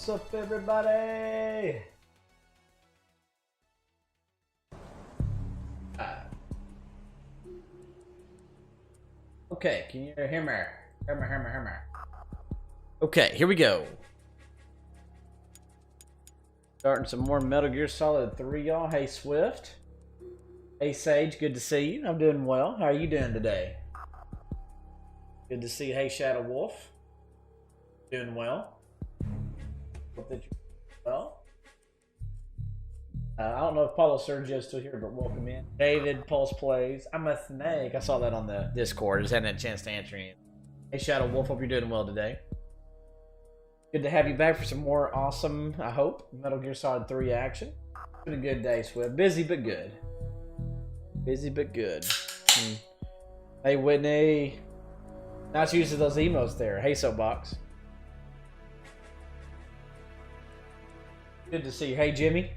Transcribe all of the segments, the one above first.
What's up, everybody? Okay, can you hear me? Hear me. Okay, here we go. Starting some more Metal Gear Solid 3, y'all. Hey, Swift. Hey, Sage. Good to see you. I'm doing well. How are you doing today? Good to see you. Hey, Shadow Wolf. Doing well. Hope that you're well. I don't know if Paulo Sergio's still here, but welcome in. David, Pulse Plays. I'm a snake. I saw that on the Discord. Just hadn't had a chance to answer you. Hey, Shadow Wolf. Hope you're doing well today. Good to have you back for some more awesome, I hope, Metal Gear Solid 3 action. It's been a good day, Swift. Busy but good. Busy but good. Hey, Whitney. Nice use of those emotes there. Hey, Soapbox. Good to see you. Hey, Jimmy.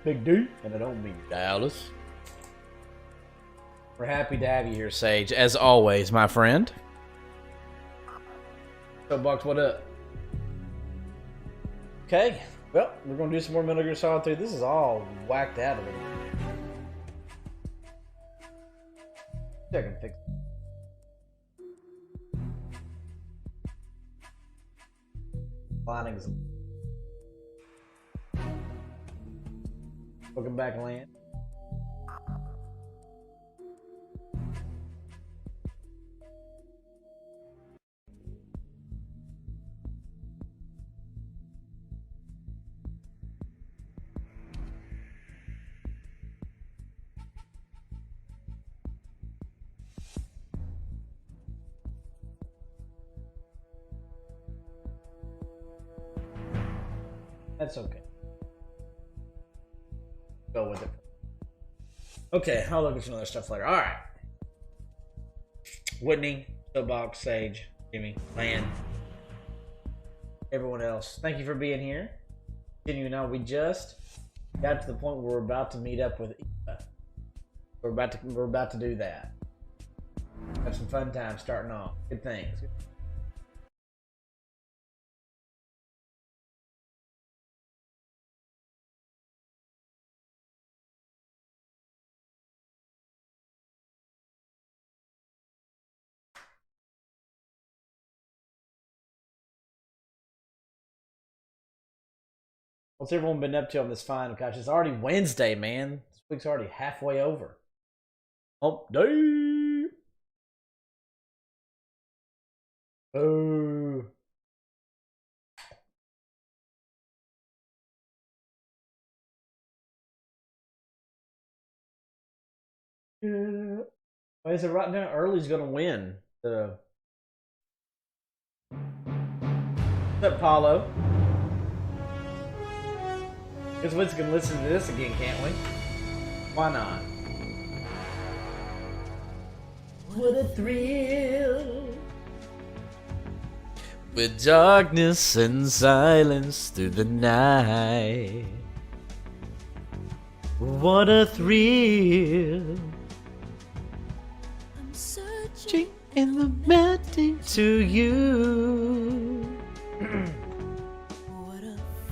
Big D. And I don't mean Dallas. We're happy to have you here, Sage. As always, my friend. Soapbox, what up? Okay. Well, we're going to do some more Metal Gear Solid 3. This is all whacked out a little bit. I can fix it. Linings. Welcome back, Land. That's okay. Go with it. Okay, I'll look at some other stuff later. Alright. Whitney, Soapbox, Sage, Jimmy, Land, everyone else. Thank you for being here. Continuing on, we just got to the point where we're about to meet up with Eva. We're about to do that. Have some fun times starting off. Good things. What's everyone been up to on this final couch? It's already Wednesday, man. This week's already halfway over. Hump day. Oh. Yeah. Why is it right now? Early's gonna win. What's up, Paulo? Because we can listen to this again, can't we? Why not? What a thrill! With darkness and silence through the night. What a thrill! I'm searching in the melting to you.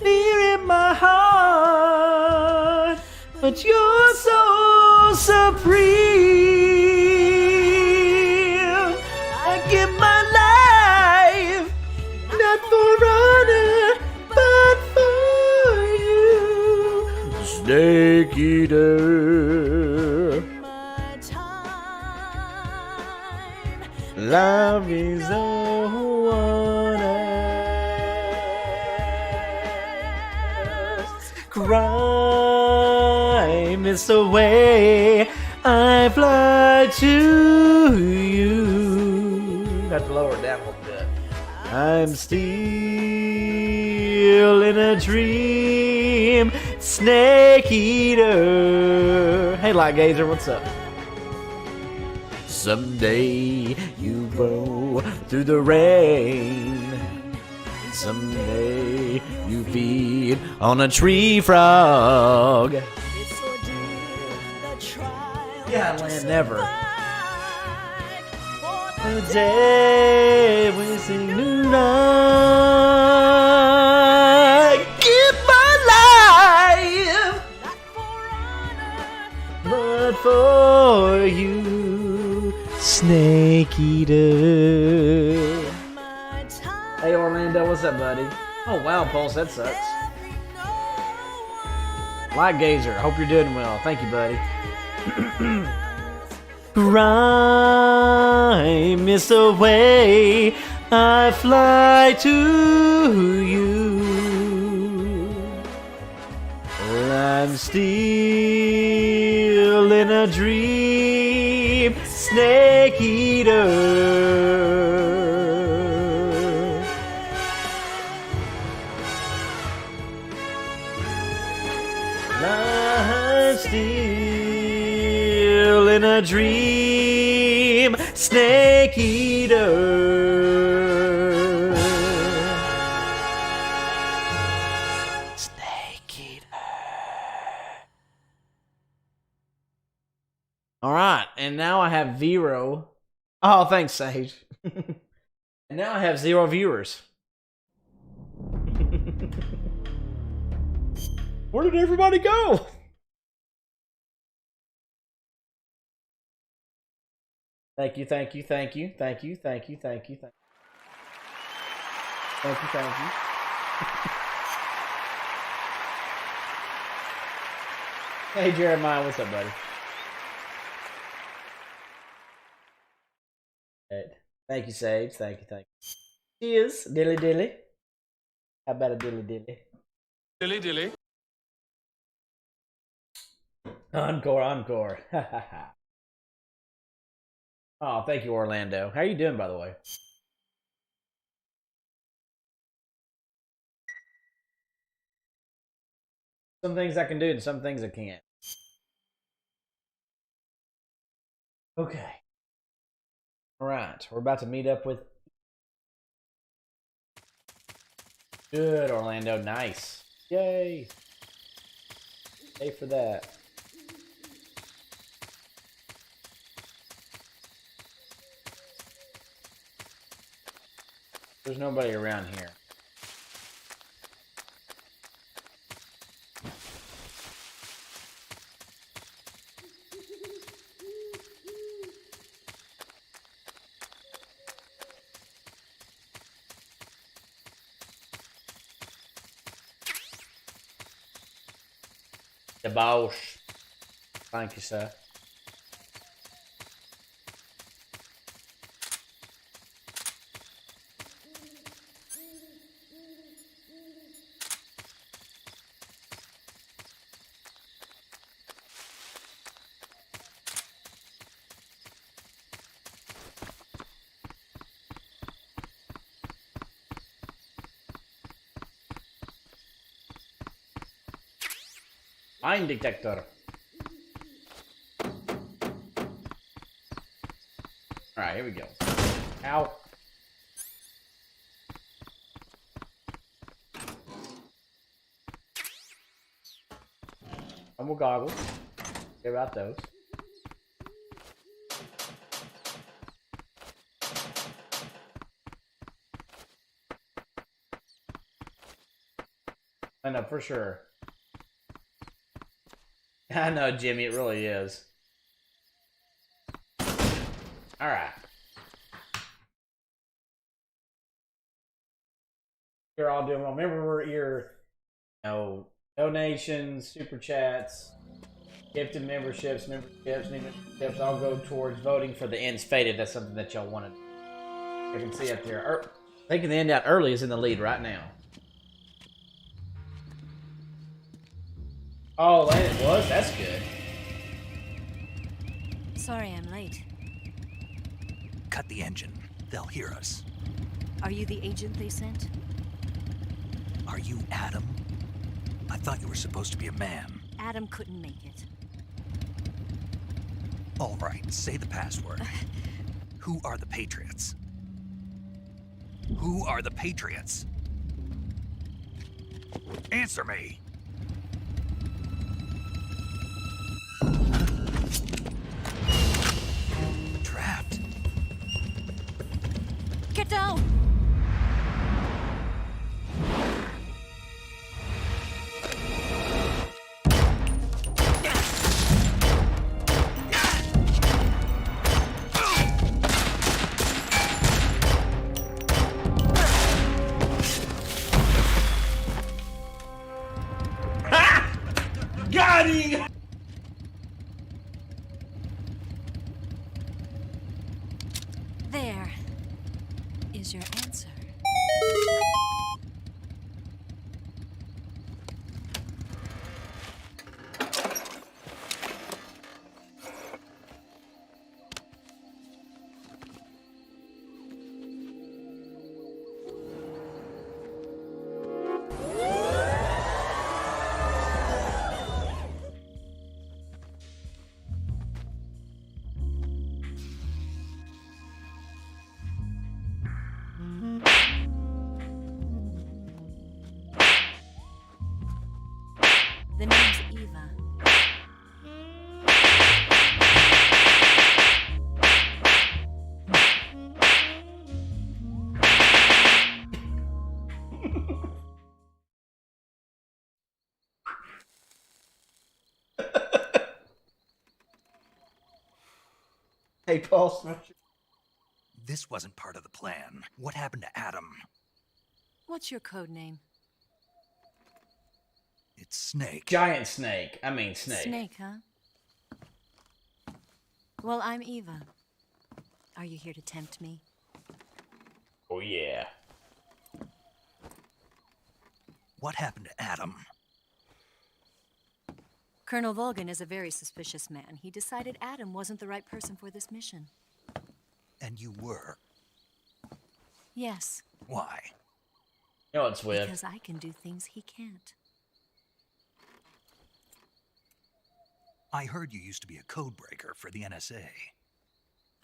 Fear in my heart, but you're so supreme. I give my life, not for honor, but for you. Snake eater, my time. Love is all one. Crime is the way I fly to you. Have to lower it down a little bit. I'm still in a dream, snake eater. Hey, Light Gazer, what's up? Someday you roll through the rain. Someday you feed on a tree frog. Yeah, Land, never. The day we sing new love. Hey Orlando, what's up, buddy? Oh wow, Pulse, that sucks. Light Gazer, hope you're doing well. Thank you, buddy. Cry, miss away, I fly to you. I'm still in a dream, snake eater. I'm still in a dream, snake eater. Snake eater. All right, and now I have Vero. Oh, thanks, Sage. And now I have 0 viewers. Where did everybody go? Thank you, thank you, thank you, thank you, thank you, thank you, thank you. Thank you, thank you. Hey Jeremiah, what's up, buddy? Thank you, Sage. Thank you, thank you. Cheers, dilly dilly. How about a dilly dilly? Dilly dilly. Encore, encore. Oh, thank you, Orlando. How are you doing, by the way? Some things I can do and some things I can't. Okay. All right, we're about to meet up with... Good, Orlando. Nice. Yay. Stay for that. There's nobody around here. The boss. Thank you, sir. Mine detector. Alright, here we go. Ow. Thermal goggles. Care about those. I know for sure. I know, Jimmy, it really is. Alright. You're all doing well. Remember your, donations, super chats, gifted memberships, all go towards voting for the ends faded. That's something that y'all wanted. I can see up there. Taking the end out early is in the lead right now. Oh, and it was? That's good. Sorry I'm late. Cut the engine. They'll hear us. Are you the agent they sent? Are you Adam? I thought you were supposed to be a man. Adam couldn't make it. All right, say the password. Who are the Patriots? Who are the Patriots? Answer me! Trapped. Get down! running! There is your answer. The name's Eva. Hey, Paul. This wasn't part of the plan. What happened to Adam? What's your code name? It's Snake. Giant snake. I mean snake. Snake, huh? Well, I'm Eva. Are you here to tempt me? Oh, yeah. What happened to Adam? Colonel Volgan is a very suspicious man. He decided Adam wasn't the right person for this mission. And you were. Yes, Why? You know what's weird? because I can do things he can't. I heard you used to be a codebreaker for the NSA.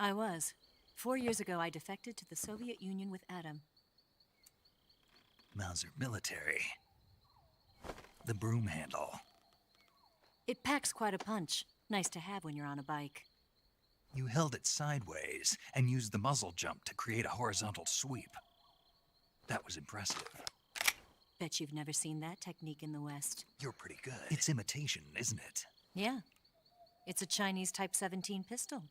I was. 4 years ago, I defected to the Soviet Union with Adam. Mauser military. The broom handle. It packs quite a punch. Nice to have when you're on a bike. You held it sideways and used the muzzle jump to create a horizontal sweep. That was impressive. Bet you've never seen that technique in the West. You're pretty good. It's imitation, isn't it? Yeah. It's a Chinese Type 17 pistol.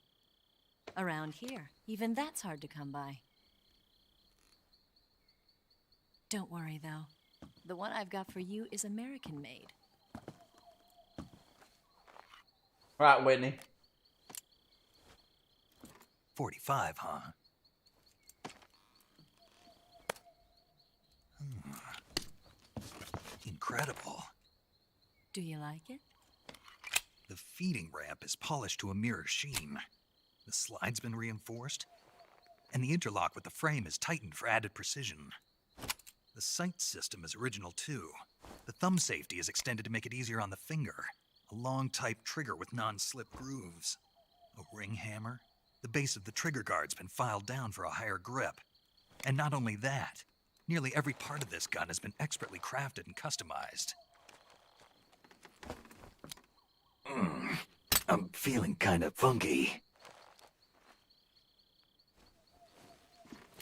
Around here, even that's hard to come by. Don't worry, though. The one I've got for you is American-made. Right, Whitney. 45, huh? Incredible. Do you like it? The feeding ramp is polished to a mirror sheen. The slide's been reinforced, and the interlock with the frame is tightened for added precision. The sight system is original too. The thumb safety is extended to make it easier on the finger. A long type trigger with non-slip grooves. A ring hammer. The base of the trigger guard's been filed down for a higher grip. And not only that, nearly every part of this gun has been expertly crafted and customized. I'm feeling kind of funky.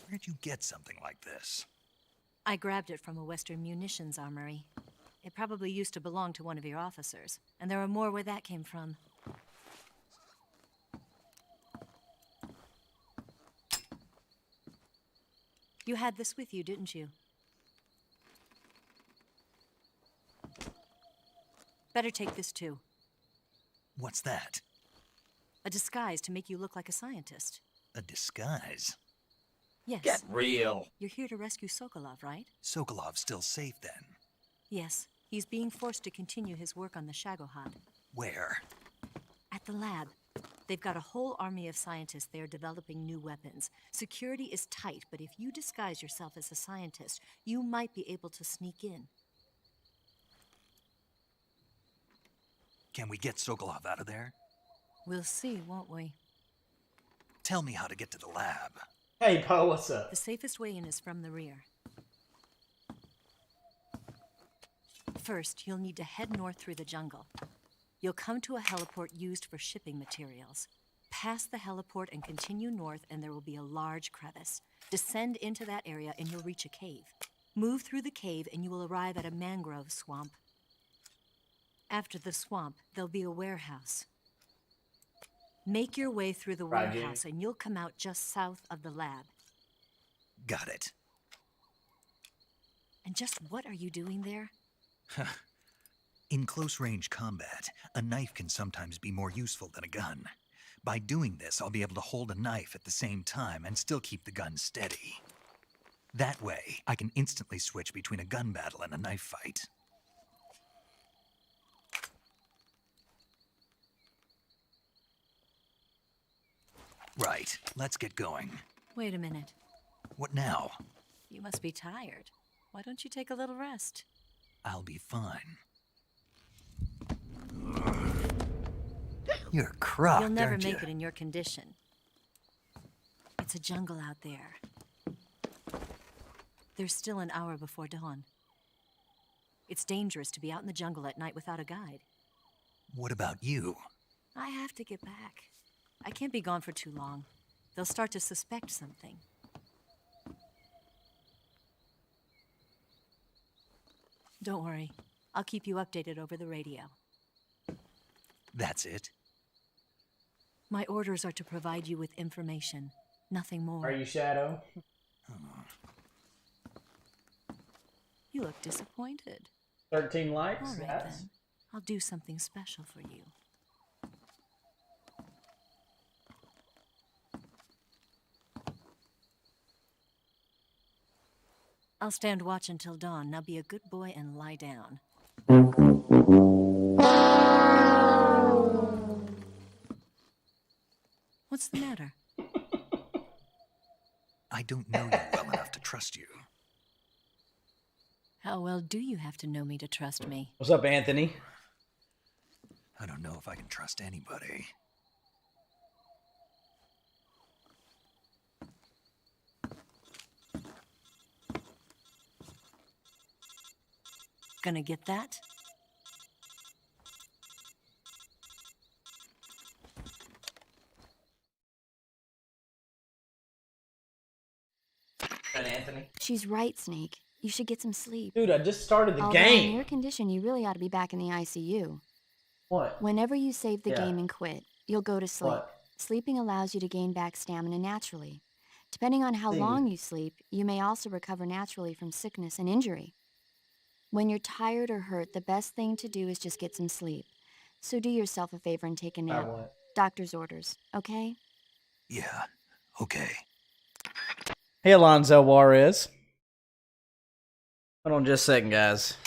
Where'd you get something like this? I grabbed it from a Western munitions armory. It probably used to belong to one of your officers, and there are more where that came from. You had this with you, didn't you? Better take this too. What's that? A disguise to make you look like a scientist. A disguise? Yes. Get real. You're here to rescue Sokolov, right? Sokolov's still safe then? Yes. He's being forced to continue his work on the Shagohod. Where? At the lab. They've got a whole army of scientists there developing new weapons. Security is tight, but if you disguise yourself as a scientist, you might be able to sneak in. Can we get Sokolov out of there? We'll see, won't we? Tell me how to get to the lab. Hey, Poe, what's up? The safest way in is from the rear. First, you'll need to head north through the jungle. You'll come to a heliport used for shipping materials. Pass the heliport and continue north, and there will be a large crevice. Descend into that area, and you'll reach a cave. Move through the cave, and you will arrive at a mangrove swamp. After the swamp, there'll be a warehouse. Make your way through the Roger. warehouse, and you'll come out just south of the lab. Got it. And just what are you doing there? In close-range combat, a knife can sometimes be more useful than a gun. By doing this, I'll be able to hold a knife at the same time and still keep the gun steady. That way, I can instantly switch between a gun battle and a knife fight. Right, let's get going. Wait a minute. What now? You must be tired. Why don't you take a little rest? I'll be fine. You're crocked, You'll never aren't make you? it in your condition. It's a jungle out there. There's still an hour before dawn. It's dangerous to be out in the jungle at night without a guide. What about you? I have to get back. I can't be gone for too long. They'll start to suspect something. Don't worry. I'll keep you updated over the radio. That's it? My orders are to provide you with information, nothing more. Are you Shadow? You look disappointed. 13 likes? All right, Yes. then. I'll do something special for you. I'll stand watch until dawn. Now be a good boy and lie down. What's the matter? I don't know you well enough to trust you. How well do you have to know me to trust me? What's up, Anthony? I don't know if I can trust anybody. Gonna get that? Anthony? She's right, Snake. You should get some sleep. Dude, I just started the Although game. in your condition, you really ought to be back in the ICU. What? Whenever you save the Yeah. game and quit, you'll go to sleep. What? Sleeping allows you to gain back stamina naturally. Depending on how See. long you sleep, you may also recover naturally from sickness and injury. When you're tired or hurt, the best thing to do is just get some sleep. So do yourself a favor and take a I nap. what? Doctor's orders, okay? Yeah, okay. Hey, Alonzo Juarez. Hold on just a second, guys.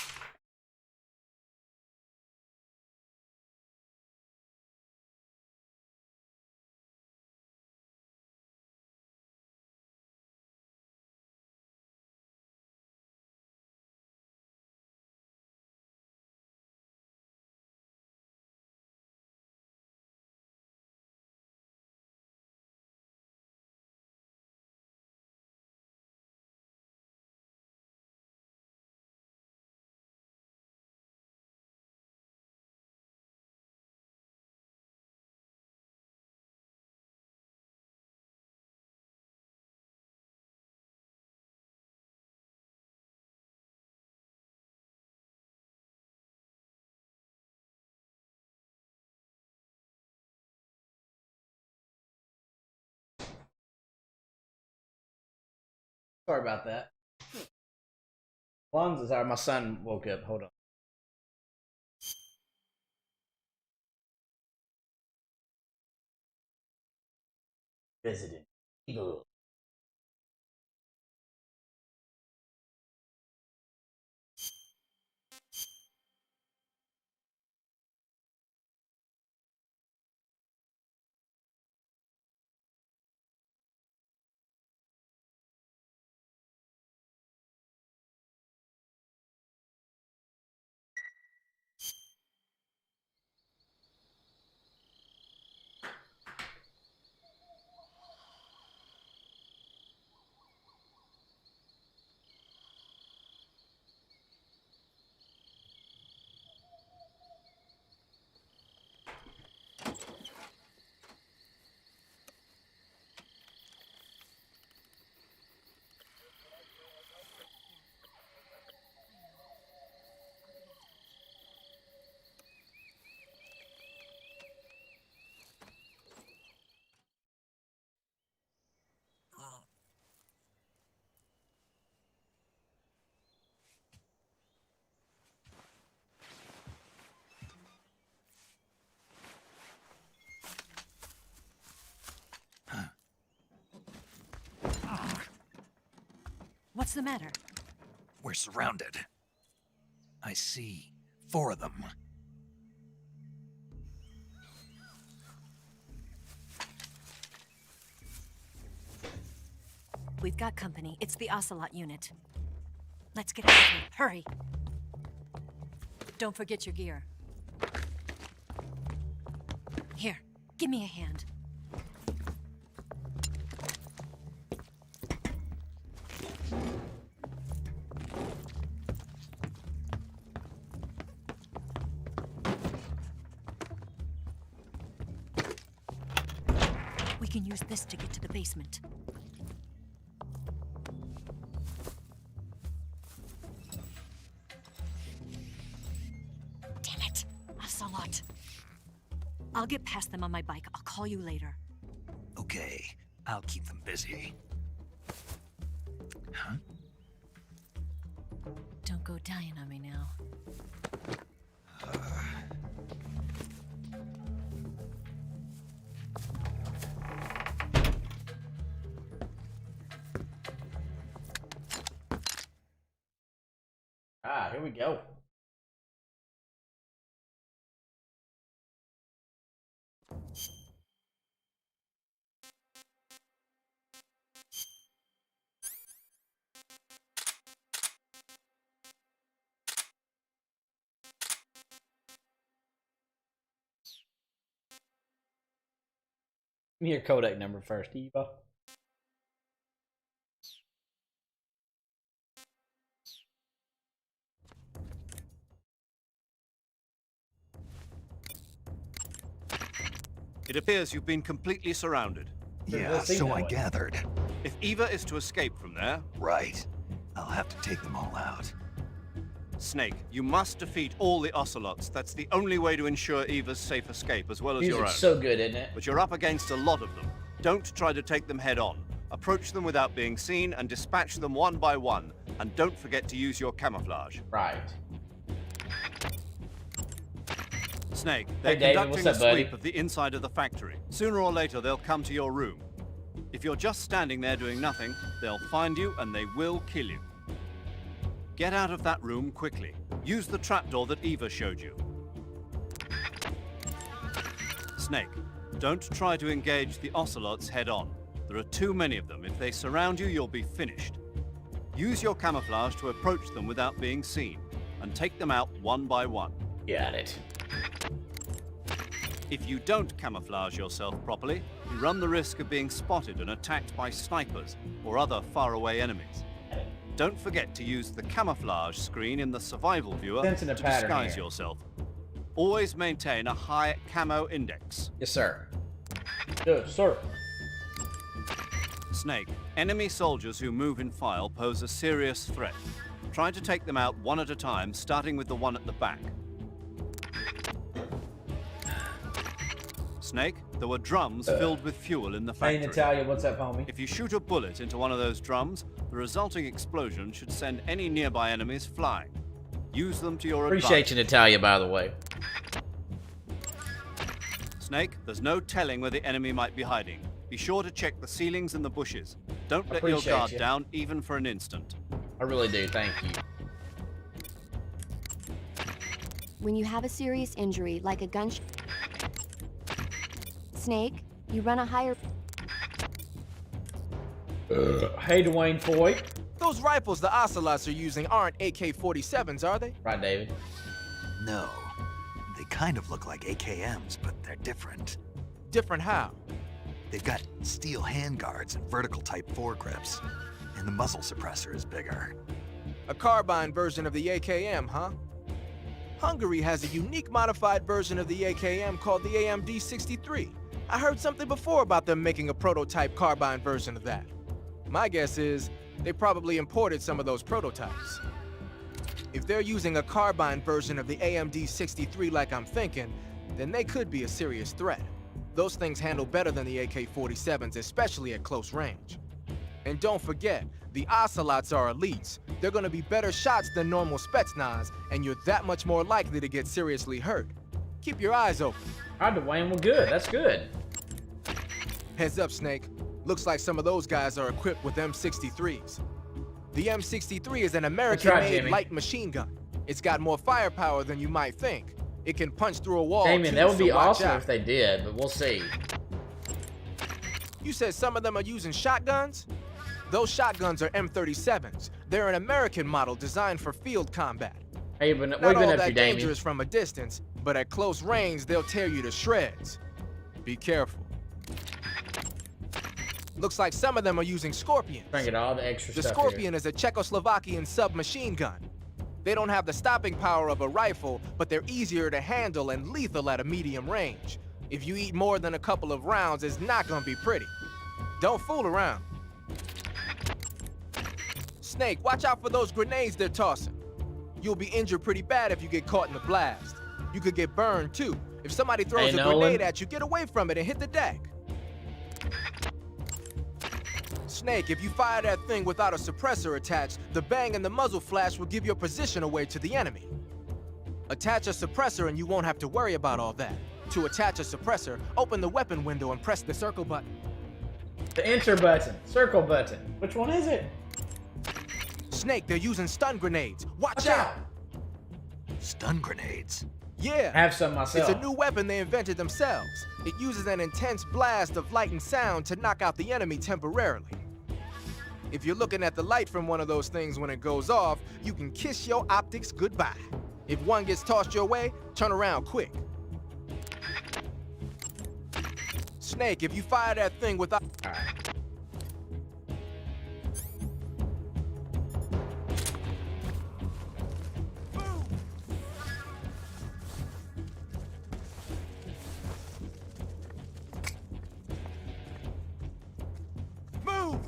Sorry about that. Alonzo's out. My son woke up. Hold on. Resident Evil. What's the matter? We're surrounded. I see 4 of them. We've got company. It's the Ocelot Unit. Let's get out of here. Hurry. Don't forget your gear. Here, give me a hand. We can use this to get to the basement. Damn it, Ocelot. I'll get past them on my bike. I'll call you later. Okay, I'll keep them busy. Huh? Don't go dying on me now. Ah, here we go. Give me your codec number first, Eva. It appears you've been completely surrounded. Yeah, Let's see so that I way. gathered. If Eva is to escape from there, Right. I'll have to take them all out. Snake, you must defeat all the Ocelots. That's the only way to ensure Eva's safe escape, as well as your own. Music's so good, isn't it? But you're up against a lot of them. Don't try to take them head on. Approach them without being seen and dispatch them one by one. And don't forget to use your camouflage. Right. Snake, they're David, conducting what's a up, buddy? sweep of the inside of the factory. Sooner or later, they'll come to your room. If you're just standing there doing nothing, they'll find you and they will kill you. Get out of that room quickly. Use the trapdoor that Eva showed you. Snake, don't try to engage the Ocelots head-on. There are too many of them. If they surround you, you'll be finished. Use your camouflage to approach them without being seen, and take them out one by one. Got it. If you don't camouflage yourself properly, you run the risk of being spotted and attacked by snipers or other faraway enemies. Don't forget to use the camouflage screen in the survival viewer Sensing to a pattern disguise here. yourself. Always maintain a high camo index. Yes, sir. Yes, sir. Snake, enemy soldiers who move in file pose a serious threat. Try to take them out one at a time, starting with the one at the back. Snake, there were drums filled with fuel in the Hey, factory. Natalia, what's up, homie? If you shoot a bullet into one of those drums, the resulting explosion should send any nearby enemies flying. Use them to your Appreciate you, Natalia, by the way. Snake, there's no telling where the enemy might be hiding. Be sure to check the ceilings and the bushes. Don't let your Appreciate guard you. down even for an instant. I really do, thank you. When you have a serious injury, like a gunshot. Snake, you run a higher. Hey, Dwayne Foy. Those rifles the Ocelots are using aren't AK-47s, are they? Right, David. No. They kind of look like AKMs, but they're different. Different how? They've got steel handguards and vertical type foregrips, and the muzzle suppressor is bigger. A carbine version of the AKM, huh? Hungary has a unique modified version of the AKM called the AMD-63. I heard something before about them making a prototype carbine version of that. My guess is they probably imported some of those prototypes. If they're using a carbine version of the AMD-63 like I'm thinking, then they could be a serious threat. Those things handle better than the AK-47s, especially at close range. And don't forget, the Ocelots are elites. They're gonna be better shots than normal Spetsnaz, and you're that much more likely to get seriously hurt. Keep your eyes open. All right, Dwayne, well, good. That's good. Heads up, Snake. Looks like some of those guys are equipped with M63s. The M63 is an right, American-made Jimmy. light machine gun. It's got more firepower than you might think. It can punch through a wall, Damien, too, that would be so watch awesome out. if they did, but we'll see. You said some of them are using shotguns? Those shotguns are M37s. They're an American model designed for field combat. Hey, but Not we've been all up that to Damien. dangerous from a distance, but at close range, they'll tear you to shreds. Be careful. Looks like some of them are using Scorpions. Trying to get all the extra The stuff Scorpion is a Czechoslovakian submachine gun. They don't have the stopping power of a rifle, but they're easier to handle and lethal at a medium range. If you eat more than a couple of rounds, it's not gonna be pretty. Don't fool around. Snake, watch out for those grenades they're tossing. You'll be injured pretty bad if you get caught in the blast. You could get burned too. If somebody throws Hey, a Nolan. grenade at you, get away from it and hit the deck. Snake, if you fire that thing without a suppressor attached, the bang and the muzzle flash will give your position away to the enemy. Attach a suppressor and you won't have to worry about all that. To attach a suppressor, open the weapon window and press the circle button. The enter button, circle button. Which one is it? Snake, they're using stun grenades. Watch Watch out! out! Stun grenades. Yeah. I have some myself. It's a new weapon they invented themselves. It uses an intense blast of light and sound to knock out the enemy temporarily. If you're looking at the light from one of those things when it goes off, you can kiss your optics goodbye. If one gets tossed your way, turn around quick. Snake, if you fire that thing without... All right. Move!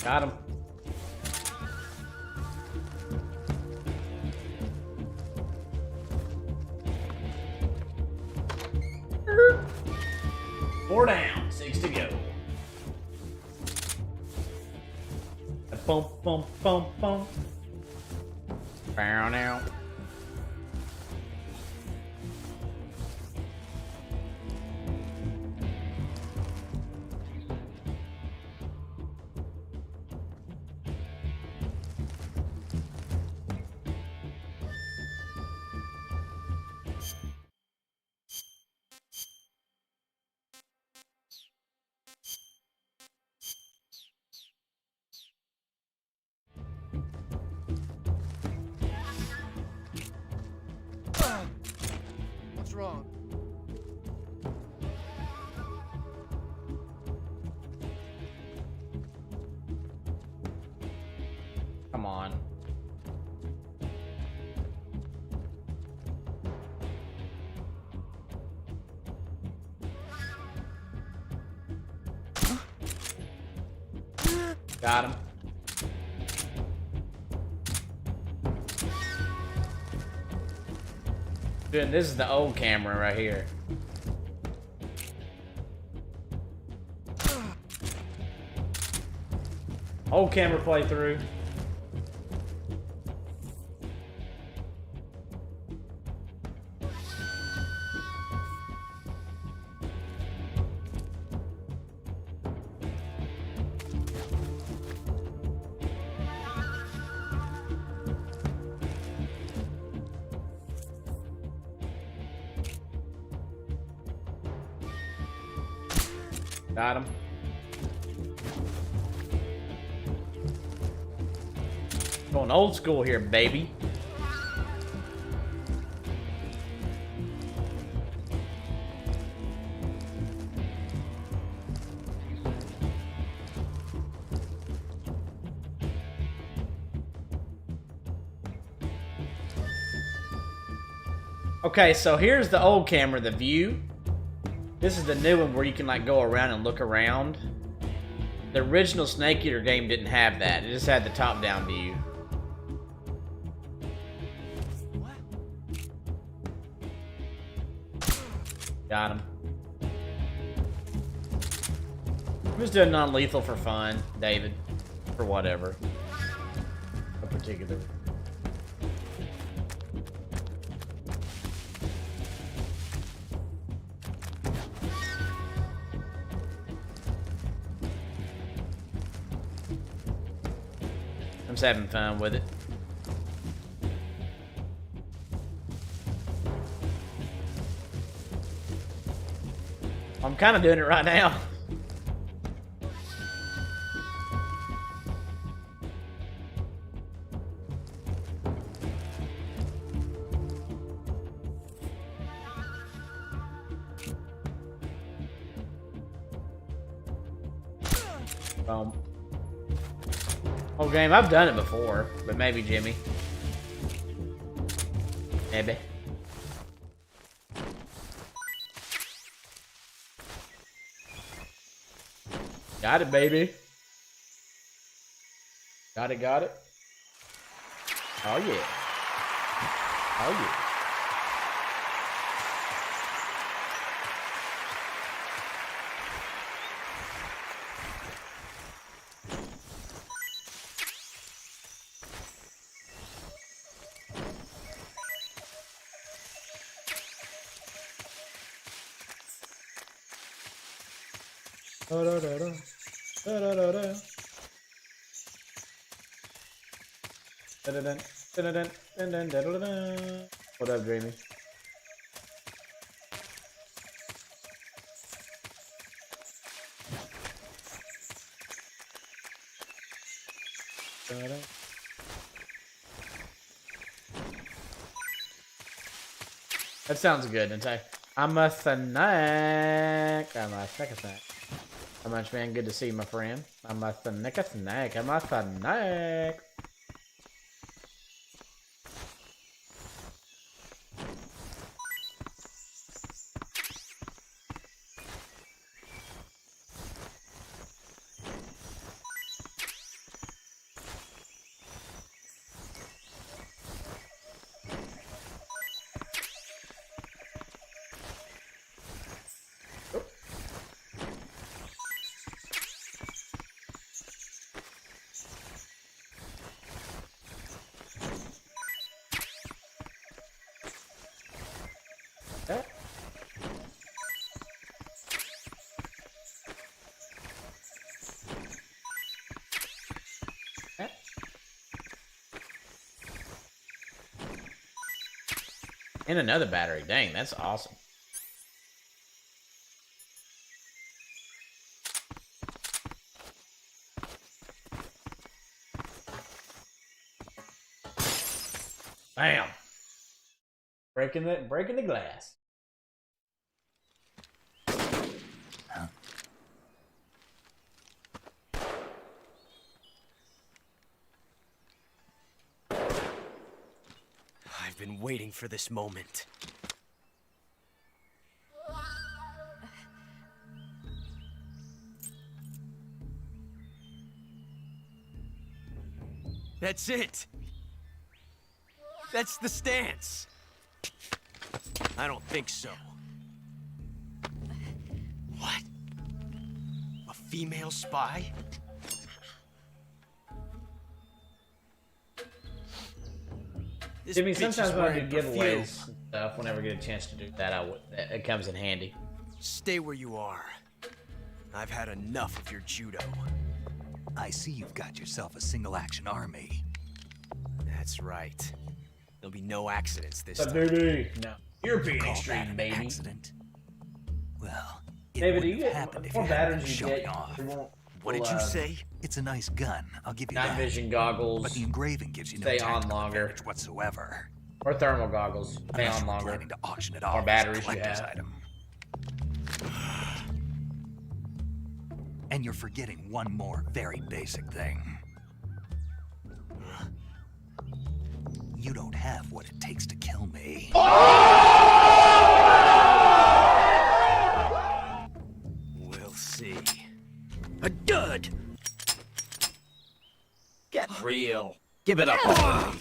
Got him. Four down, 6 to go. Bump, bump, bump, bump. Bow now. What's wrong? Come on. Got him. Dude, this is the old camera right here. Old camera playthrough. Got him. Going old school here, baby. Okay, so here's the old camera, the view. This is the new one where you can like go around and look around. The original Snake Eater game didn't have that. It just had the top-down view. Got him. I'm just doing non-lethal for fun, David. For whatever. A particular. I'm just having fun with it. I'm kind of doing it right now. Whole game, I've done it before, but maybe Jimmy. Maybe. Got it, baby. Got it, got it. Oh, yeah. Oh, yeah. Da, da, da, da. Da, da, da, da. Da, da, da. Da, da, da. Da, da, da, da, da. What up, Dreamy? Da, da. That sounds good, don't I? I'm a snack. I'm a snack. How much, man? Good to see you, my friend. I'm a snack. I'm a snack. And another battery. Dang, that's awesome. Bam. Breaking the glass. I've been waiting for this moment. That's it. That's the stance. I don't think so. What? A female spy? This Jimmy, bitch sometimes is when I wearing do perfume. giveaways and stuff, whenever I get a chance to do that, it comes in handy. Stay where you are. I've had enough of your judo. I see you've got yourself a single-action army. That's right. There'll be no accidents this But time. baby, no, you're being Call that extreme, an baby. accident? Well, it David, do you wouldn't have get happened if more you hadn't been batteries you showing get? off. You won't- What did you say? It's a nice gun, I'll give you Night that. vision goggles, But the engraving gives you no stay on tactical longer. advantage whatsoever. or thermal goggles, stay Unless on you're longer. planning to auction it off batteries as a you collector's have. item. And you're forgetting one more very basic thing. You don't have what it takes to kill me. We'll see. A dud! Get real. Give it up already.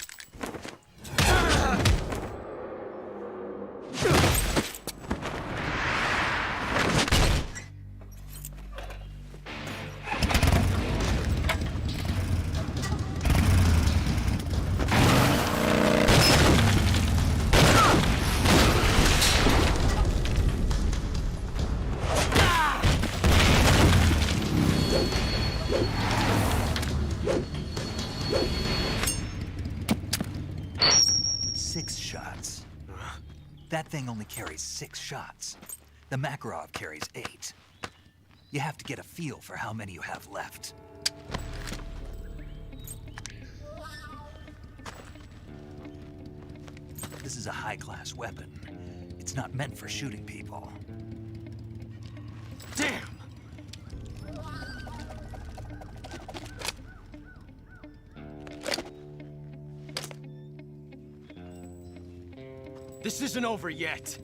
That thing only carries 6 shots. The Makarov carries 8. You have to get a feel for how many you have left. This is a high-class weapon. It's not meant for shooting people. Damn! This isn't over yet.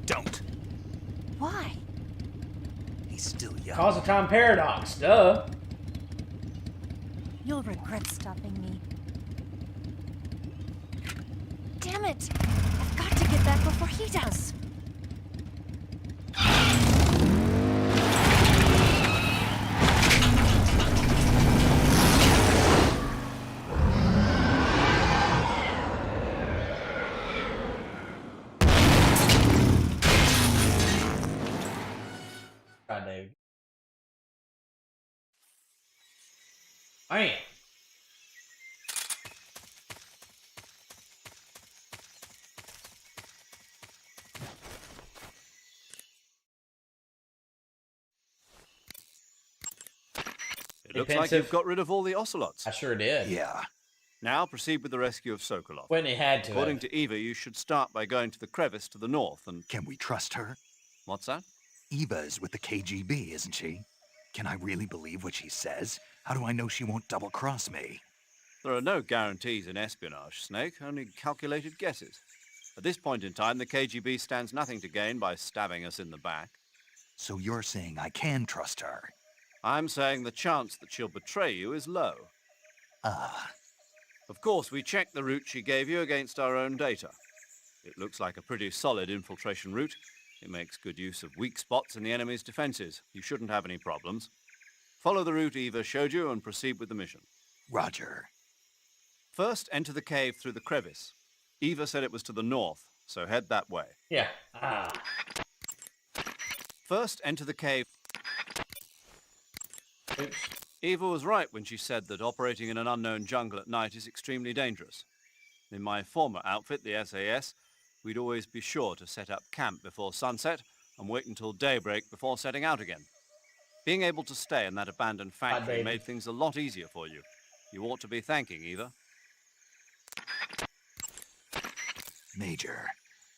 Don't. Why? He's still young. Cause of time paradox, duh. You'll regret stopping me. Damn it! I've got to get back before he does. God, David. Man. It looks like Pensive. you've got rid of all the Ocelots. I sure did. Yeah. Now proceed with the rescue of Sokolov. Whitney had to. According to Eva, you should start by going to the crevice to the north and... Can we trust her? What's that? Eva is with the KGB, isn't she? Can I really believe what she says? How do I know she won't double-cross me? There are no guarantees in espionage, Snake, only calculated guesses. At this point in time, the KGB stands nothing to gain by stabbing us in the back. So you're saying I can trust her? I'm saying the chance that she'll betray you is low. Ah. Of course, we checked the route she gave you against our own data. It looks like a pretty solid infiltration route. It makes good use of weak spots in the enemy's defenses. You shouldn't have any problems. Follow the route Eva showed you and proceed with the mission. Roger. First, enter the cave through the crevice. Eva said it was to the north, so head that way. Yeah. Ah. First, enter the cave. Oops. Eva was right when she said that operating in an unknown jungle at night is extremely dangerous. In my former outfit, the SAS, we'd always be sure to set up camp before sunset and wait until daybreak before setting out again. Being able to stay in that abandoned factory baby. made things a lot easier for you. You ought to be thanking Eva. Major,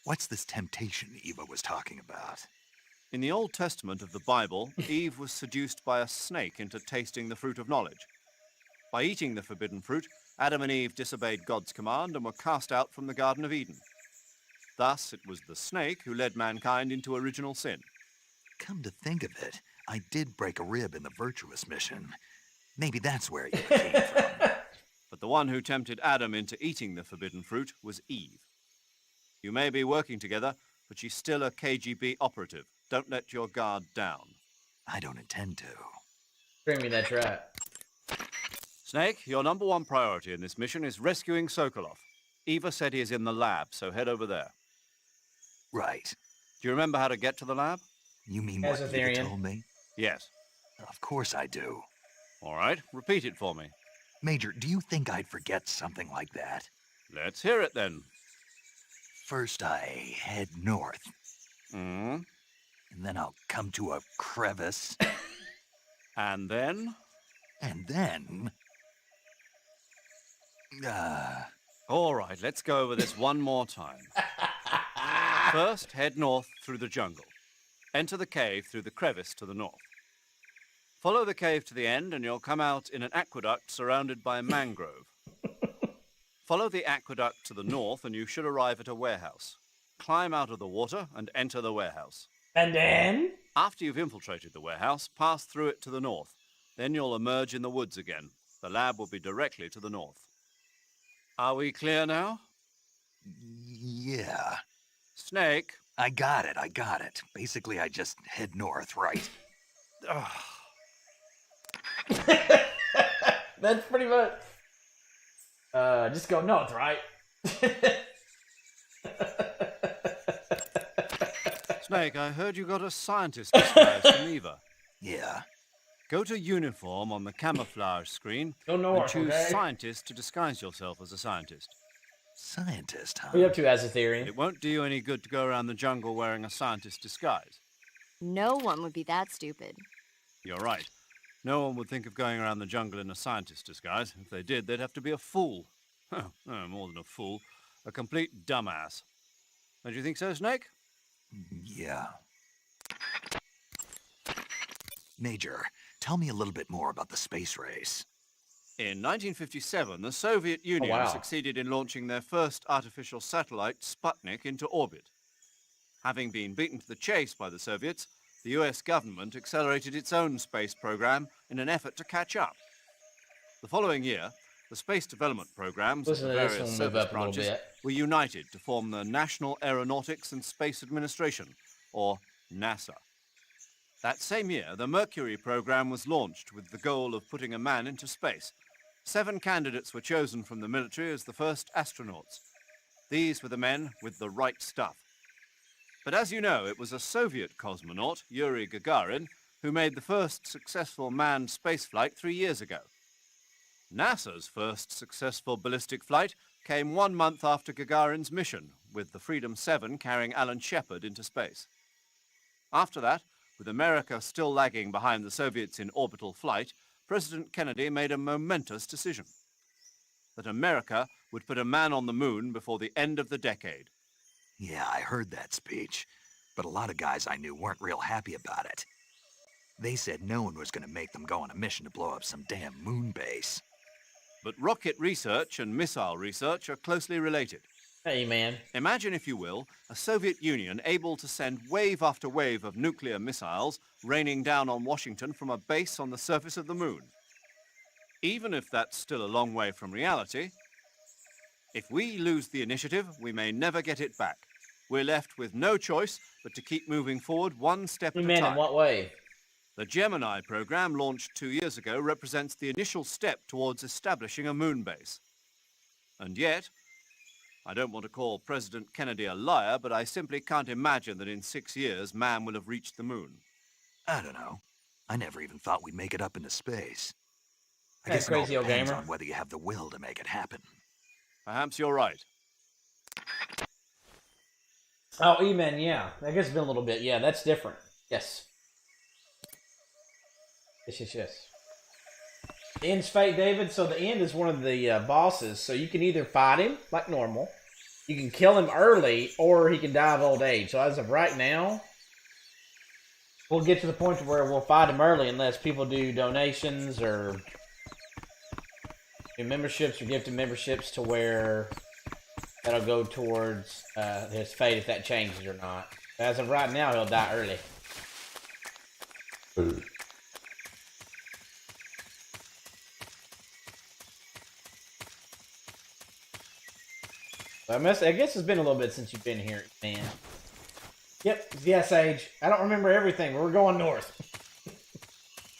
what's this temptation Eva was talking about? In the Old Testament of the Bible, Eve was seduced by a snake into tasting the fruit of knowledge. By eating the forbidden fruit, Adam and Eve disobeyed God's command and were cast out from the Garden of Eden. Thus, it was the snake who led mankind into original sin. Come to think of it, I did break a rib in the Virtuous mission. Maybe that's where Eva came from. But the one who tempted Adam into eating the forbidden fruit was Eve. You may be working together, but she's still a KGB operative. Don't let your guard down. I don't intend to. Bring me that right. Snake, your number one priority in this mission is rescuing Sokolov. Eva said he is in the lab, so head over there. Right. Do you remember how to get to the lab? You mean what Eva Azotherian. told me? Yes. Of course I do. All right, repeat it for me. Major, do you think I'd forget something like that? Let's hear it then. First I head north, Mm. and then I'll come to a crevice, And then? and then... All right, let's go over this one more time. First, head north through the jungle. Enter the cave through the crevice to the north. Follow the cave to the end and you'll come out in an aqueduct surrounded by mangrove. Follow the aqueduct to the north and you should arrive at a warehouse. Climb out of the water and enter the warehouse. And then? After you've infiltrated the warehouse, pass through it to the north. Then you'll emerge in the woods again. The lab will be directly to the north. Are we clear now? Yeah. Snake. I got it. Basically, I just head north, right? That's pretty much. Just go north, right? Snake, I heard you got a scientist disguise from Eva. Yeah. Go to uniform on the camouflage screen Go and north, choose okay? scientist to disguise yourself as a scientist. Scientist, huh? What are you up to, as a theory? It won't do you any good to go around the jungle wearing a scientist's disguise. No one would be that stupid. You're right. No one would think of going around the jungle in a scientist's disguise. If they did, they'd have to be a fool. No, more than a fool. A complete dumbass. Don't you think so, Snake? Yeah. Major, tell me a little bit more about the space race. In 1957, the Soviet Union wow. succeeded in launching their first artificial satellite, Sputnik, into orbit. Having been beaten to the chase by the Soviets, the US government accelerated its own space program in an effort to catch up. The following year, the space development programs of Listen the to this various one move service up a little branches bit. were united to form the National Aeronautics and Space Administration, or NASA. That same year, the Mercury program was launched with the goal of putting a man into space. 7 candidates were chosen from the military as the first astronauts. These were the men with the right stuff. But as you know, it was a Soviet cosmonaut, Yuri Gagarin, who made the first successful manned spaceflight 3 years ago. NASA's first successful ballistic flight came 1 month after Gagarin's mission, with the Freedom 7 carrying Alan Shepard into space. After that, with America still lagging behind the Soviets in orbital flight, President Kennedy made a momentous decision: that America would put a man on the moon before the end of the decade. Yeah, I heard that speech, but a lot of guys I knew weren't real happy about it. They said no one was going to make them go on a mission to blow up some damn moon base. But rocket research and missile research are closely related. Hey, man. Imagine, if you will, a Soviet Union able to send wave after wave of nuclear missiles raining down on Washington from a base on the surface of the moon. Even if that's still a long way from reality, if we lose the initiative, we may never get it back. We're left with no choice but to keep moving forward one step at a Man, time. in what way? The Gemini program, launched 2 years ago, represents the initial step towards establishing a moon base. And yet, I don't want to call President Kennedy a liar, but I simply can't imagine that in 6 years man will have reached the moon. I don't know. I never even thought we'd make it up into space. I Hey, guess it all crazy old depends gamer. on whether you have the will to make it happen. Perhaps you're right. Oh, E-Man, yeah. I guess it's been a little bit. Yeah, that's different. Yes. Yes. The end's fate, David. So the end is one of the bosses. So you can either fight him like normal, you can kill him early, or he can die of old age. So as of right now, we'll get to the point where we'll fight him early unless people do donations or do memberships or gifted memberships to where that'll go towards his fate if that changes or not. As of right now, he'll die early. I guess it's been a little bit since you've been here, man. Yep, yes, Age. I don't remember everything, but we're going north.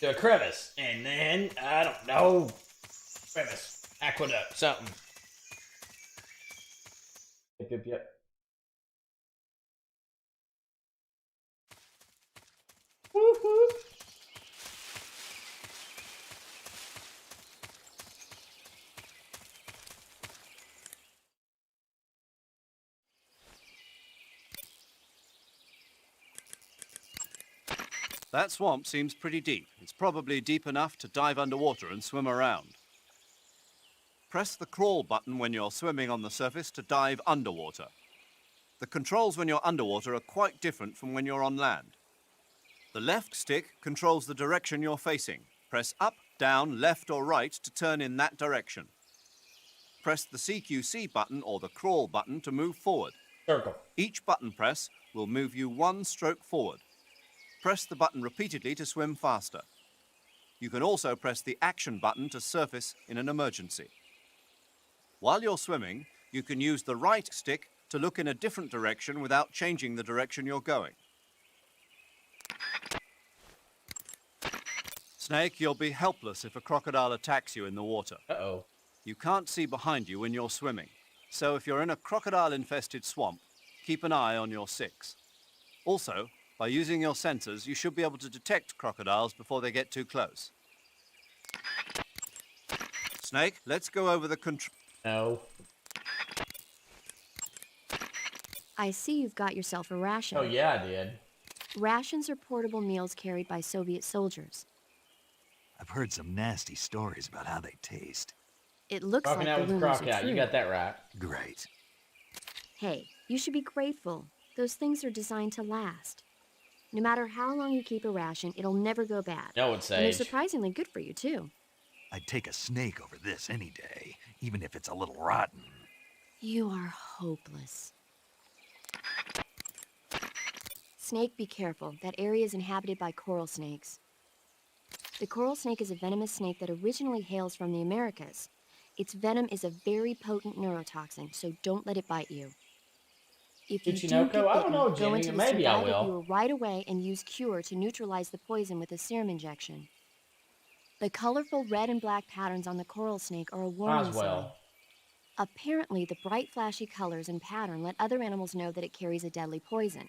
To a crevice. And then, I don't know. Crevice. Aqueduct. Something. Yep. Woo-hoo. That swamp seems pretty deep. It's probably deep enough to dive underwater and swim around. Press the crawl button when you're swimming on the surface to dive underwater. The controls when you're underwater are quite different from when you're on land. The left stick controls the direction you're facing. Press up, down, left or right to turn in that direction. Press the CQC button or the crawl button to move forward. Circle. Each button press will move you 1 stroke forward. Press the button repeatedly to swim faster. You can also press the action button to surface in an emergency. While you're swimming, you can use the right stick to look in a different direction without changing the direction you're going. Snake, you'll be helpless if a crocodile attacks you in the water. Uh-oh. You can't see behind you when you're swimming, so if you're in a crocodile-infested swamp, keep an eye on your 6. Also, by using your sensors, you should be able to detect crocodiles before they get too close. Snake, let's go over the control. No. I see you've got yourself a ration. Oh, yeah, I did. Rations are portable meals carried by Soviet soldiers. I've heard some nasty stories about how they taste. It looks Rocking like out the with the rumors crock are out. true. You got that right. Great. Hey, you should be grateful. Those things are designed to last. No matter how long you keep a ration, it'll never go bad. No, it's And they're Sage. surprisingly good for you, too. I'd take a snake over this any day, even if it's a little rotten. You are hopeless. Snake, be careful. That area is inhabited by coral snakes. The coral snake is a venomous snake that originally hails from the Americas. Its venom is a very potent neurotoxin, so don't let it bite you. If you do Tsuchinoko? get I don't bitten, know, go Jimmy. into the Maybe I survival will. viewer right away and use Cure to neutralize the poison with a serum injection. The colorful red and black patterns on the coral snake are a warning sign. Roswell. Apparently, the bright, flashy colors and pattern let other animals know that it carries a deadly poison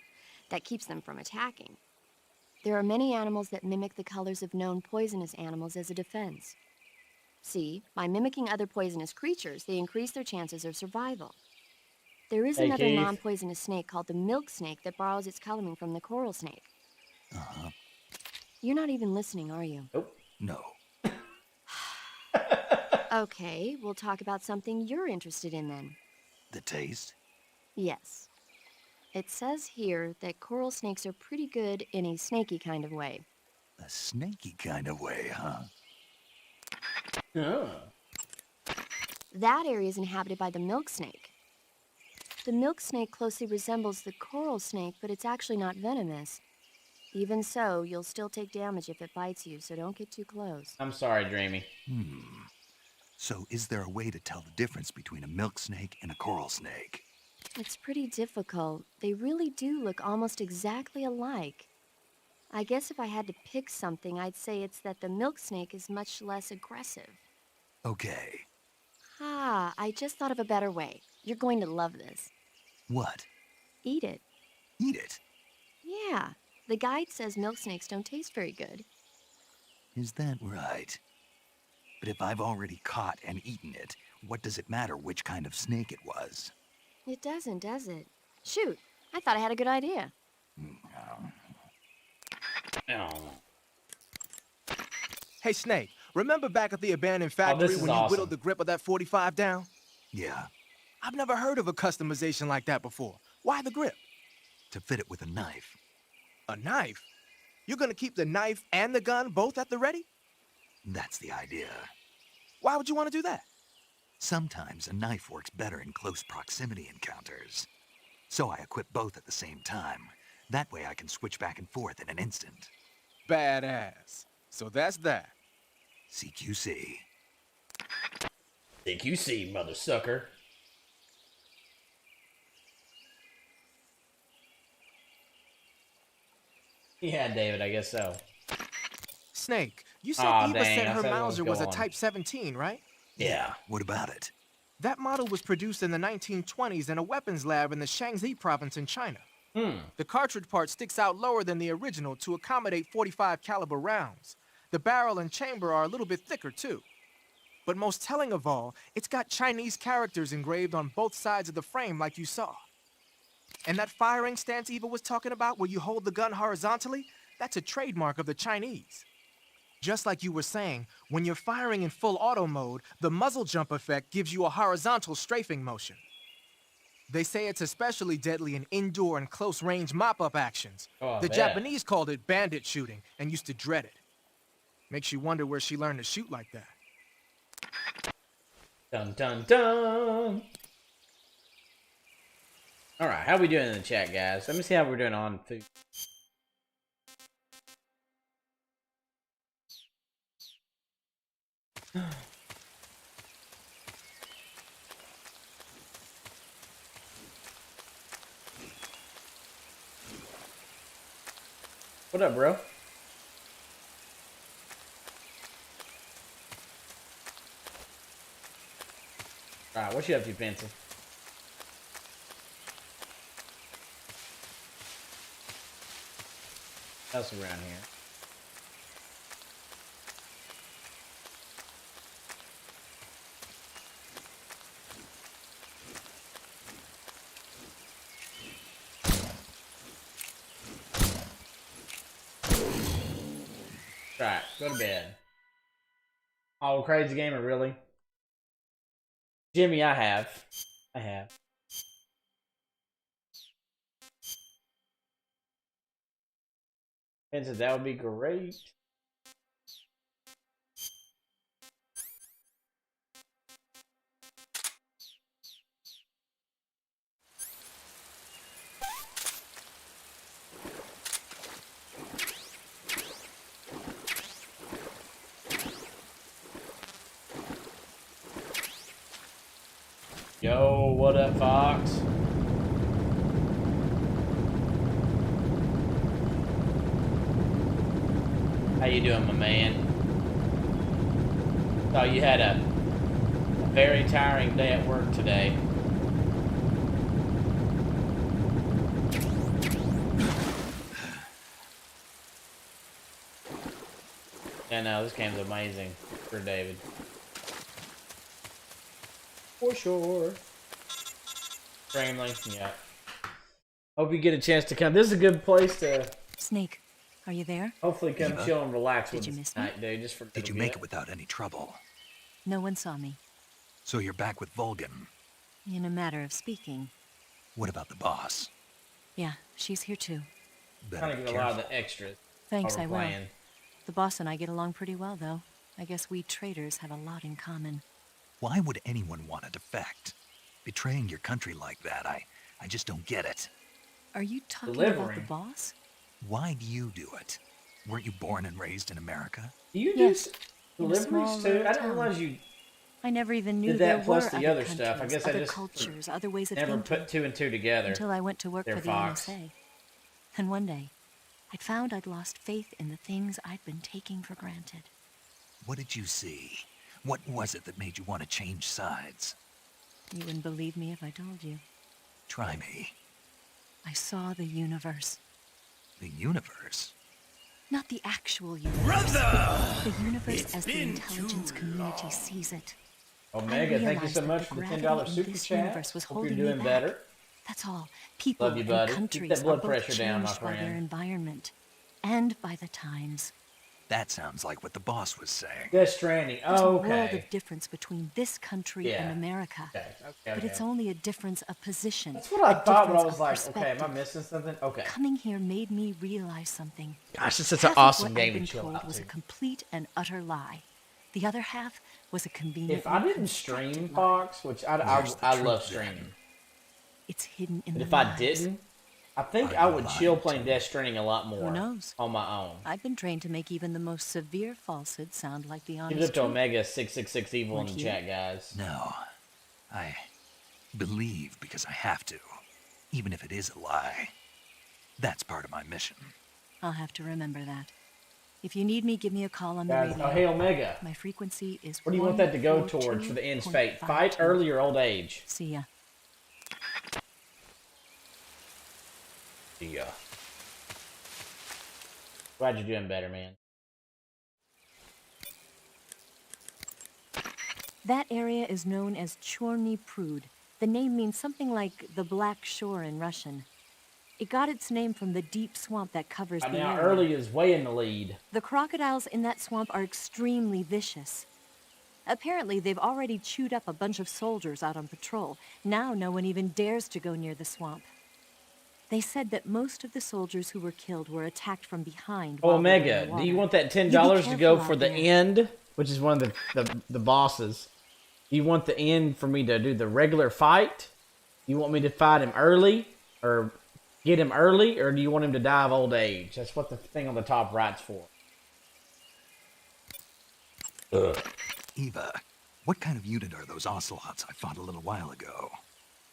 that keeps them from attacking. There are many animals that mimic the colors of known poisonous animals as a defense. See, by mimicking other poisonous creatures, they increase their chances of survival. There is Hey, another Keith. non-poisonous snake called the milk snake that borrows its coloring from the coral snake. Uh-huh. You're not even listening, are you? Nope. No. Okay, we'll talk about something you're interested in then. The taste? Yes. It says here that coral snakes are pretty good in a snaky kind of way. A snaky kind of way, huh? Oh. That area is inhabited by the milk snake. The milk snake closely resembles the coral snake, but it's actually not venomous. Even so, you'll still take damage if it bites you, so don't get too close. I'm sorry, Dreamy. So is there a way to tell the difference between a milk snake and a coral snake? It's pretty difficult. They really do look almost exactly alike. I guess if I had to pick something, I'd say it's that the milk snake is much less aggressive. Okay. Ah, I just thought of a better way. You're going to love this. What? Eat it. Eat it? Yeah, the guide says milk snakes don't taste very good. Is that right? But if I've already caught and eaten it, what does it matter which kind of snake it was? It doesn't, does it? Shoot, I thought I had a good idea. Oh. Hey, Snake, remember back at the abandoned factory this is when you awesome. whittled the grip of that 45 down? Yeah, I've never heard of a customization like that before. Why the grip? to fit it with a knife. A knife? You're gonna keep the knife and the gun both at the ready? That's the idea. Why would you want to do that? Sometimes a knife works better in close proximity encounters. So I equip both at the same time. That way I can switch back and forth in an instant. Badass. So that's that. CQC. Think you see, mother sucker. Yeah, David, I guess so. Snake, you said Aw, Eva dang, said I her said let's Mauser go was a on. Type 17, right? Yeah. What about it? That model was produced in the 1920s in a weapons lab in the Shaanxi province in China. The cartridge part sticks out lower than the original to accommodate 45 caliber rounds. The barrel and chamber are a little bit thicker too. But most telling of all, it's got Chinese characters engraved on both sides of the frame like you saw. And that firing stance Eva was talking about where you hold the gun horizontally, that's a trademark of the Chinese. Just like you were saying, when you're firing in full auto mode, the muzzle jump effect gives you a horizontal strafing motion. They say it's especially deadly in indoor and close-range mop-up actions. Oh, I The bet. Japanese called it bandit shooting and used to dread it. Makes you wonder where she learned to shoot like that. Dun dun dun. All right, how we doing in the chat, guys? Let me see how we're doing on food. What up, bro? Alright, what you up to, Fancy? What else around here? Right, go to bed. Oh, crazy gamer, really? Jimmy, I have. And so that would be great. Yo, what up, Fox? How you doing, my man? So you had a very tiring day at work today. Yeah, no, this game's amazing for David. For sure. Extremely, yeah. Hope you get a chance to come. This is a good place to... Snake, are you there? Hopefully come Eva? chill and relax with Did you us miss me? tonight, dude. Just for a Did you little make bit. it without any trouble? No one saw me. So you're back with Vulcan. In a matter of speaking. What about the boss? Yeah, she's here too. Better Trying to be get a lot of careful. the extras. Thanks, while I we're will. playing. The boss and I get along pretty well, though. I guess we traders have a lot in common. Why would anyone want to defect? Betraying your country like that, I just don't get it. Are you talking about the Delivering. boss? Why do you do it? Weren't you born and raised in America? Do you Yes, do in a small deliveries too? little I didn't town. realize you I never even knew did there that plus were the other countries, stuff. I guess I other just cultures, other ways of never thinking. put two and two together. Until I went to work There, for the Fox. NSA. And one day, I'd found I'd lost faith in the things I'd been taking for granted. What did you see? What was it that made you want to change sides? You wouldn't believe me if I told you. Try me. I saw the universe. The universe? Not the actual universe. The universe as the intelligence community sees it. Omega, thank you realized so that much the for the gravity $10 in super this chat. universe was Hope you're holding me doing back. better. That's all. People Love you, and buddy. Keep countries that blood are both pressure down, my changed by their friend. environment and by the times. That sounds like what the boss was saying. Death Stranding. There's Oh, a world okay. of difference between this country Yeah. and America. Okay. But it's only a difference of position. That's what I a thought when I difference was of like, okay, am I perspective. missing something? Okay. Coming here made me realize something. Gosh, this is Half an of awesome what I'd game to been chill told out was to. a complete and utter lie. The other half was a convenient. If I didn't stream Fox, which I Where's the love truth, then? streaming, It's hidden in but the if I lies. didn't, I think Are I you would lying chill to playing me? Death Stranding a lot more. Who knows? On my own. I've been trained to make even the most severe falsehood sound like the Give honest it up to truth. Omega 666 Evil in Would the you? chat, guys. No. I believe because I have to, even if it is a lie. That's part of my mission. I'll have to remember that. If you need me, give me a call on the Guys, radio. oh, hey, Omega. My frequency is What do you want that to go towards for the end's fate? Fight 142.52. early or old age? See ya. Yeah. Glad you're doing better, man. That area is known as Chorny Prud. The name means something like the Black Shore in Russian. It got its name from the deep swamp that covers the Now, area. early is way in the lead. The crocodiles in that swamp are extremely vicious. Apparently, they've already chewed up a bunch of soldiers out on patrol. Now no one even dares to go near the swamp. They said that most of the soldiers who were killed were attacked from behind. Oh, while they were in Omega, the do you water. want that $10 to You be go careful for out the there. end, which is one of the bosses? Do you want the end for me to do the regular fight? You want me to fight him early, or get him early, or do you want him to die of old age? That's what the thing on the top right's for. Eva, what kind of unit are those ocelots I fought a little while ago?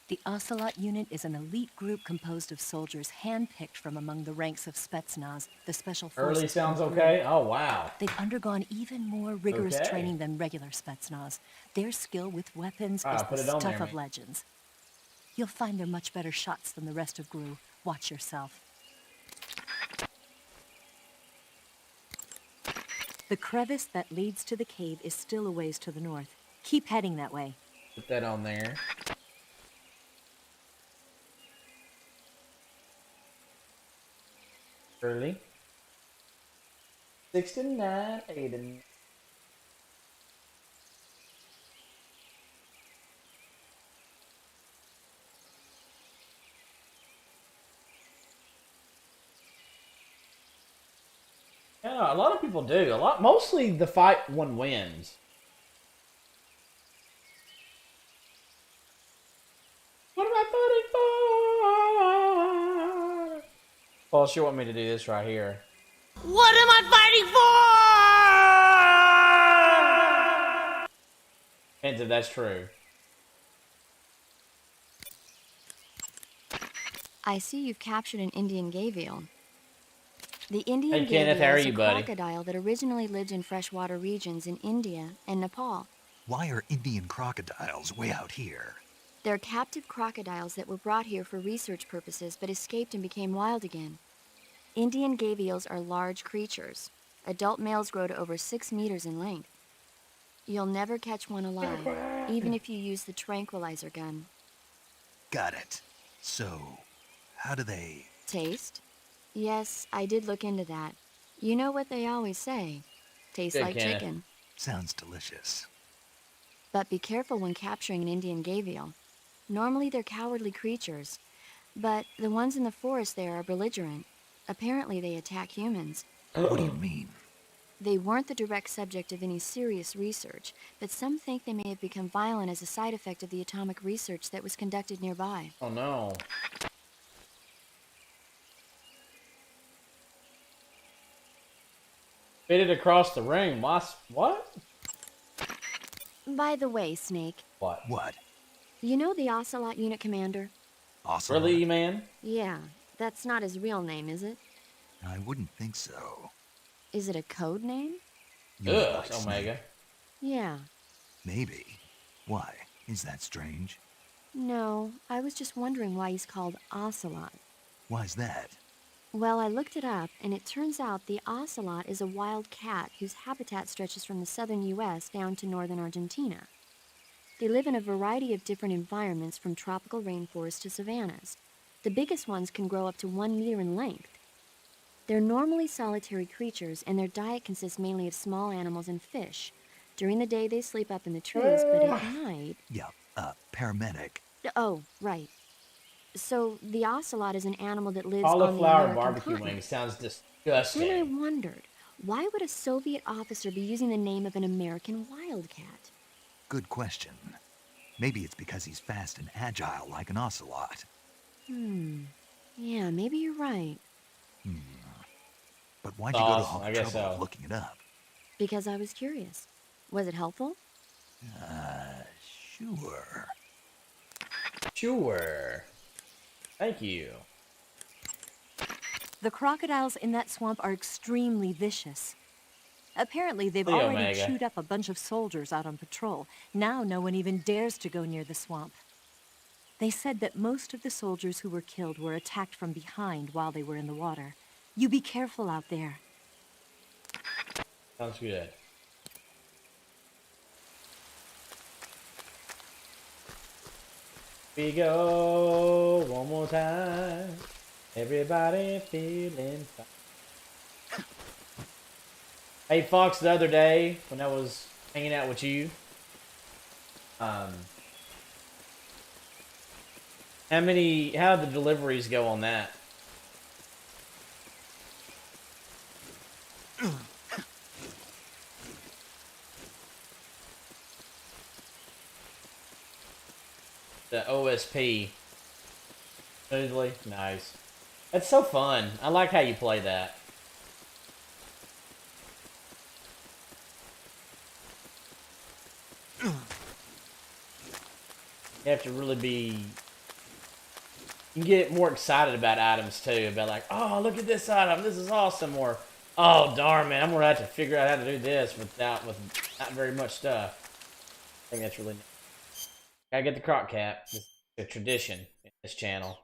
The Ocelot Unit is an elite group composed of soldiers handpicked from among the ranks of Spetsnaz, the special forces. Early sounds from Peru. okay? Oh, wow. They've undergone even more rigorous Okay. training than regular Spetsnaz. Their skill with weapons Ah, is put the it on stuff there, of mate. legends. You'll find they're much better shots than the rest of Gru. Watch yourself. The crevice that leads to the cave is still a ways to the north. Keep heading that way. Put that on there. Early. 69, 89. Yeah, a lot of people do. Mostly the fight one wins. What am I fighting for? Paul, you want me to do this right here? What am I fighting for? Depends if that's true. I see you've captured an Indian gavial. The Indian Hey, Kenneth, how gavial are is a you, buddy? crocodile that originally lived in freshwater regions in India and Nepal. Why are Indian crocodiles way out here? They're captive crocodiles that were brought here for research purposes but escaped and became wild again. Indian gavials are large creatures. Adult males grow to over 6 meters in length. You'll never catch one alive, even if you use the tranquilizer gun. Got it. So, how do they... Taste? Yes, I did look into that. You know what they always say. Tastes Good, like Kenneth. chicken. Sounds delicious. But be careful when capturing an Indian gavial. Normally they're cowardly creatures, but the ones in the forest there are belligerent. Apparently they attack humans. What do you mean? They weren't the direct subject of any serious research, but some think they may have become violent as a side effect of the atomic research that was conducted nearby. Oh no. Fit it across the room. What? By the way, Snake, What? What? you know the Ocelot Unit commander? Ocelot? Really, man? Yeah, that's not his real name, is it? I wouldn't think so. Is it a code name? You mean Ugh, like Omega. Snake? Yeah. Maybe. Why? Is that strange? No, I was just wondering why he's called Ocelot. Why's that? Well, I looked it up, and it turns out the ocelot is a wild cat whose habitat stretches from the southern U.S. down to northern Argentina. They live in a variety of different environments, from tropical rainforests to savannas. The biggest ones can grow up to 1 meter in length. They're normally solitary creatures, and their diet consists mainly of small animals and fish. During the day, they sleep up in the trees, but at night... Yeah, paramedic. Oh, right. So, the ocelot is an animal that lives on the Cauliflower American barbecue continent. wings sounds Then I disgusting. wondered, why would a Soviet officer be using the name of an American wildcat? Good question. Maybe it's because he's fast and agile like an ocelot. Yeah, maybe you're right. But why'd you go to Awesome, all I the guess trouble so. of looking it up? Because I was curious. Was it helpful? Sure. Sure. Thank you. The crocodiles in that swamp are extremely vicious. Apparently, they've Leo already Mega. chewed up a bunch of soldiers out on patrol. Now no one even dares to go near the swamp. They said that most of the soldiers who were killed were attacked from behind while they were in the water. You be careful out there. Sounds good. We go one more time. Everybody feeling fine. Hey Fox, the other day when I was hanging out with you, how the deliveries go on that? The OSP. Smoothly? Nice. That's so fun. I like how you play that. You have to really be... You can get more excited about items too. About like, oh, look at this item. This is awesome. Or, oh, darn, man, I'm going to have to figure out how to do this with not very much stuff. I think that's really neat. Gotta get the croc cap. It's a tradition in this channel.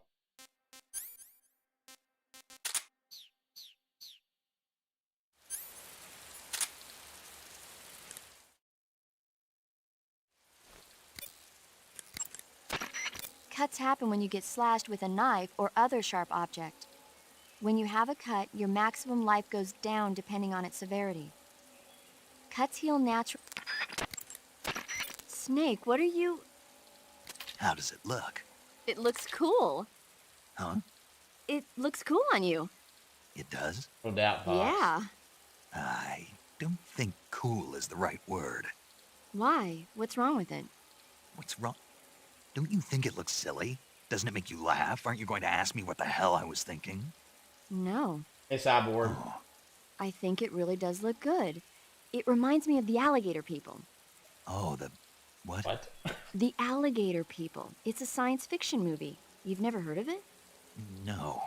Cuts happen when you get slashed with a knife or other sharp object. When you have a cut, your maximum life goes down depending on its severity. Cuts heal naturally. Snake, what are you... How does it look? It looks cool. Huh? It looks cool on you. It does? No doubt, Pops. Yeah. I don't think cool is the right word. Why? What's wrong with it? What's wrong? Don't you think it looks silly? Doesn't it make you laugh? Aren't you going to ask me what the hell I was thinking? No. Hey, Cyborg. Oh, I think it really does look good. It reminds me of the alligator people. oh, the... what? What? The alligator people. It's a science fiction movie. You've never heard of it? No.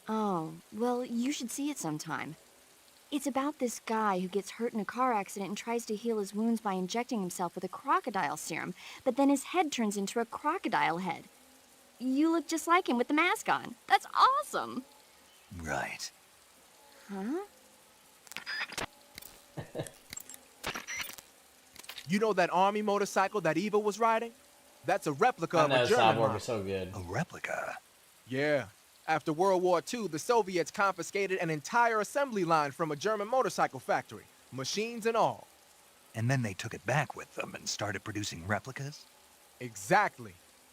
Oh, well, you should see it sometime. It's about this guy who gets hurt in a car accident and tries to heal his wounds by injecting himself with a crocodile serum, but then his head turns into a crocodile head. You look just like him with the mask on. That's awesome! Right. Huh? You know that army motorcycle that Eva was riding? That's a replica I of know a German Cyborg model. is so good. A replica. Yeah. After World War II, the Soviets confiscated an entire assembly line from a German motorcycle factory, machines and all. And then they took it back with them and started producing replicas? Exactly.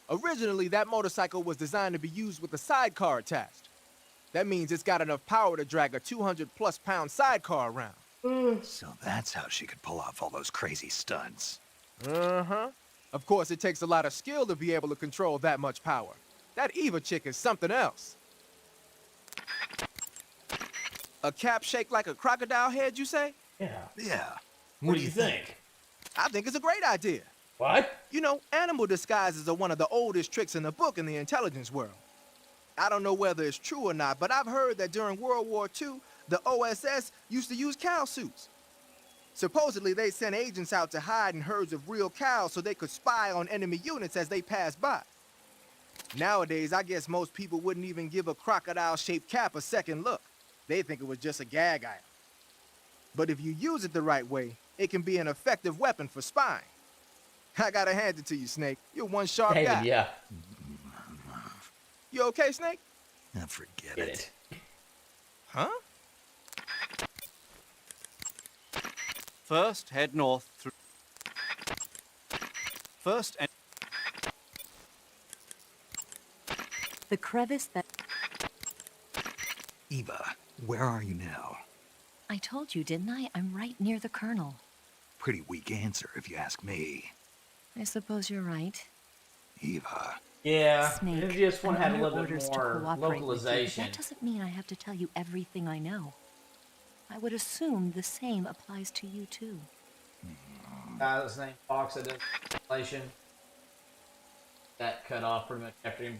Originally, that motorcycle was designed to be used with a sidecar attached. That means it's got enough power to drag a 200-plus pound sidecar around. So that's how she could pull off all those crazy stunts. Uh-huh. Of course, it takes a lot of skill to be able to control that much power. That Eva chick is something else. A cap shaped like a crocodile head, you say? Yeah. Yeah. What do you think? I think it's a great idea. What? You know, animal disguises are one of the oldest tricks in the book in the intelligence world. I don't know whether it's true or not, but I've heard that during World War II, the OSS used to use cow suits. Supposedly, they sent agents out to hide in herds of real cows so they could spy on enemy units as they passed by. Nowadays, I guess most people wouldn't even give a crocodile-shaped cap a second look. They think it was just a gag item. But if you use it the right way, it can be an effective weapon for spying. I gotta hand it to you, Snake. You're one sharp David, guy. yeah. You okay, Snake? Now forget Get it. it. Huh? First, head north through... First, The crevice that... Eva, where are you now? I told you, didn't I? I'm right near the colonel. Pretty weak answer, if you ask me. I suppose you're right. Eva. Yeah. Snake, You just want to I'm have a under little bit orders to more cooperate with you, but localization. that doesn't mean I have to tell you everything I know. I would assume the same applies to you, too. Guy's name Fox that does translation. That cut off pretty much after him.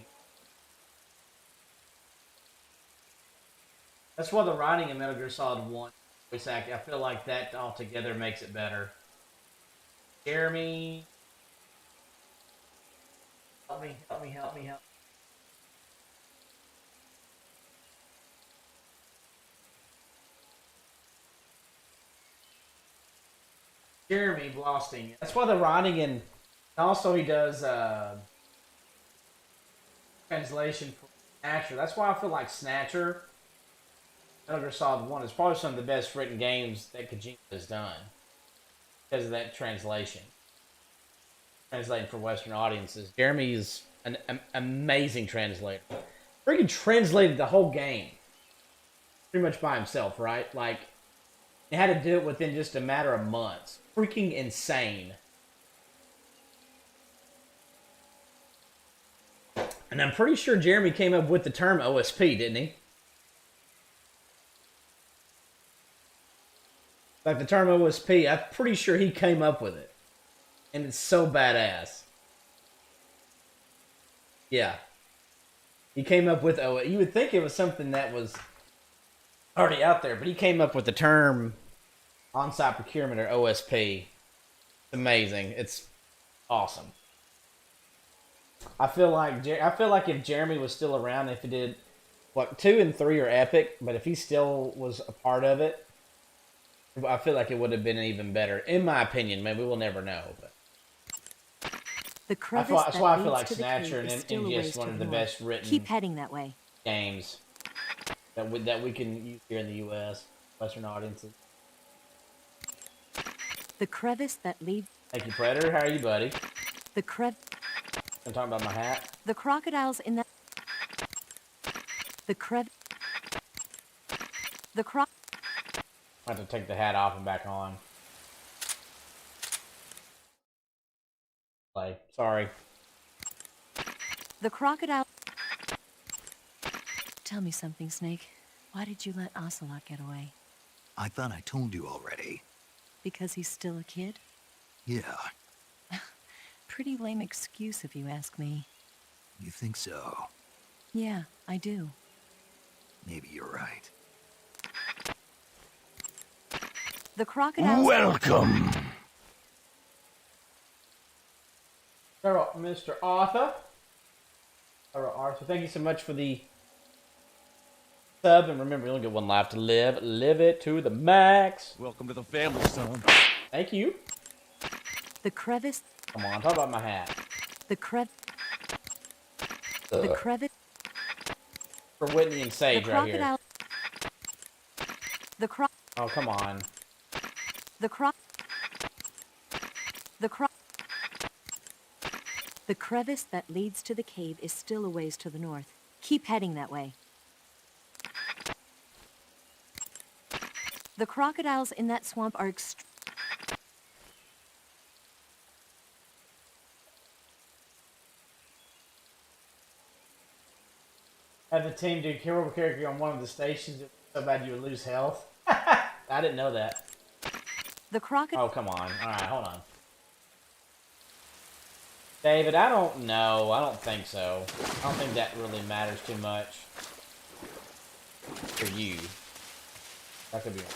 That's why the writing in Metal Gear Solid 1 voice acting, I feel like that altogether makes it better. Jeremy, help me. Jeremy Blasting. That's why the writing and also he does translation for Snatcher. That's why I feel like Snatcher, Metal Gear Solid 1 is probably some of the best written games that Kojima has done because of that translation. Translating for Western audiences. Jeremy is an amazing translator. Freaking translated the whole game pretty much by himself, right? Like, he had to do it within just a matter of months. Freaking insane. And I'm pretty sure Jeremy came up with the term OSP, didn't he? Like the term OSP, I'm pretty sure he came up with it. And it's so badass. Yeah. He came up with OSP. You would think it was something that was already out there, but he came up with the term on-site procurement or OSP. It's amazing. It's awesome. I feel like if Jeremy was still around, if he did, what, 2 and 3 are epic, but if he still was a part of it, I feel like it would have been even better, in my opinion. Maybe we'll never know. But The crevice that's why I feel leads like to the Snatcher cave and is still a MGS ways one to of the the north. best written Keep heading that way. games. that we can use here in the U.S. Western audiences. The crevice that leads. Thank you, Predator. How are you, buddy? The I'm talking about my hat. The crocodiles in that. The crev. The croc. I have to take the hat off and back on. Play. Sorry. The crocodile. Tell me something, Snake. Why did you let Ocelot get away? I thought I told you already. Because he's still a kid? Yeah, Pretty lame excuse if you ask me. you think so? Yeah, I do. Maybe you're right. The crocodiles. Welcome! Hello, Mr. Arthur. Hello, Arthur. Thank you so much for the sub. And remember, you only get one life to live. Live it to the max. Welcome to the family, son. Thank you. The crevice. Come on, talk about my hat. The The crevice. For Whitney and Sage The right here. crocodile. The croc. Oh, come on. The croc. The croc. The crevice that leads to the cave is still a ways to the north. Keep heading that way. The crocodiles in that swamp are Have the team do hero character on one of the stations. It was so bad you would lose health. I didn't know that. The crocodile. Oh, come on. Alright, hold on. David, I don't know. I don't think so. I don't think that really matters too much. For you. That could be wrong.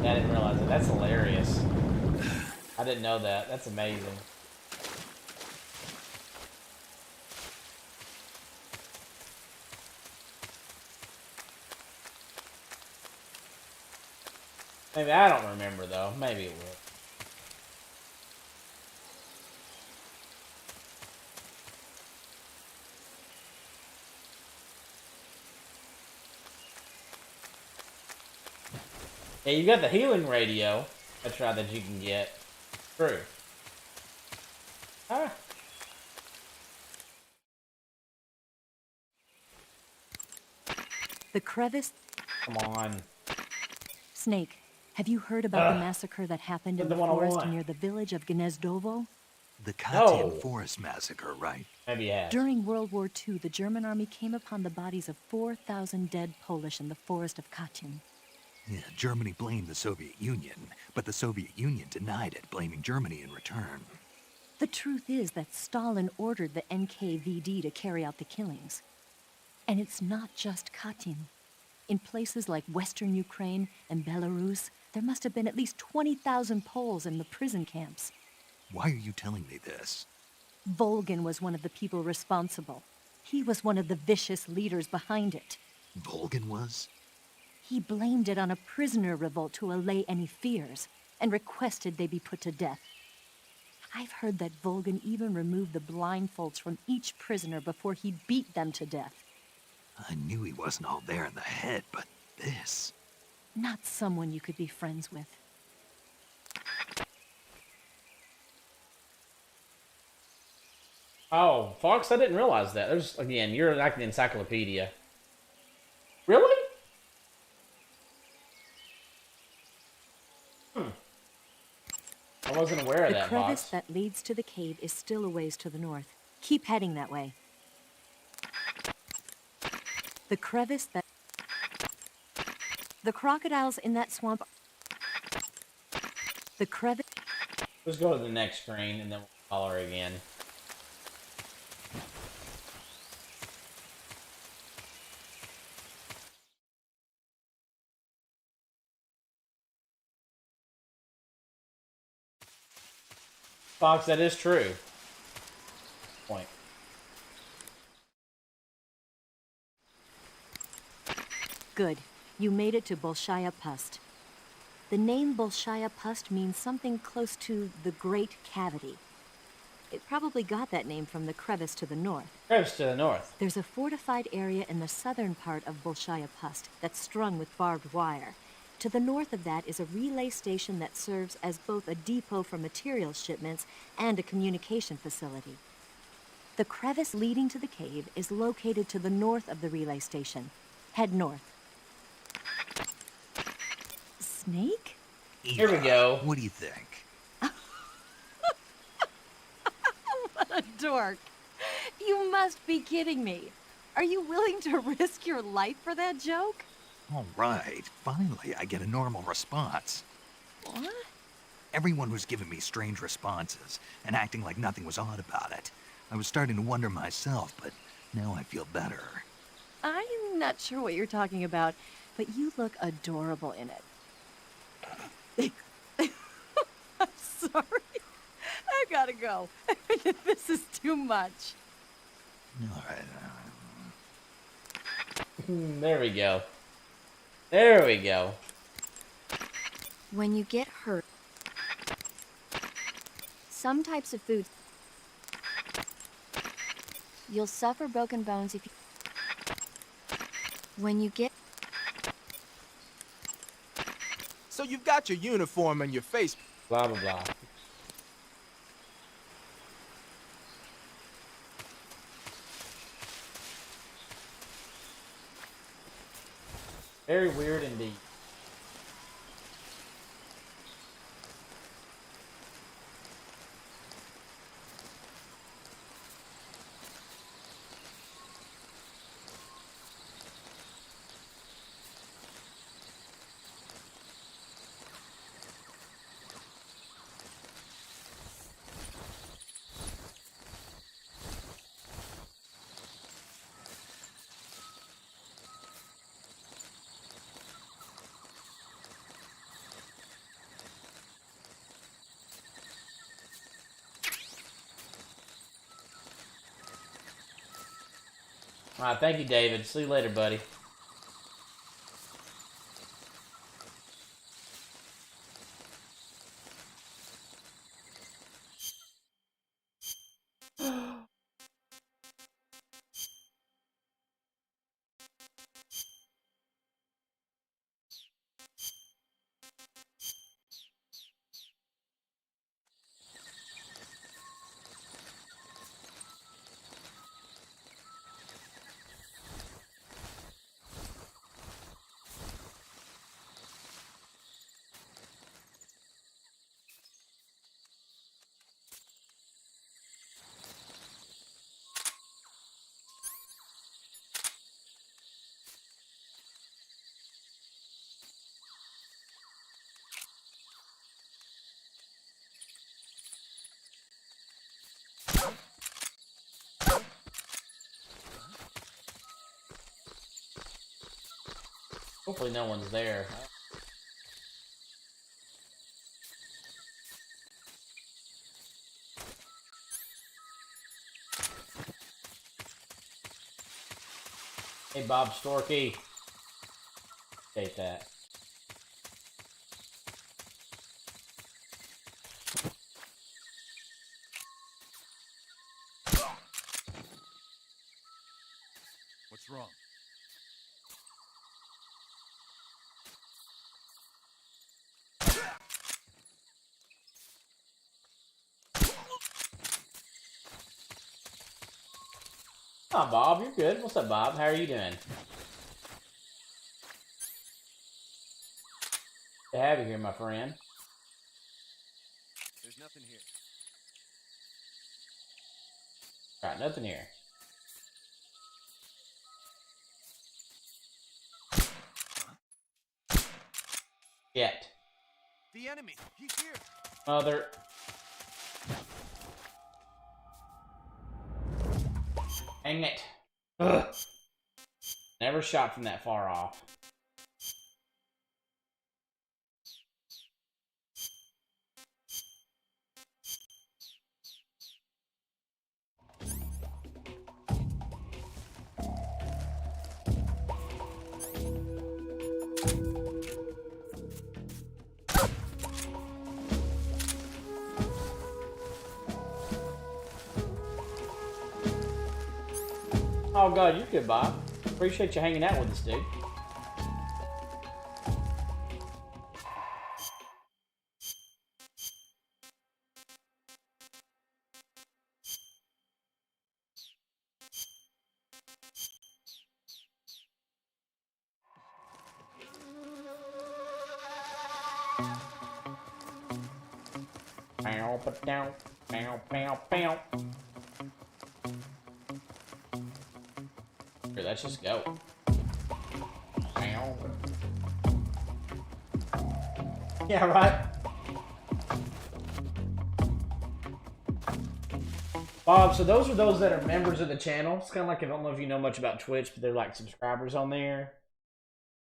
Yeah, I didn't realize it. That's hilarious. I didn't know that. That's amazing. Maybe I don't remember though. Maybe it will. Yeah, you got the healing radio. That's right, that you can get. True. Ah. The crevice. Come on. Snake, have you heard about the massacre that happened in The the one I forest want. near the village of Gnezdovo? The Katyn No. Forest Massacre, right? Maybe it has. During World War II, the German army came upon the bodies of 4,000 dead Polish in the forest of Katyn. Yeah, Germany blamed the Soviet Union, but the Soviet Union denied it, blaming Germany in return. The truth is that Stalin ordered the NKVD to carry out the killings. And it's not just Katyn. In places like Western Ukraine and Belarus, there must have been at least 20,000 Poles in the prison camps. Why are you telling me this? Volgin was one of the people responsible. He was one of the vicious leaders behind it. Volgin was? He blamed it on a prisoner revolt to allay any fears, and requested they be put to death. I've heard that Volgin even removed the blindfolds from each prisoner before he beat them to death. I knew he wasn't all there in the head, but this... Not someone you could be friends with. Oh, Fox, I didn't realize that. There's, again, you're like the encyclopedia. Really? I wasn't aware of The that, crevice Fox. that leads to the cave is still a ways to the north. Keep heading that way. The crevice that... The crocodiles in that swamp... The crevice... Let's go to the next screen and then we'll follow her again. Fox, that is true. Point. Good. You made it to Bolshaya Pust. The name Bolshaya Pust means something close to the Great Cavity. It probably got that name from the crevice to the north. Crevice to the north. There's a fortified area in the southern part of Bolshaya Pust that's strung with barbed wire. To the north of that is a relay station that serves as both a depot for materials shipments and a communication facility. The crevice leading to the cave is located to the north of the relay station. Head north. Snake? Here we go. What do you think? What a dork. You must be kidding me. Are you willing to risk your life for that joke? All right, finally I get a normal response. What? Everyone was giving me strange responses and acting like nothing was odd about it. I was starting to wonder myself, but now I feel better. I'm not sure what you're talking about, but you look adorable in it. I'm sorry. I gotta go. This is too much. All right. There we go. There we go. When you get hurt, some types of food, you'll suffer broken bones if you... When you get... So you've got your uniform and your face. Blah, blah, blah. Very weird indeed. All right, thank you, David. See you later, buddy. Hopefully no one's there. Hey, Bob Storky. Take that. What's wrong? Oh, Bob, you're good. What's up, Bob? How are you doing? Good to have you here, my friend. There's nothing here. All right, nothing here. Yet. The enemy! He's here! Mother. Dang it. Ugh. Never shot from that far off. Oh god, you're good, Bob. Appreciate you hanging out with us, dude. Pow, pa-dow, pow, pow, pow. Here, let's just go. Pow. Yeah, right. Bob, so those are those that are members of the channel. It's kind of like, I don't know if you know much about Twitch, but they're like subscribers on there.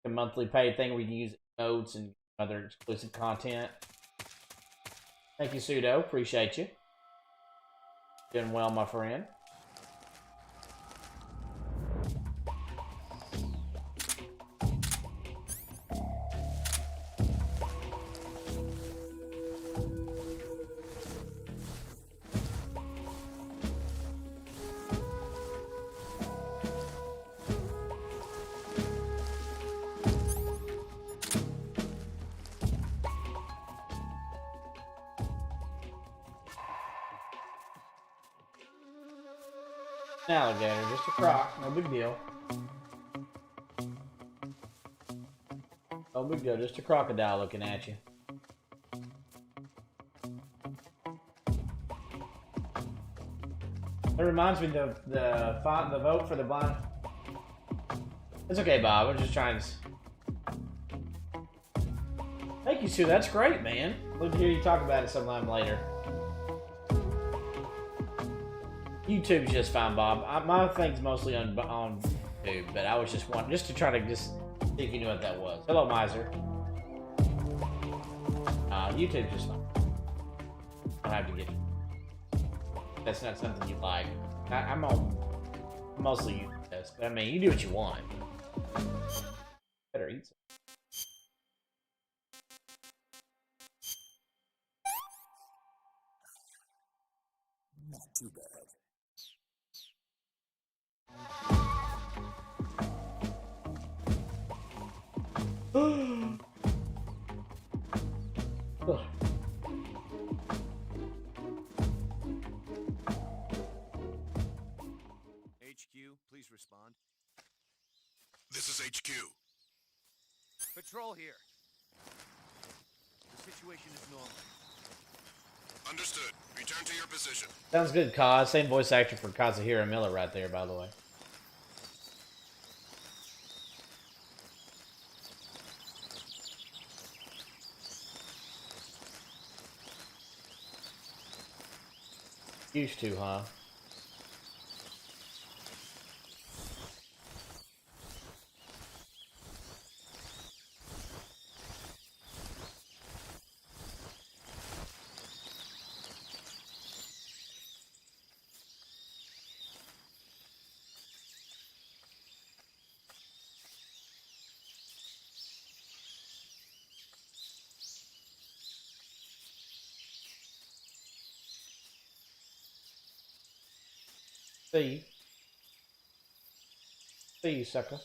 A monthly paid thing where you can use emotes and other exclusive content. Thank you, Pseudo. Appreciate you. Doing well, my friend. An alligator, just a croc, no big deal. No big deal, just a crocodile looking at you. It reminds me of the vote for the blind. It's okay, Bob. We're just trying to. Thank you, Sue. That's great, man. Love to hear you talk about it sometime later. YouTube's just fine, Bob. My thing's mostly on YouTube, but I was just wanting to try to see if you knew what that was. Hello, Miser. YouTube's just fine. I have to get. That's not something you like. I'm on mostly YouTube this, but I mean, you do what you want. Better eat some. Not too bad. HQ, please respond. This is HQ. Patrol here. The situation is normal. Understood. Return to your position. Sounds good, Kaz. Same voice actor for Kazuhira Miller right there, by the way. Used to, huh? See you, sucker.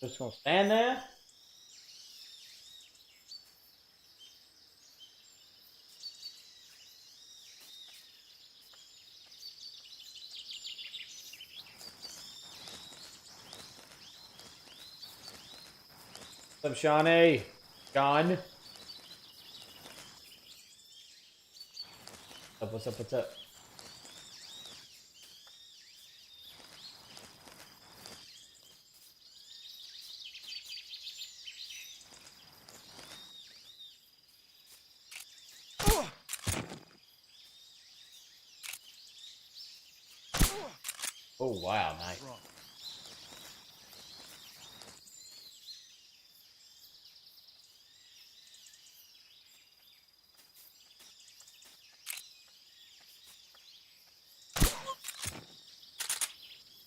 Just gonna stand there. What's up, Shawnee? John? What's up, what's up? Oh, wow, nice.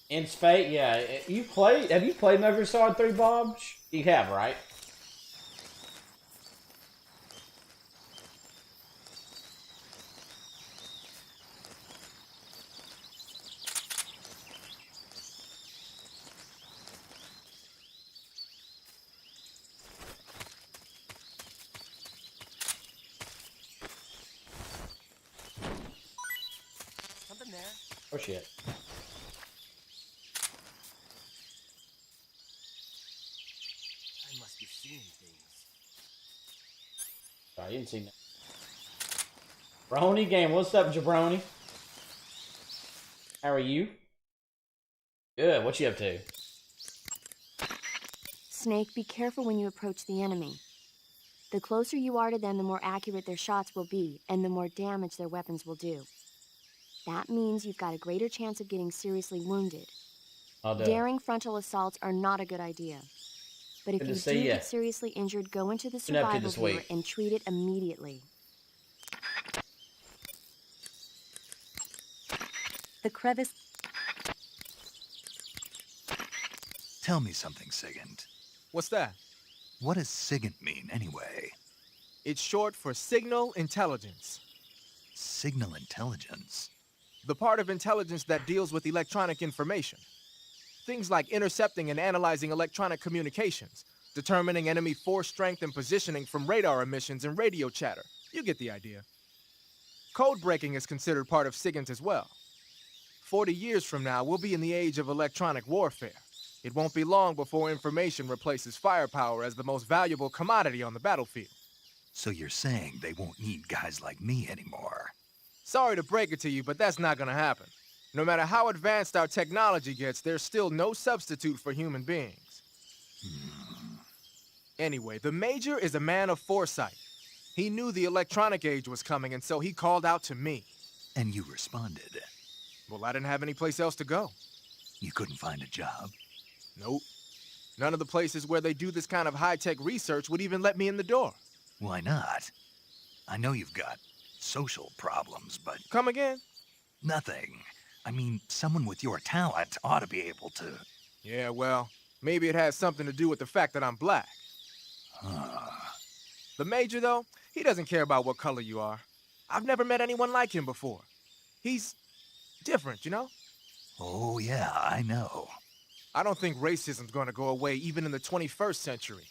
Ends Fate, yeah. Have you played Metal Gear Solid 3, Bob? You have, right? Oh shit. I must be seeing things. Sorry, you didn't see that. Brony game, what's up, Jabroni? How are you? Good, what you up to? Snake, be careful when you approach the enemy. The closer you are to them, the more accurate their shots will be, and the more damage their weapons will do. That means you've got a greater chance of getting seriously wounded. I'll do. Daring frontal assaults are not a good idea. But if Good you to see do ya. get seriously injured, go into the Been up to survival this viewer week. and treat it immediately. The crevice. Tell me something, Sigint. What's that? What does Sigint mean, anyway? It's short for signal intelligence. Signal intelligence? The part of intelligence that deals with electronic information. Things like intercepting and analyzing electronic communications, determining enemy force strength and positioning from radar emissions and radio chatter. You get the idea. Code breaking is considered part of SIGINT as well. 40 years from now, we'll be in the age of electronic warfare. It won't be long before information replaces firepower as the most valuable commodity on the battlefield. So you're saying they won't need guys like me anymore? Sorry to break it to you, but that's not gonna happen. No matter how advanced our technology gets, there's still no substitute for human beings. Anyway, the Major is a man of foresight. He knew the electronic age was coming, and so he called out to me. And you responded? Well, I didn't have any place else to go. You couldn't find a job? Nope. None of the places where they do this kind of high-tech research would even let me in the door. Why not? I know you've got social problems, but... Come again? Nothing. I mean, someone with your talent ought to be able to... Yeah, well, maybe it has something to do with the fact that I'm black. The Major, though, he doesn't care about what color you are. I've never met anyone like him before. He's different, you know? Oh, yeah, I know. I don't think racism's gonna go away even in the 21st century.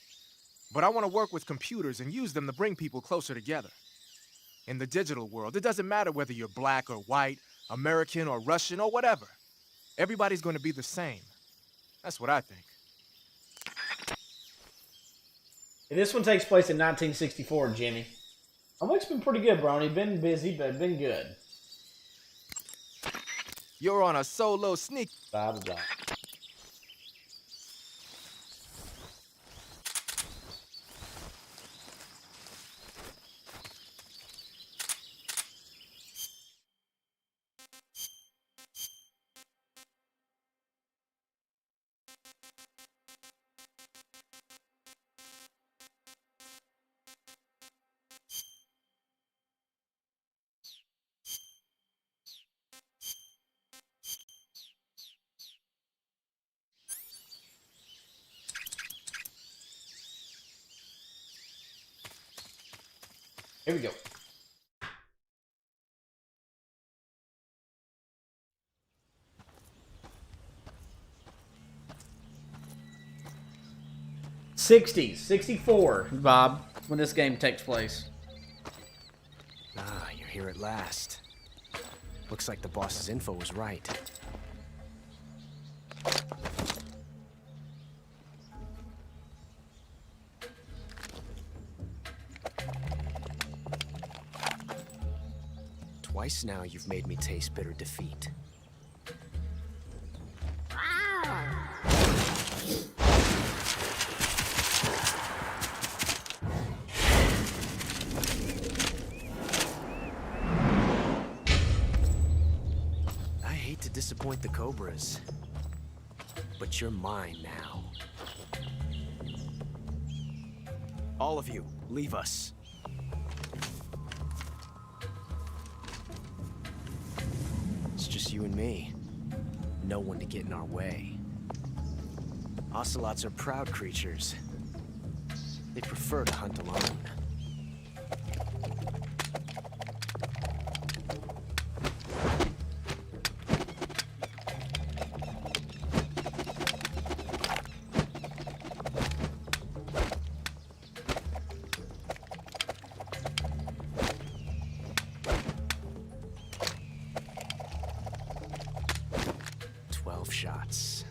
But I want to work with computers and use them to bring people closer together. In the digital world, it doesn't matter whether you're black or white, American or Russian or whatever. Everybody's going to be the same. That's what I think. This one takes place in 1964, Jimmy. My week's been pretty good, Brony. Been busy, but been good. You're on a solo sneak. Blah, blah, blah. Here we go. '60s, '64, Bob, when this game takes place. Ah, you're here at last. Looks like the boss's info was right. Twice now you've made me taste bitter defeat. I hate to disappoint the Cobras, but you're mine now. All of you, leave us. It's just you and me. No one to get in our way. Ocelots are proud creatures. They prefer to hunt alone. shots.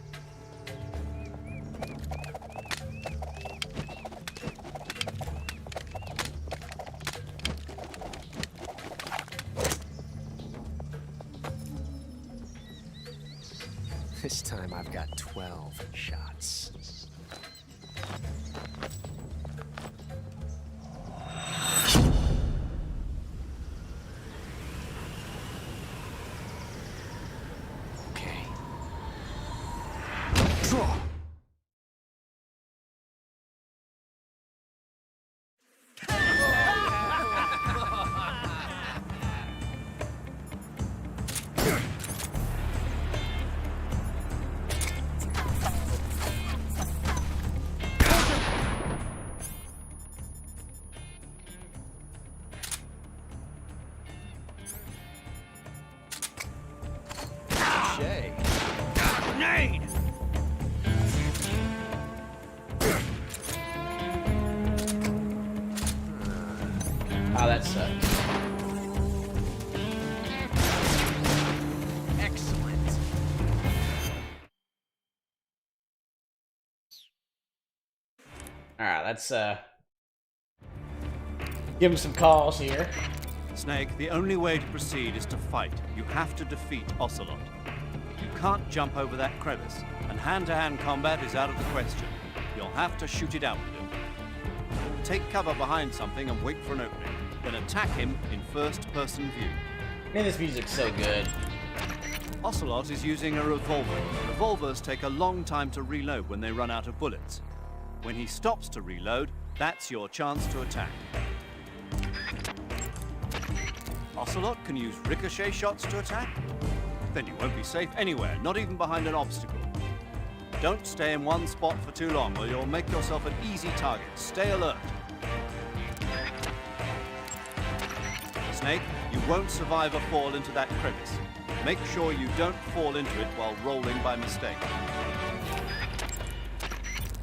This time I've got 12 shots. Okay. Draw! Grenade! Oh, that sucks. Excellent. Alright, let's give him some calls here. Snake, the only way to proceed is to fight. You have to defeat Ocelot. You can't jump over that crevice, and hand-to-hand combat is out of the question. You'll have to shoot it out with him. Take cover behind something and wait for an opening. Then attack him in first-person view. Man, this music's so good. Ocelot is using a revolver. Revolvers take a long time to reload when they run out of bullets. When he stops to reload, that's your chance to attack. Ocelot can use ricochet shots to attack? Then you won't be safe anywhere, not even behind an obstacle. Don't stay in one spot for too long or you'll make yourself an easy target. Stay alert. Snake, you won't survive a fall into that crevice. Make sure you don't fall into it while rolling by mistake.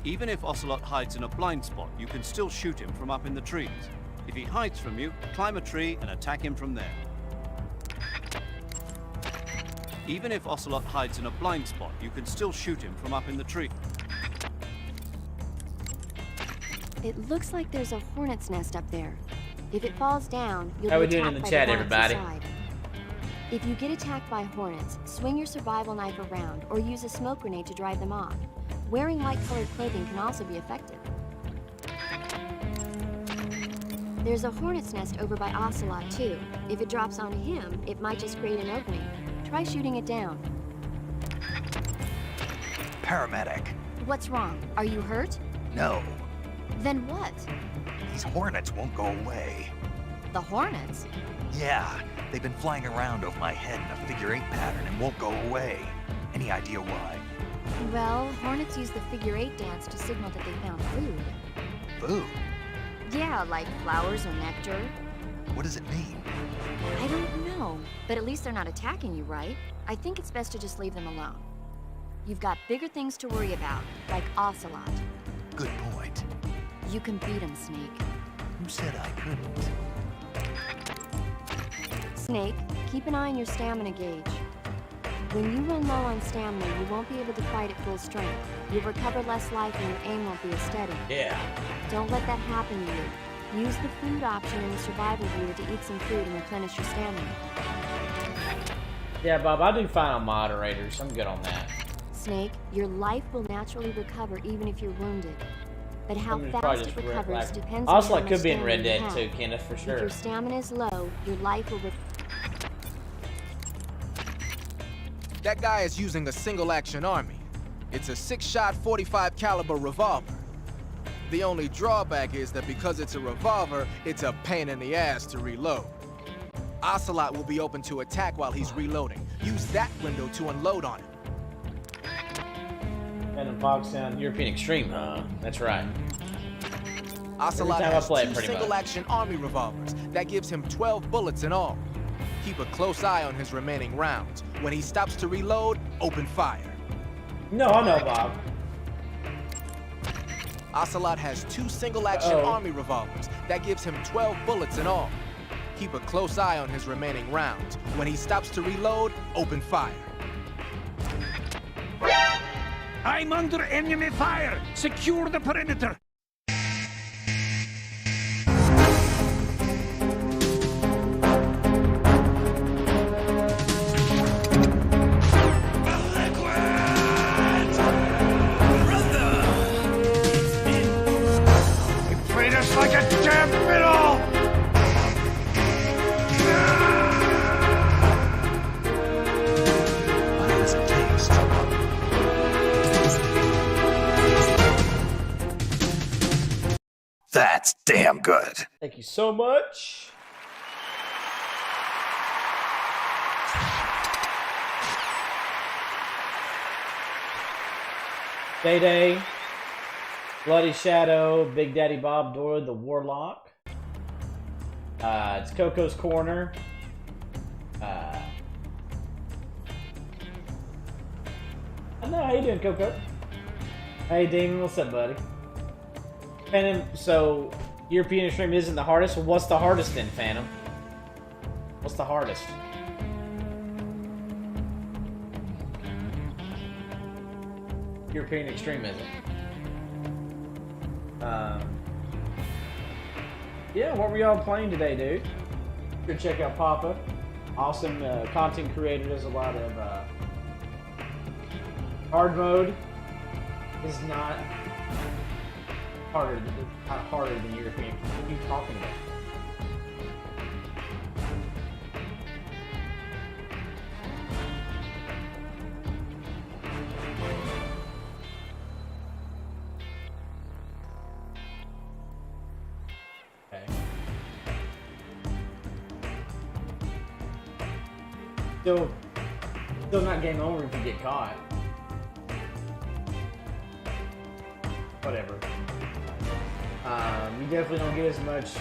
Even if Ocelot hides in a blind spot, you can still shoot him from up in the trees. If he hides from you, climb a tree and attack him from there. Even if Ocelot hides in a blind spot, you can still shoot him from up in the tree. It looks like there's a hornet's nest up there. If it falls down, you'll How be we doing attacked in the by chat, the hornets everybody? inside. If you get attacked by hornets, swing your survival knife around or use a smoke grenade to drive them off. Wearing light-colored clothing can also be effective. There's a hornet's nest over by Ocelot, too. If it drops onto him, it might just create an opening. Try shooting it down. Paramedic. What's wrong? Are you hurt? No. Then what? These hornets won't go away. The hornets? Yeah, they've been flying around over my head in a figure-8 pattern and won't go away. Any idea why? Well, hornets use the figure-8 dance to signal that they found food. Food? Yeah, like flowers or nectar. What does it mean? I don't know, but at least they're not attacking you, right? I think it's best to just leave them alone. You've got bigger things to worry about, like Ocelot. Good point. You can beat him, Snake. Who said I couldn't? Snake, keep an eye on your stamina gauge. When you run low on stamina, you won't be able to fight at full strength. You'll recover less life and your aim won't be as steady. Yeah. Don't let that happen to you. Use the food option in the survival gear to eat some food and replenish your stamina. Yeah, Bob, I do fine on moderators. I'm good on that. Snake, your life will naturally recover even if you're wounded. But how Somebody's probably fast it just recovers depends also, on how it much could be in Red stamina you Dead have. too, Kenneth, for If sure. your stamina is low, your life will That guy is using a single-action army. It's a 6-shot 45 caliber revolver. The only drawback is that because it's a revolver, it's a pain in the ass to reload. Ocelot will be open to attack while he's reloading. Use that window to unload on him. And Fox sound European Extreme, huh? That's right. Ocelot time I has play it, 2 pretty much. single-action army revolvers. That gives him 12 bullets in all. Keep a close eye on his remaining rounds. When he stops to reload, open fire. No, I know, Bob. Ocelot has 2 single-action army revolvers. That gives him 12 bullets in all. Keep a close eye on his remaining rounds. When he stops to reload, open fire. I'm under enemy fire! Secure the perimeter! Like a damn fiddle! How does it taste? That's damn good. Thank you so much. Day Day. Bloody Shadow, Big Daddy Bob Doyle, the Warlock. It's Coco's Corner. I know, how you doing, Coco? Hey, Damon, what's up, buddy? Phantom, so European Extreme isn't the hardest? Well, what's the hardest then, Phantom? What's the hardest? European Extreme isn't. Yeah, what were y'all playing today, dude? Go check out Papa. Awesome content creator. Does a lot of hard mode. Is not harder. It's not harder than European. What are you talking about? Still not game over if you get caught. Whatever. You definitely don't get as much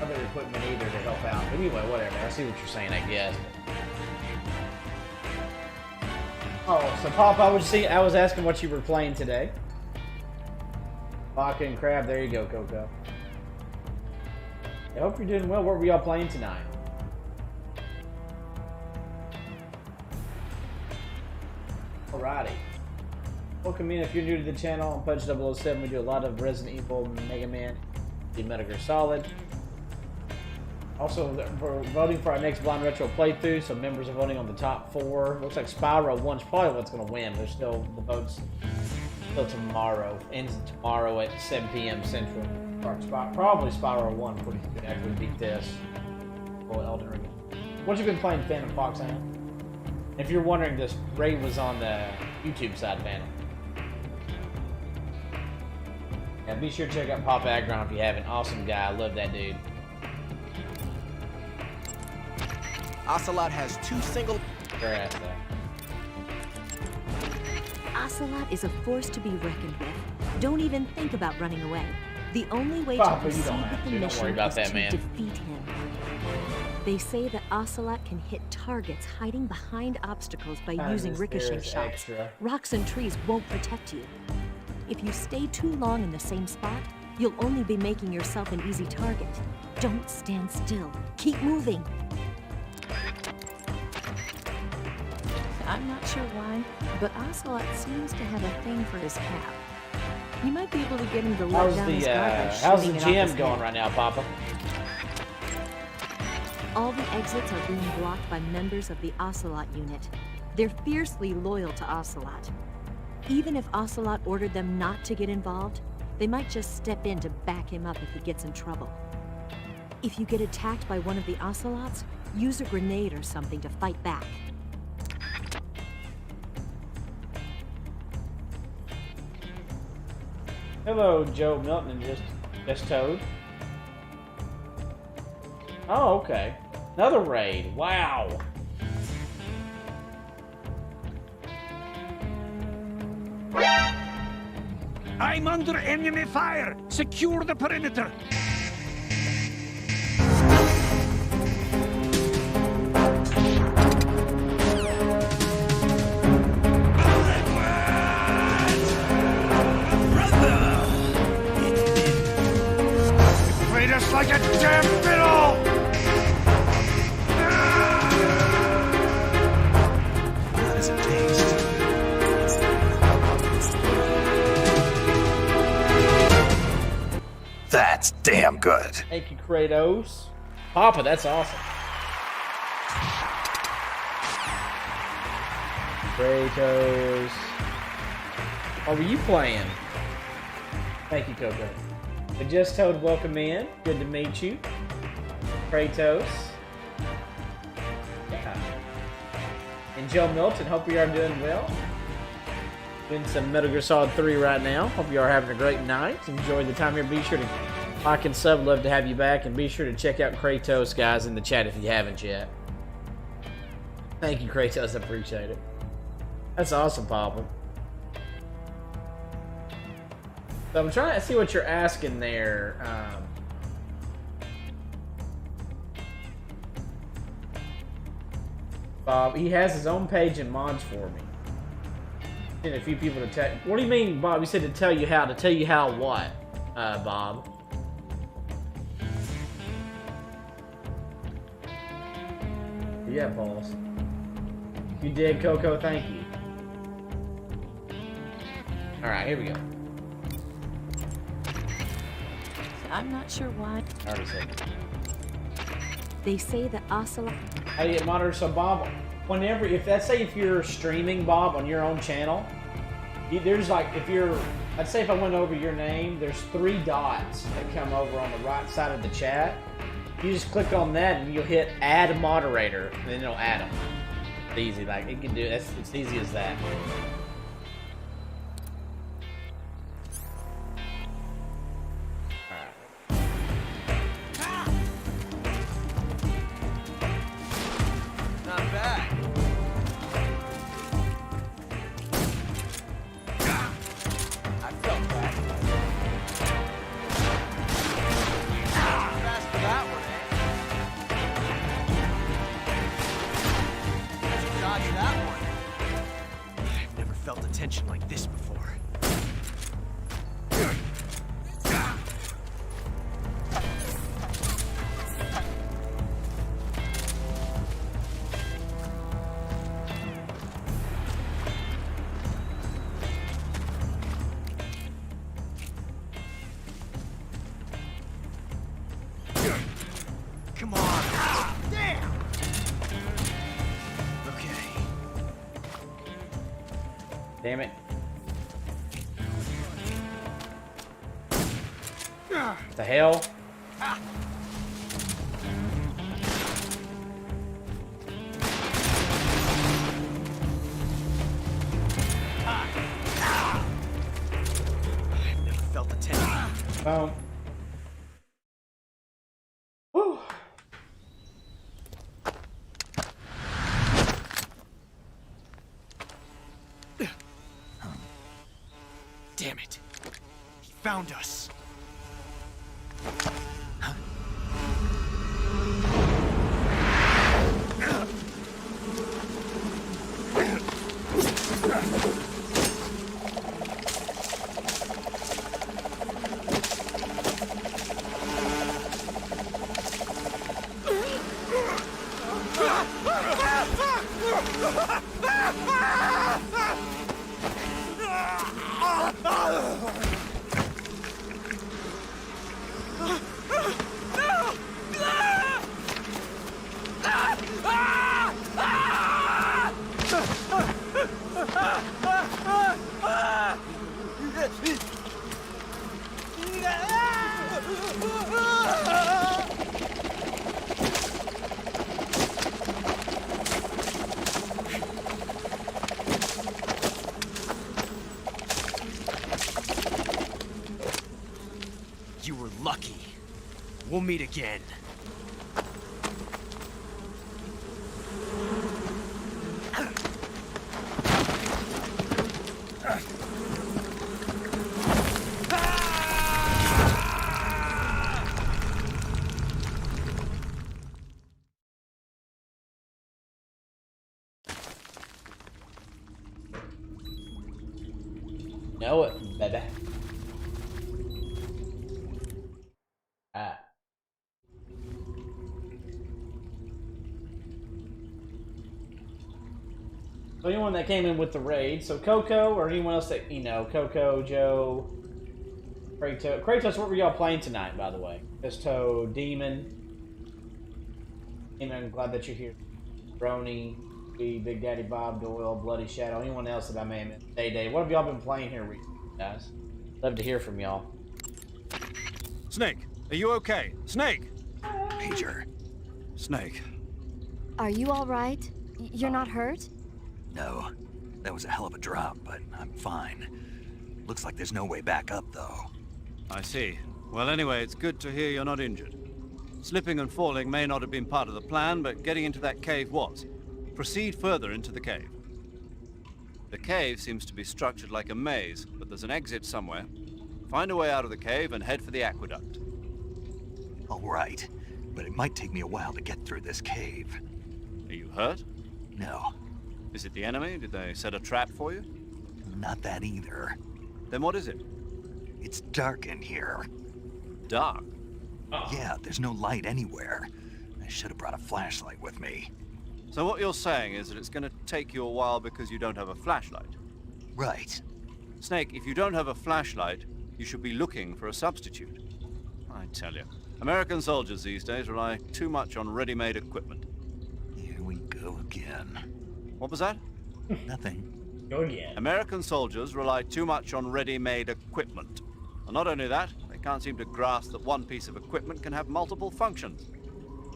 other equipment either to help out. But anyway, whatever. I see what you're saying, I guess. Oh, so Pop, I was asking what you were playing today. Vodka and crab. There you go, Coco. I hope you're doing well. What were y'all playing tonight? Alrighty. Welcome in. If you're new to the channel, I'm Punch 007. We do a lot of Resident Evil, Mega Man, the Metal Gear Solid. Also, we're voting for our next Blind Retro playthrough, so members are voting on the top 4. Looks like Spyro 1's probably what's going to win. There's still, the votes still tomorrow. Ends tomorrow at 7 p.m. Central. Probably Spyro 1 could actually beat this. Or Elden Ring. What you been playing, Phantom Fox, Sam? If you're wondering, this Ray was on the YouTube side, Phantom. Yeah, be sure to check out Pop Agron if you haven't. Awesome guy. I love that dude. Ocelot has 2 single... Ocelot is a force to be reckoned with. Don't even think about running away. The only way Papa, to proceed with the mission don't worry about is that, to man. defeat him. They say that Ocelot can hit targets hiding behind obstacles by using ricochet shots. Extra. Rocks and trees won't protect you. If you stay too long in the same spot, you'll only be making yourself an easy target. Don't stand still. Keep moving. I'm not sure why, but Ocelot seems to have a thing for his cap. You might be able to get him to let down his guard by how's the shooting it off his GM going head. right now, Papa? All the exits are being blocked by members of the Ocelot Unit. They're fiercely loyal to Ocelot. Even if Ocelot ordered them not to get involved, they might just step in to back him up if he gets in trouble. If you get attacked by one of the Ocelots, use a grenade or something to fight back. Hello, Joe Milton and just Toad. Oh, okay. Another raid. Wow. I'm under enemy fire! Secure the perimeter! Us like a damn fiddle! How does it taste? That's damn good. Thank you, Kratos. Papa, that's awesome. Kratos. Oh, were you playing? Thank you, Coco. I just told welcome in. Good to meet you. Kratos. Yeah. And Joe Milton, hope you are doing well. Doing some Metal Gear Solid 3 right now. Hope you are having a great night. Enjoy the time here. Be sure to like and sub. Love to have you back. And be sure to check out Kratos, guys, in the chat if you haven't yet. Thank you, Kratos. I appreciate it. That's awesome, Papa. So I'm trying to see what you're asking there. Bob, he has his own page and mods for me. And a few people to tell. What do you mean, Bob? You said to tell you how. To tell you how what, Bob? Yeah, balls. You did, Coco. Thank you. All right, here we go. I'm not sure why. I already said it. They say that Ocelot... Hey, monitor. So, Bob, whenever, let's say if you're streaming, Bob, on your own channel, there's like, let's say if I went over your name, there's 3 dots that come over on the right side of the chat. You just click on that and you'll hit add moderator, and then it'll add them. It's easy, like it can do. It's easy as that. Damn it. What the hell? I've never felt the tension. Boom. Woo. Damn it. He found us. You were lucky. We'll meet again. Know it, baby. So anyone that came in with the raid, so Coco or anyone else that, Coco, Joe, Kratos, what were y'all playing tonight, by the way? Pisto, Demon. I'm glad that you're here. Brony, Big Daddy Bob, Doyle, Bloody Shadow, anyone else that I may have missed. Day. What have y'all been playing here recently, guys? Love to hear from y'all. Snake, are you okay? Snake! Major. Snake. Are you all right? You're not hurt? No. That was a hell of a drop, but I'm fine. Looks like there's no way back up, though. I see. Well, anyway, it's good to hear you're not injured. Slipping and falling may not have been part of the plan, but getting into that cave was. Proceed further into the cave. The cave seems to be structured like a maze, but there's an exit somewhere. Find a way out of the cave and head for the aqueduct. All right, but it might take me a while to get through this cave. Are you hurt? No, Is it the enemy? Did they set a trap for you? not that either. Then what is it? It's dark in here. Dark. Yeah, there's no light anywhere. I should have brought a flashlight with me. So what you're saying is that it's going to take you a while because you don't have a flashlight. Right. Snake, if you don't have a flashlight, you should be looking for a substitute. I tell you, American soldiers these days rely too much on ready-made equipment. Here we go again. What was that? Nothing. Go again. American soldiers rely too much on ready-made equipment. And not only that, they can't seem to grasp that one piece of equipment can have multiple functions.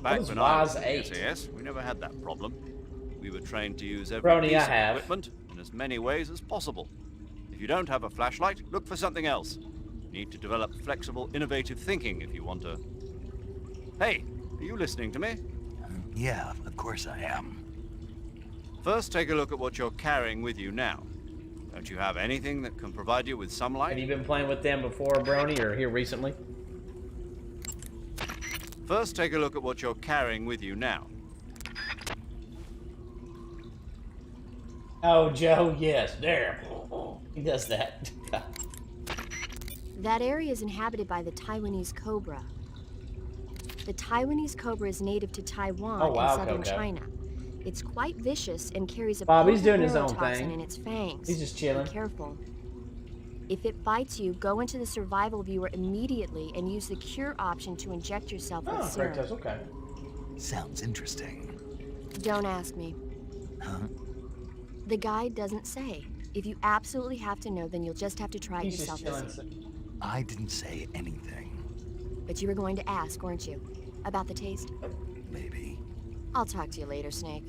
Back is when I was WAS in 8? the SAS, we never had that problem. We were trained to use every Brony, piece I of have. equipment in as many ways as possible. If you don't have a flashlight, look for something else. You need to develop flexible, innovative thinking if you want to... Hey, are you listening to me? Yeah, of course I am. First, take a look at what you're carrying with you now. Don't you have anything that can provide you with some Have light? you been playing with them before, Brony, or here recently? First, take a look at what you're carrying with you now. Oh, Joe, yes, there. He does that. That area is inhabited by the Taiwanese Cobra. The Taiwanese Cobra is native to Taiwan Oh, wow, and southern Coco. China. It's quite vicious and carries a Bob, he's potent doing his own neurotoxin thing. in its fangs. He's just chilling. Be careful. If it bites you, go into the survival viewer immediately and use the cure option to inject yourself with Oh, serum. Kratos, okay. Sounds interesting. Don't ask me. Huh? The guide doesn't say. If you absolutely have to know, then you'll just have to try it He's yourself. just chilling. I didn't say anything. But you were going to ask, weren't you? About the taste? Maybe. I'll talk to you later, Snake.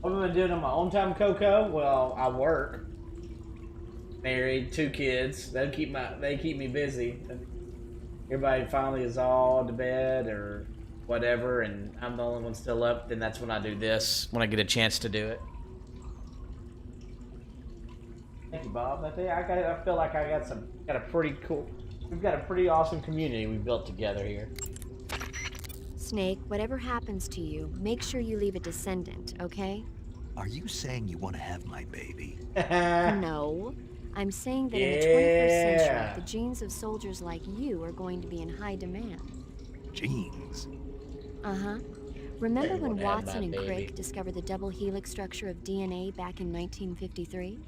What have I been doing on my own time, Coco? Well, I work. Married, 2 kids. They keep me busy. Everybody finally is all to bed or whatever, and I'm the only one still up. Then that's when I do this, when I get a chance to do it. Thank you, Bob. I feel like got a pretty cool. We've got a pretty awesome community we built together here. Snake, whatever happens to you, make sure you leave a descendant, okay? Are you saying you want to have my baby? No. I'm saying that in the 21st century, Yeah. the genes of soldiers like you are going to be in high demand. Genes. Uh-huh. Remember Hey, when what happened, Watson and baby? Crick discovered the double helix structure of DNA back in 1953?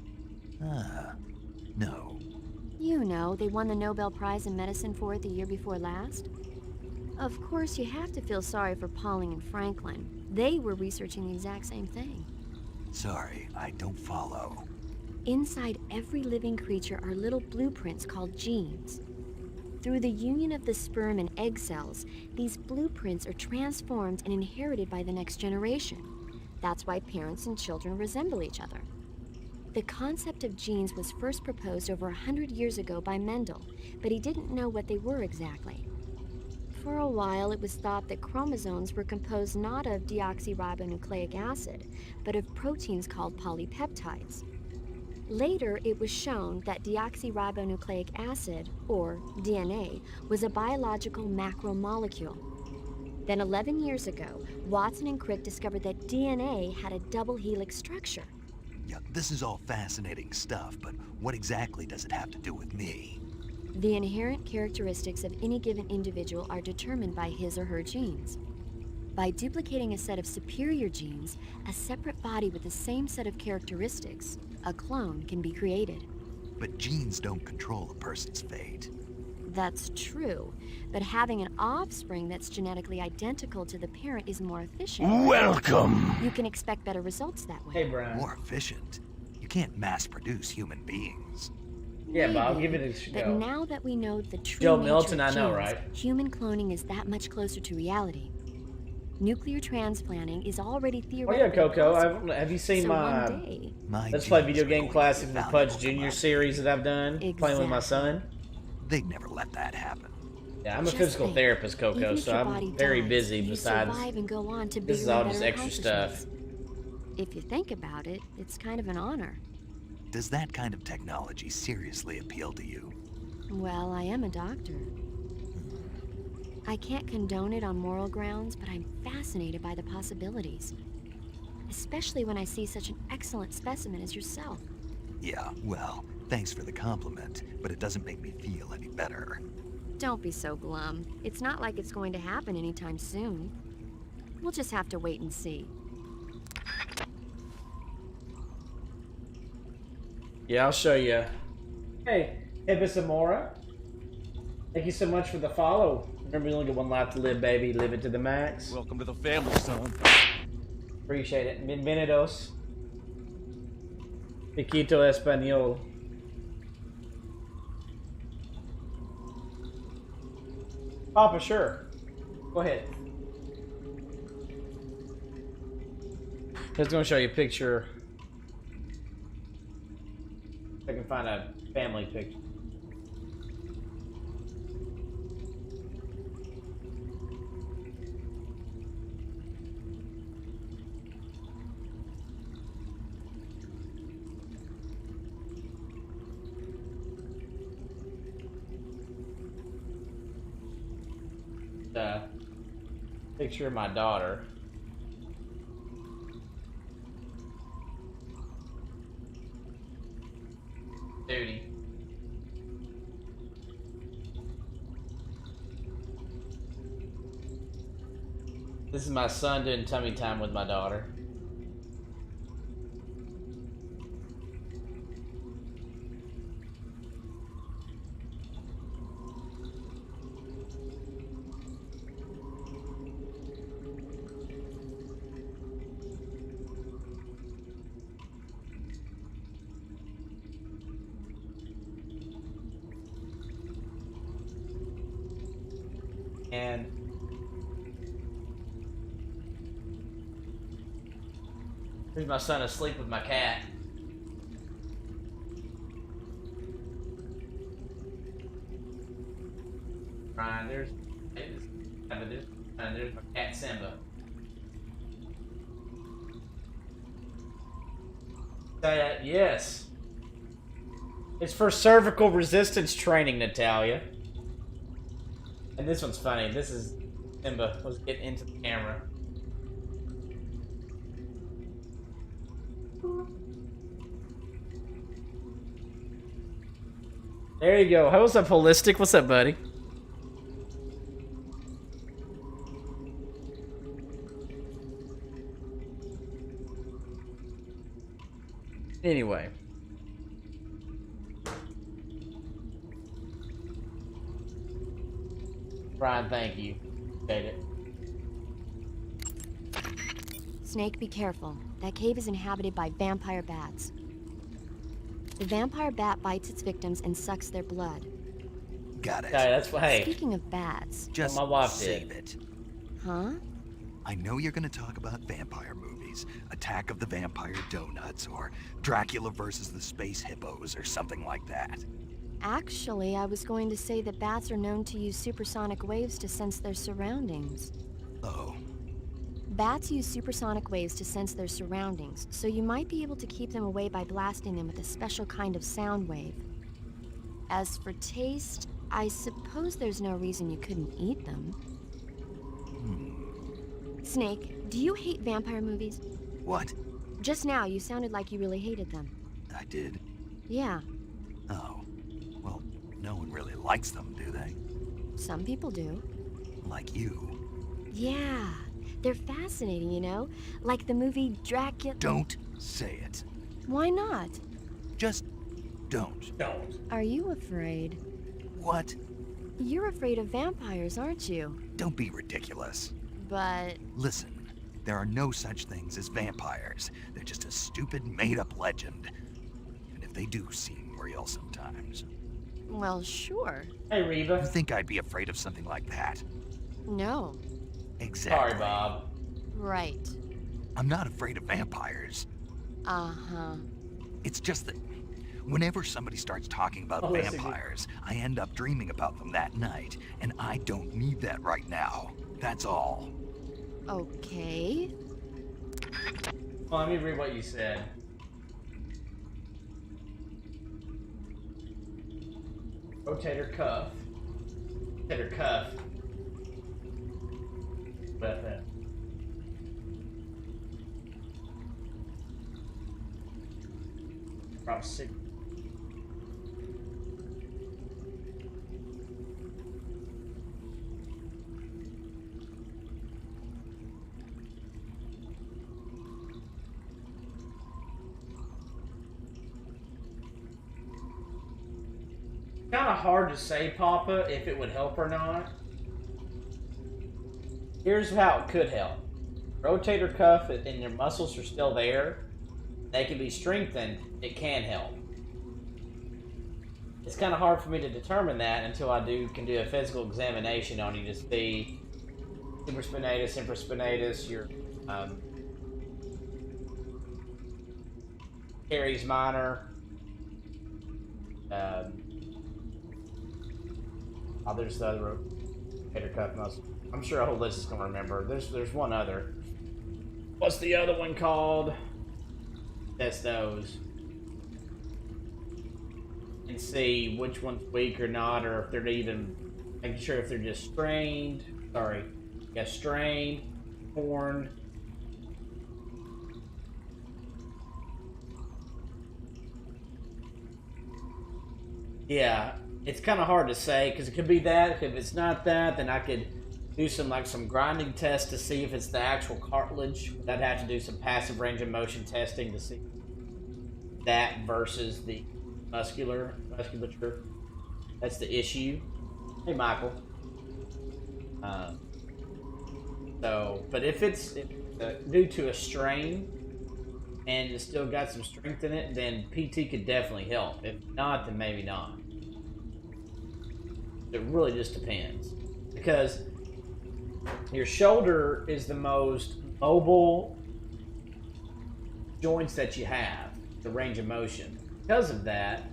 No. You know, they won the Nobel Prize in Medicine for it the year before last. Of course, you have to feel sorry for Pauling and Franklin. They were researching the exact same thing. Sorry, I don't follow. Inside every living creature are little blueprints called genes. Through the union of the sperm and egg cells, these blueprints are transformed and inherited by the next generation. That's why parents and children resemble each other. The concept of genes was first proposed over 100 years ago by Mendel, but he didn't know what they were exactly. For a while, it was thought that chromosomes were composed not of deoxyribonucleic acid, but of proteins called polypeptides. Later, it was shown that deoxyribonucleic acid, or DNA, was a biological macromolecule. Then 11 years ago, Watson and Crick discovered that DNA had a double helix structure. Yeah, this is all fascinating stuff, but what exactly does it have to do with me? The inherent characteristics of any given individual are determined by his or her genes. By duplicating a set of superior genes, a separate body with the same set of characteristics, a clone, can be created. But genes don't control a person's fate. That's true, but having an offspring that's genetically identical to the parent is more efficient. Welcome. You can expect better results that way. Hey, Brian. More efficient? You can't mass-produce human beings. Yeah, Bob, Maybe, give it a but go. now that we know the true Joe nature Milton, of I know, genes, right? human cloning is that much closer to reality. Nuclear transplanting is already Oh theoretically yeah, Coco. possible. Have you seen So my one day, My Let's Play genes Video are Game going to Classic be with valuable Pudge to Jr. my series that I've done, playing with my son? They'd never let that happen. Yeah, I'm a just physical think, therapist, Coco, even if so your I'm body very dies, busy you besides... survive and go on to this is bigger all and just better extra stuff. accomplishments. If you think about it, it's kind of an honor. Does that kind of technology seriously appeal to you? Well, I am a doctor. I can't condone it on moral grounds, but I'm fascinated by the possibilities. Especially when I see such an excellent specimen as yourself. Yeah, well, thanks for the compliment, but it doesn't make me feel any better. Don't be so glum. It's not like it's going to happen anytime soon. We'll just have to wait and see. Yeah, I'll show you. Hey, Ibisamora. Thank you so much for the follow. Remember, you only get one life to live, baby. Live it to the max. Welcome to the family, son. Appreciate it. Bienvenidos. Piquito Español. Papa, sure. Go ahead. Just gonna show you a picture. If I can find a family picture. Picture of my daughter. Duty. This is my son doing tummy time with my daughter. And here's my son asleep with my cat. Ryan, there's my cat Simba. Yes. It's for cervical resistance training, Natalia. And this one's funny. This is Simba was getting into the camera. There you go. How's up, Holistic? What's up, buddy? Anyway. Brian, thank you. Appreciate it. Snake, be careful. That cave is inhabited by vampire bats. The vampire bat bites its victims and sucks their blood. Got it. Hey, that's why. Hey, Speaking of bats, Just my wife save did. it. huh? I know you're gonna talk about vampire movies, Attack of the Vampire Donuts, or Dracula versus the Space Hippos, or something like that. Actually, I was going to say that bats are known to use supersonic waves to sense their surroundings. Oh, Bats use supersonic waves to sense their surroundings, so you might be able to keep them away by blasting them with a special kind of sound wave. As for taste, I suppose there's no reason you couldn't eat them. Snake, do you hate vampire movies? what? Just now, you sounded like you really hated them. I did? Yeah, Oh. Well, no one really likes them, do they? some people do. Like you. Yeah, they're fascinating, you know? Like the movie Dracula. Don't say it. Why not? Just don't. Don't. Are you afraid? What? You're afraid of vampires, aren't you? Don't be ridiculous. But Listen, there are no such things as vampires. They're just a stupid, made-up legend. Even if they do seem real sometimes. well, sure. Hey, You Reba. think I'd be afraid of something like that? No. Exactly. Sorry, Bob. Right. I'm not afraid of vampires. Uh-huh. It's just that whenever somebody starts talking about Oh, listen, vampires, I end up dreaming about them that night, and I don't need that right now. That's all. Okay. Well, let me read what you said. Rotator cuff. Rotator cuff. But Prop 6. Kind of hard to say, Papa, if it would help or not. Here's how it could help. Rotator cuff and your muscles are still there. They can be strengthened. It can help. It's kind of hard for me to determine that until I can do a physical examination on you to see supraspinatus, infraspinatus, your teres minor. There's the other rotator cuff muscle. I'm sure a whole list is gonna remember. There's one other. What's the other one called? Test those and see which one's weak or not, or if they're even making sure if they're just strained. Sorry, yeah, strained, torn. Yeah, it's kind of hard to say because it could be that. If it's not that, then I could do some grinding tests to see if it's the actual cartilage. I'd have to do some passive range of motion testing to see that versus the musculature. That's the issue. Hey, Michael. But if it's due to a strain and it's still got some strength in it, then PT could definitely help. If not, then maybe not. It really just depends. Because your shoulder is the most mobile joints that you have, the range of motion. Because of that,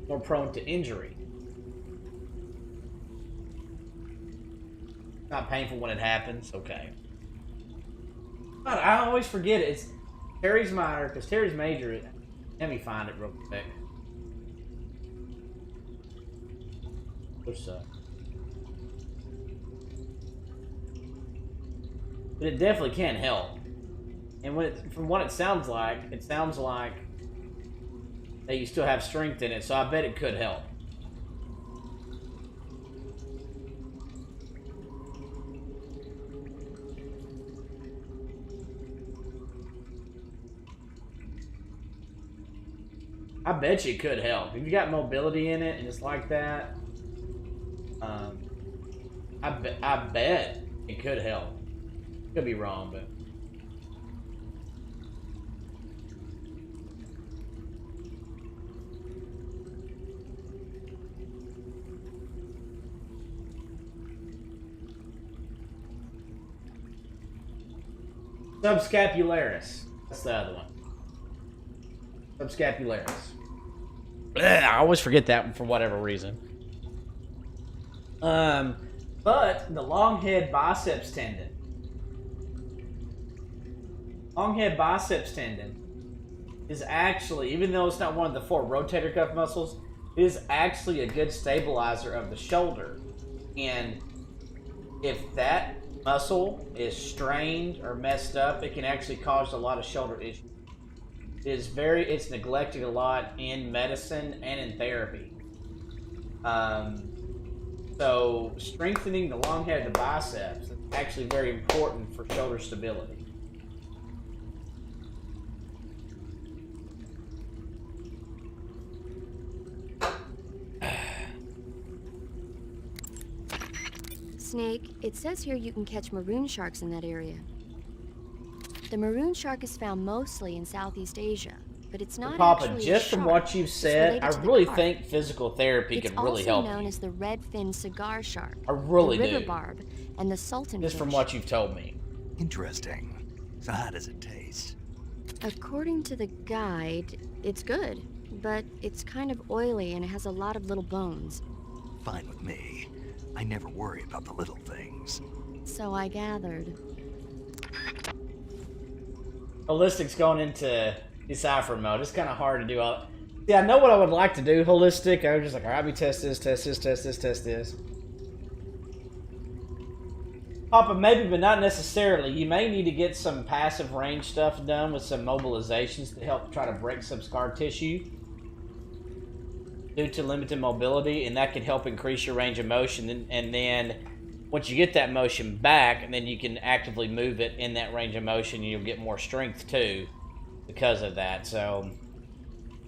more prone to injury. Not painful when it happens, okay. But I always forget it. It's teres minor, because teres major, let me find it real quick. What's up? But it definitely can help. And from what it sounds like that you still have strength in it, so I bet it could help. I bet you it could help. If you got mobility in it and it's like that, I bet it could help. Could be wrong, but subscapularis. That's the other one. Subscapularis. Blech, I always forget that one for whatever reason. But the long head biceps tendon. Long head biceps tendon is actually, even though it's not one of the 4 rotator cuff muscles, it is actually a good stabilizer of the shoulder. And if that muscle is strained or messed up, it can actually cause a lot of shoulder issues. It's neglected a lot in medicine and in therapy. So strengthening the long head of the biceps is actually very important for shoulder stability. Snake, it says here you can catch maroon sharks in that area. The maroon shark is found mostly in Southeast Asia, but it's not Papa, actually just a from shark. what you've It's said, related I to the really carp. think physical therapy could really help It's also known you. as the red-finned cigar shark, I really the river do. barb, and the sultan Just fish. from what you've told me. Interesting. So how does it taste? According to the guide, it's good, but it's kind of oily and it has a lot of little bones. Fine with me. I never worry about the little things. So I gathered. Holistic's going into decipher mode. It's kind of hard to do all. Yeah, I know what I would like to do. Holistic. I was just like, all right, we test this, test this, test this, test this. Papa, maybe, but not necessarily. You may need to get some passive range stuff done with some mobilizations to help try to break some scar tissue due to limited mobility, and that could help increase your range of motion. And then once you get that motion back, and then you can actively move it in that range of motion, you'll get more strength too because of that. So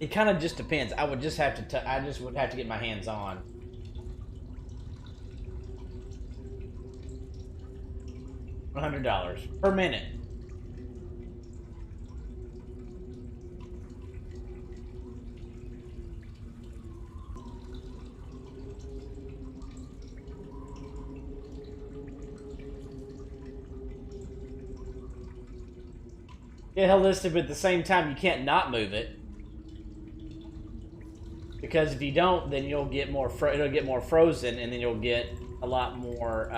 it kind of just depends. I would just have to. I just would have to get my hands on. $100 per minute. Yeah, holistic, but at the same time, you can't not move it. Because if you don't, then you'll get more. It'll get more frozen, and then you'll get a lot more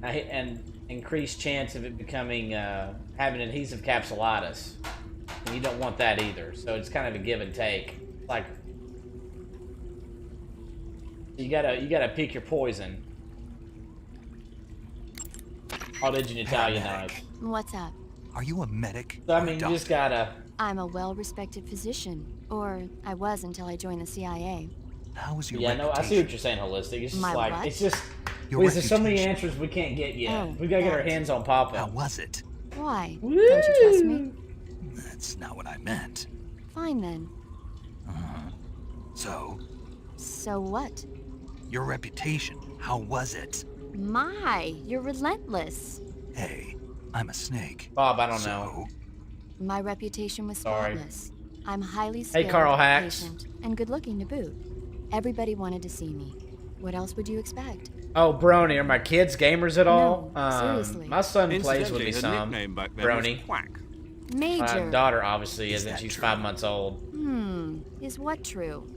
and increased chance of it becoming having adhesive capsulitis, and you don't want that either. So it's kind of a give and take. Like you gotta pick your poison. Oh, did you Italianize? What's up? Are you a medic? So I or a mean, you just doctor? gotta. I'm a well-respected physician, or I was until I joined the CIA. How was your Yeah, no, I see reputation? what you're saying, holistic. It's just My like what? it's just. Your There's so many reputation. answers we can't get yet. Oh, We gotta get our that. hands on Papa. How was it? Why? Don't you trust me? That's not what I meant. Fine then. So, So what? your reputation, how was it? My, you're relentless. Hey, I'm a snake. Bob, I don't know. So, My reputation was Sorry. spotless. I'm highly skilled, Carl Hacks. patient, and good-looking to boot. Everybody wanted to see me. What else would you expect? Oh, Brony, are my kids gamers at all? No, seriously. My son plays with Incidentally, me her some. nickname back then Brony. was Quack. Major. My daughter obviously Is isn't. that She's true? 5 months old. Is what true?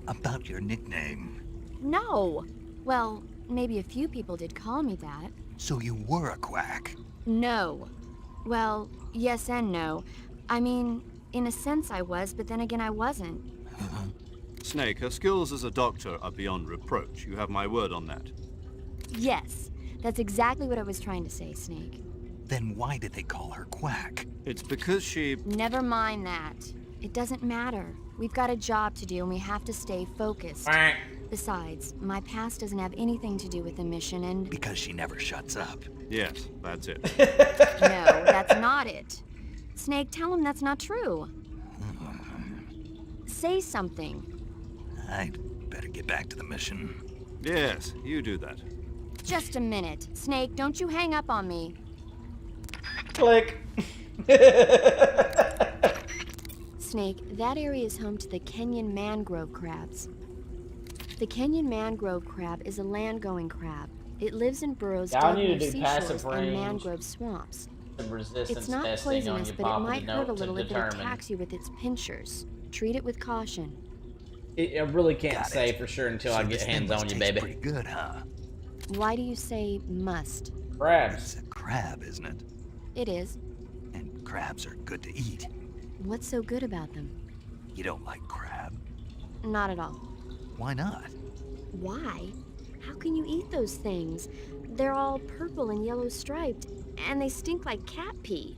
about your nickname. No. Well, maybe a few people did call me that. So you were a quack. No. Well, yes and no. I mean, in a sense I was, but then again I wasn't. Snake, her skills as a doctor are beyond reproach. You have my word on that. Yes. That's exactly what I was trying to say, Snake. Then why did they call her quack? It's because she... Never mind that. It doesn't matter. We've got a job to do and we have to stay focused. Quack. Besides, my past doesn't have anything to do with the mission and... Because she never shuts up. Yes, that's it. No, that's not it. Snake, tell him that's not true. Say something. I'd better get back to the mission. Yes, you do that. Just a minute. Snake, don't you hang up on me. Click. Snake, that area is home to the Kenyan mangrove crabs. The Kenyan mangrove crab is a land-going crab. It lives in burrows Y'all dug need near to do seashores passive and range. mangrove swamps. Some resistance It's not testing on poisonous, your but it Papa might to hurt a note to little if it determine. attacks you with its pinchers. Treat it with caution. I really can't Got say it. for sure until So I get this thing hands must on you, taste baby. pretty good, huh? Why do you say must? Crabs. It's a crab, isn't it? It is. And crabs are good to eat. What's so good about them? You don't like crab. Not at all. Why not? Why? How can you eat those things? They're all purple and yellow striped, and they stink like cat pee.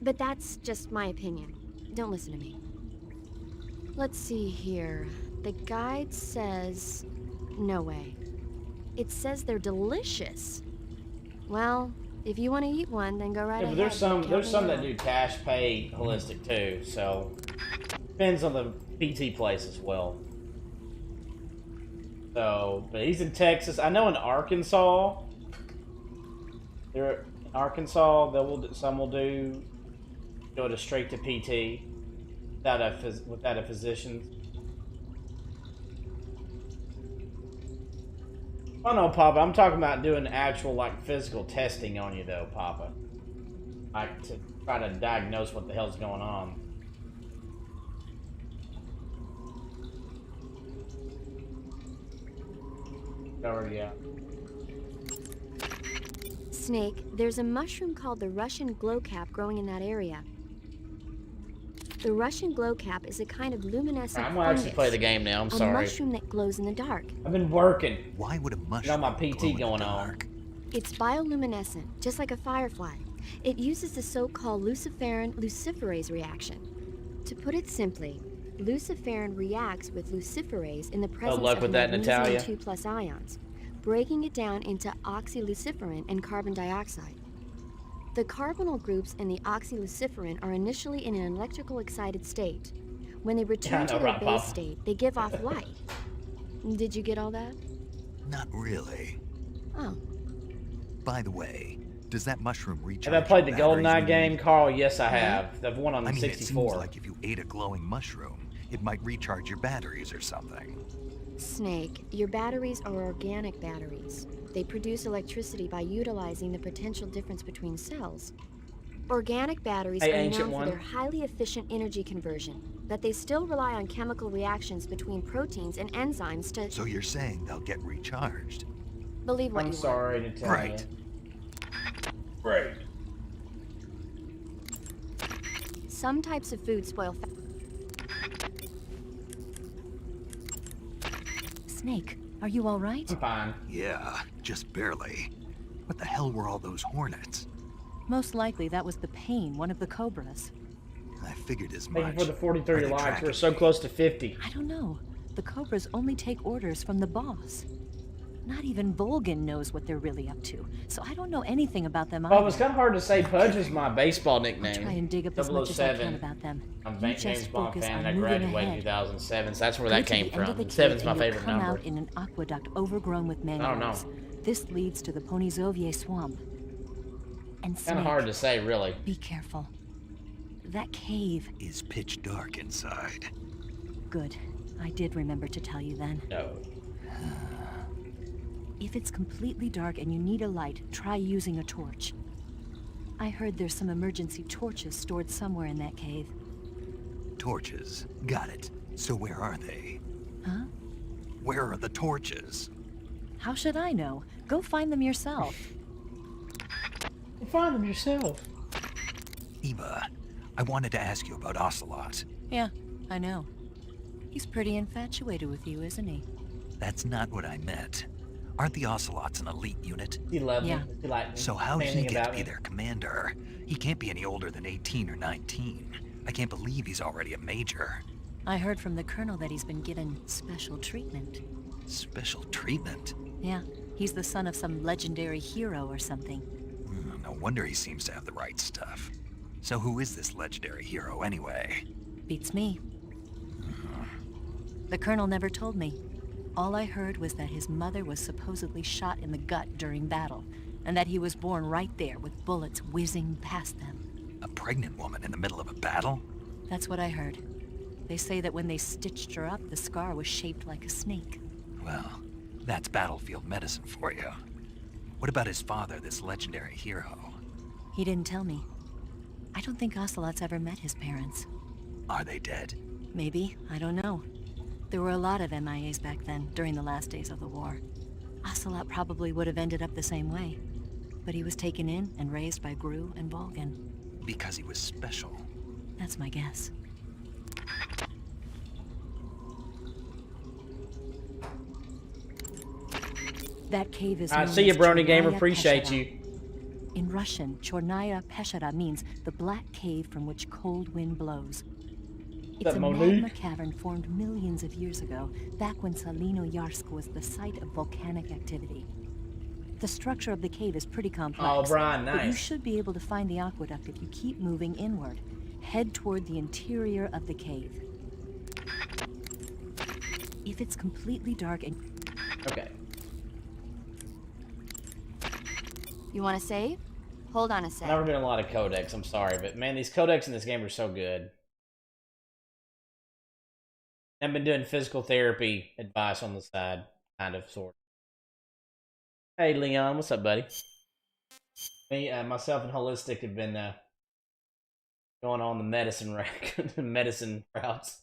But that's just my opinion. Don't listen to me. Let's see here. The guide says... No way. It says they're delicious. Well, if you want to eat one, then go right Yeah, ahead. but there's some that Count me do cash pay holistic too, so depends on the PT place as well. So, but he's in Texas. I know in Arkansas, some will go to straight to PT without a physician. I don't know, Papa. I'm talking about doing actual like physical testing on you, though, Papa. Like to try to diagnose what the hell's going on. Already out. Snake, there's a mushroom called the Russian glowcap growing in that area. The Russian glowcap is a kind of luminescent I'm gonna actually play the game now. I'm sorry. A mushroom that glows in the dark. I've been working. Why would a mushroom got my PT glow in the going dark? on. It's bioluminescent, just like a firefly. It uses the so-called luciferin-luciferase reaction. To put it simply, luciferin reacts with luciferase in the presence luck of with that, magnesium Natalia. 2+ ions, breaking it down into oxyluciferin and carbon dioxide. The carbonyl groups in the oxyluciferin are initially in an electrical excited state. When they return to their base state, they give off light. Did you get all that? Not really. Oh. By the way, does that mushroom recharge? Have I played the your batteries GoldenEye when you game, need them? Carl? Yes, I have. The one on I mean, 64. it seems like if you ate a glowing mushroom, it might recharge your batteries or something. Snake, your batteries are organic batteries. They produce electricity by utilizing the potential difference between cells. Organic batteries Hey, are Ancient known for One. their highly efficient energy conversion, but they still rely on chemical reactions between proteins and enzymes to So you're saying they'll get recharged? believe what I'm you sorry to tell Right. you. Right. want. Some types of food spoil Snake, are you all right? I'm fine. Yeah, just barely. What the hell were all those hornets? Most likely that was the pain, one of the cobras. I figured as Thank you much. for the 43 Are they likes. tracking We're so me? close to 50. I don't know. The cobras only take orders from the boss. Not even Volgan knows what they're really up to, so I don't know anything about them either. Well, it was kind of hard to say. Pudge is my baseball nickname. I'll try and dig up as much as I can about them. I'm a You James just Bond focus fan on and I moving graduated in ahead. 2007, so that's where Go that to came the end of the from. cave Seven's and my you'll favorite come number. out in an aqueduct overgrown with don't mangroves. know. This leads to the Ponyzovie Swamp. And Kind Snake, of hard to say, really. be careful. That cave. Is pitch dark inside. Good. I did remember to tell you then. No. If it's completely dark and you need a light, try using a torch. I heard there's some emergency torches stored somewhere in that cave. Torches. Got it. So where are they? Huh? Where are the torches? How should I know? Go find them yourself. Find them yourself. Eva, I wanted to ask you about Ocelot. Yeah, I know. He's pretty infatuated with you, isn't he? That's not what I meant. Aren't the Ocelots an elite unit? He loved Yeah. me. He liked me. So how'd he Anything get to about be me. their commander? He can't be any older than 18 or 19. I can't believe he's already a major. I heard from the colonel that he's been given special treatment. Special treatment? Yeah, he's the son of some legendary hero or something. No wonder he seems to have the right stuff. So who is this legendary hero anyway? Beats me. The colonel never told me. All I heard was that his mother was supposedly shot in the gut during battle, and that he was born right there with bullets whizzing past them. A pregnant woman in the middle of a battle? That's what I heard. They say that when they stitched her up, the scar was shaped like a snake. Well, that's battlefield medicine for you. What about his father, this legendary hero? He didn't tell me. I don't think Ocelot's ever met his parents. Are they dead? Maybe, I don't know. There were a lot of MIAs back then, during the last days of the war. Ocelot probably would have ended up the same way. But he was taken in and raised by Gru and Volgan. Because he was special. That's my guess. That cave is I known see you, as Brony Gamer. Chornaya Appreciate Peshera. you. In Russian, Chornaya Peshera means the black cave from which cold wind blows. It's that a Monique? magma cavern formed millions of years ago, back when Salino-Yarsk was the site of volcanic activity. The structure of the cave is pretty complex. Oh, Brian, But you nice. should be able to find the aqueduct if you keep moving inward. Head toward the interior of the cave. If it's completely dark and... Okay. You want to save? Hold on a sec. I've never been in a lot of codecs, I'm sorry, but man, these codecs in this game are so good. I've been doing physical therapy advice on the side, kind of, sort of. Hey, Leon, what's up, buddy? Me, myself and Holistic have been going on the medicine rack, medicine routes.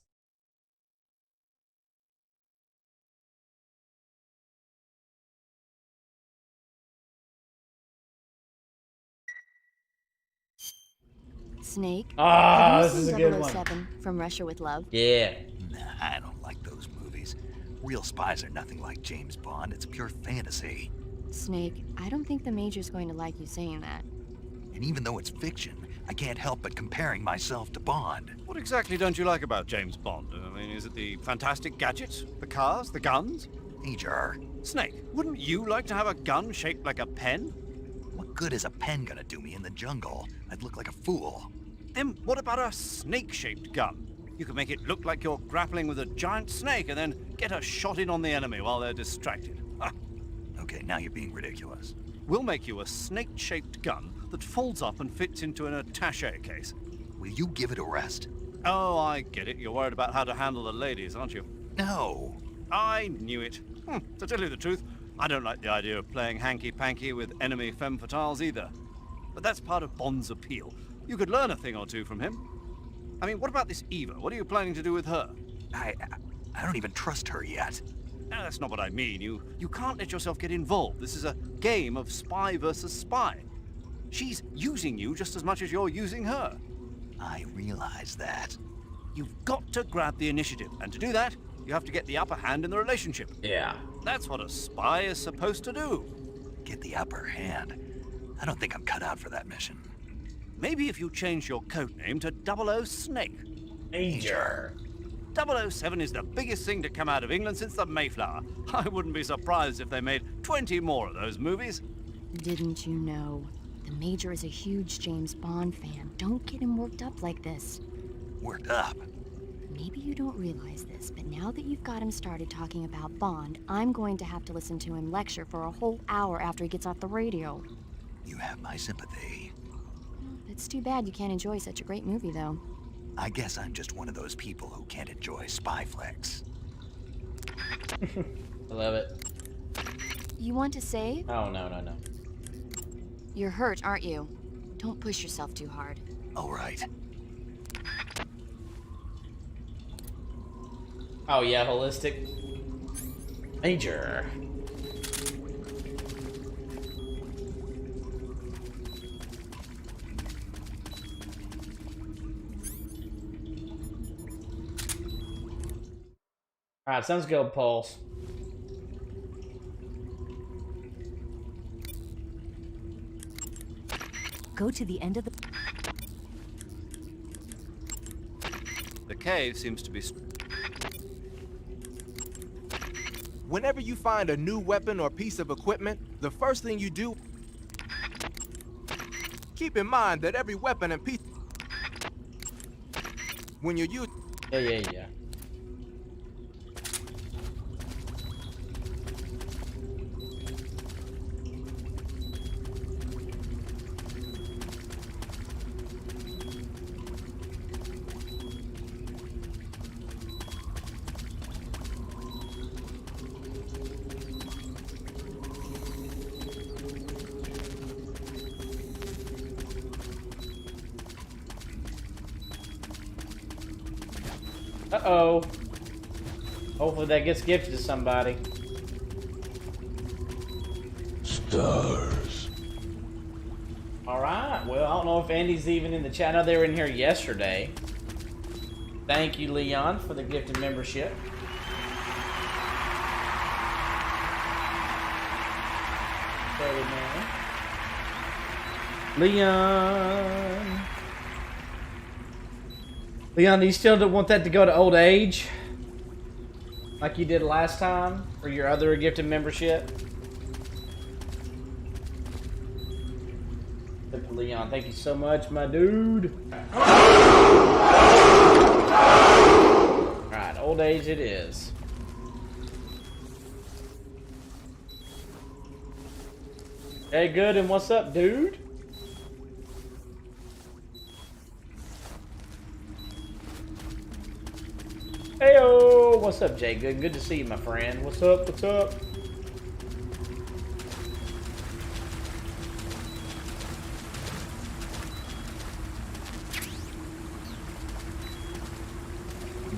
Snake. Ah, have this you is a seen good one. 007 from Russia with Love? Yeah. Nah, I don't like those movies. Real spies are nothing like James Bond. It's pure fantasy. Snake, I don't think the Major's going to like you saying that. And even though it's fiction, I can't help but comparing myself to Bond. What exactly don't you like about James Bond? I mean, is it the fantastic gadgets? The cars? The guns? Major, Snake, wouldn't you like to have a gun shaped like a pen? what good is a pen gonna do me in the jungle? I'd look like a fool. Then what about a snake-shaped gun? You could make it look like you're grappling with a giant snake and then get a shot in on the enemy while they're distracted. Ha! Okay, now you're being ridiculous. We'll make you a snake-shaped gun that folds up and fits into an attaché case. Will you give it a rest? Oh, I get it. You're worried about how to handle the ladies, aren't you? No. I knew it. To tell you the truth, I don't like the idea of playing hanky-panky with enemy femme fatales either. But that's part of Bond's appeal. You could learn a thing or two from him. I mean, what about this Eva? What are you planning to do with her? I don't even trust her yet. No, that's not what I mean. You can't let yourself get involved. This is a game of spy versus spy. She's using you just as much as you're using her. I realize that. You've got to grab the initiative, and to do that, you have to get the upper hand in the relationship. Yeah. That's what a spy is supposed to do. Get the upper hand. I don't think I'm cut out for that mission. Maybe if you change your code name to 00 Snake. Major. 007 is the biggest thing to come out of England since the Mayflower. I wouldn't be surprised if they made 20 more of those movies. Didn't you know? The Major is a huge James Bond fan. Don't get him worked up like this. Worked up. Maybe you don't realize this, but now that you've got him started talking about Bond, I'm going to have to listen to him lecture for a whole hour after he gets off the radio. You have my sympathy. It's too bad you can't enjoy such a great movie, though. I guess I'm just one of those people who can't enjoy spy flicks. I love it. You want to save? Oh, no, no, no. You're hurt, aren't you? Don't push yourself too hard. All right. Oh, yeah, Holistic. Major. Alright, sounds good, Pulse. Go to the end of the... The cave seems to be... Whenever you find a new weapon or piece of equipment, the first thing you do... Keep in mind that every weapon and piece... When you're using... Yeah. Uh-oh. Hopefully that gets gifted to somebody. Stars. Alright, well, I don't know if Andy's even in the chat. I know they were in here yesterday. Thank you, Leon, for the gifted membership. Very man. Leon. Leon, do you still want that to go to old age? Like you did last time for your other gifted membership? Leon, thank you so much, my dude. Alright, old age it is. Hey, good, and what's up, dude? Heyo, what's up, Jay? Good to see you, my friend. What's up? What's up?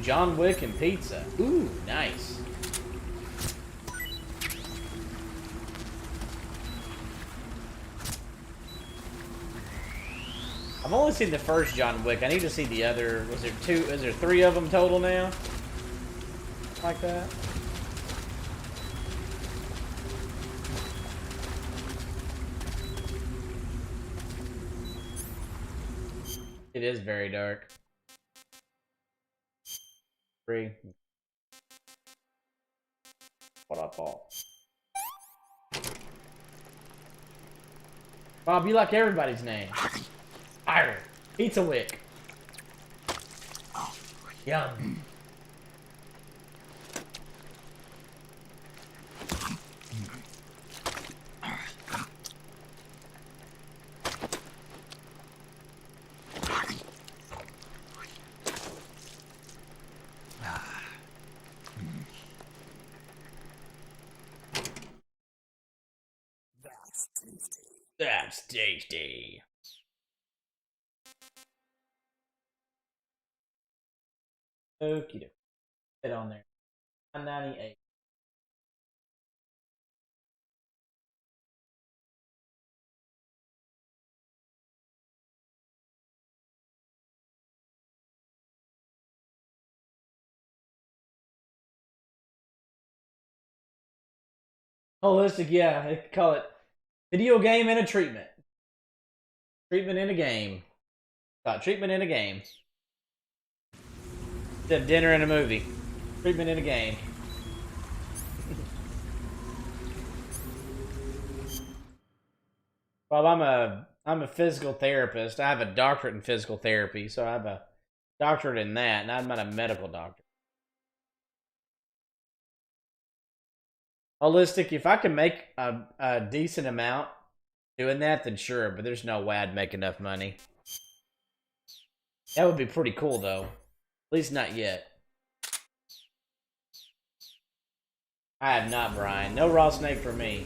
John Wick and pizza. Ooh, nice. I've only seen the first John Wick. I need to see the other. Was there two? Is there 3 of them total now? Like that? It is very dark. 3. What I thought. Bob, you like everybody's name. Iron. Pizza Wick. Yum. That's tasty. Okie doke. Get on there. 998. Holistic, yeah. They could call it video game and a treatment. Treatment in a game. Treatment in a game. Instead of dinner and a movie. Treatment in a game. Well, I'm a physical therapist. I have a doctorate in physical therapy, so I have a doctorate in that, and I'm not a medical doctor. Holistic, if I can make a decent amount doing that, then sure, but there's no way I'd make enough money. That would be pretty cool, though. At least not yet. I have not, Brian. No raw snake for me.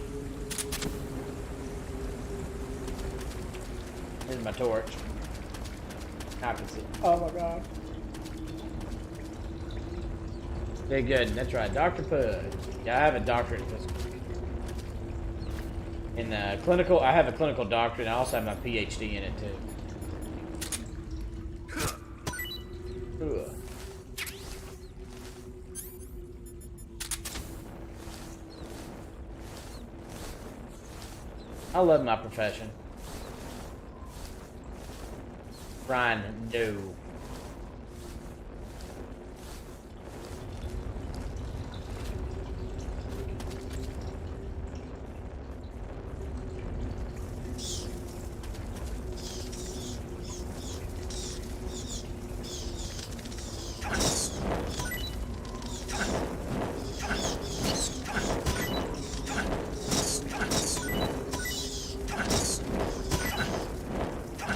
Here's my torch. I can see. Oh my god. Okay, good. That's right. Dr. Pudge. Yeah, I have a doctorate in physical. In clinical, I have a clinical doctorate, and I also have my PhD in it, too. Ugh. I love my profession. Brian, no.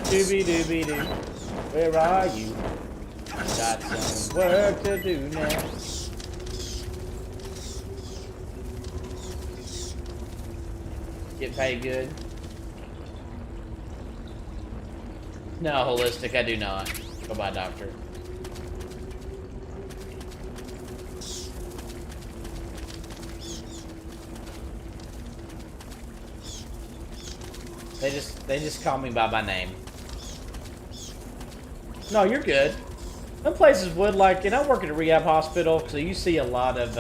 Doobie-doobie-doo, where are you? Got some work to do now. Get paid good? No, holistic, I do not. Go by doctor. They just call me by my name. No, you're good. Some places would, like, and I work at a rehab hospital, so you see a lot of,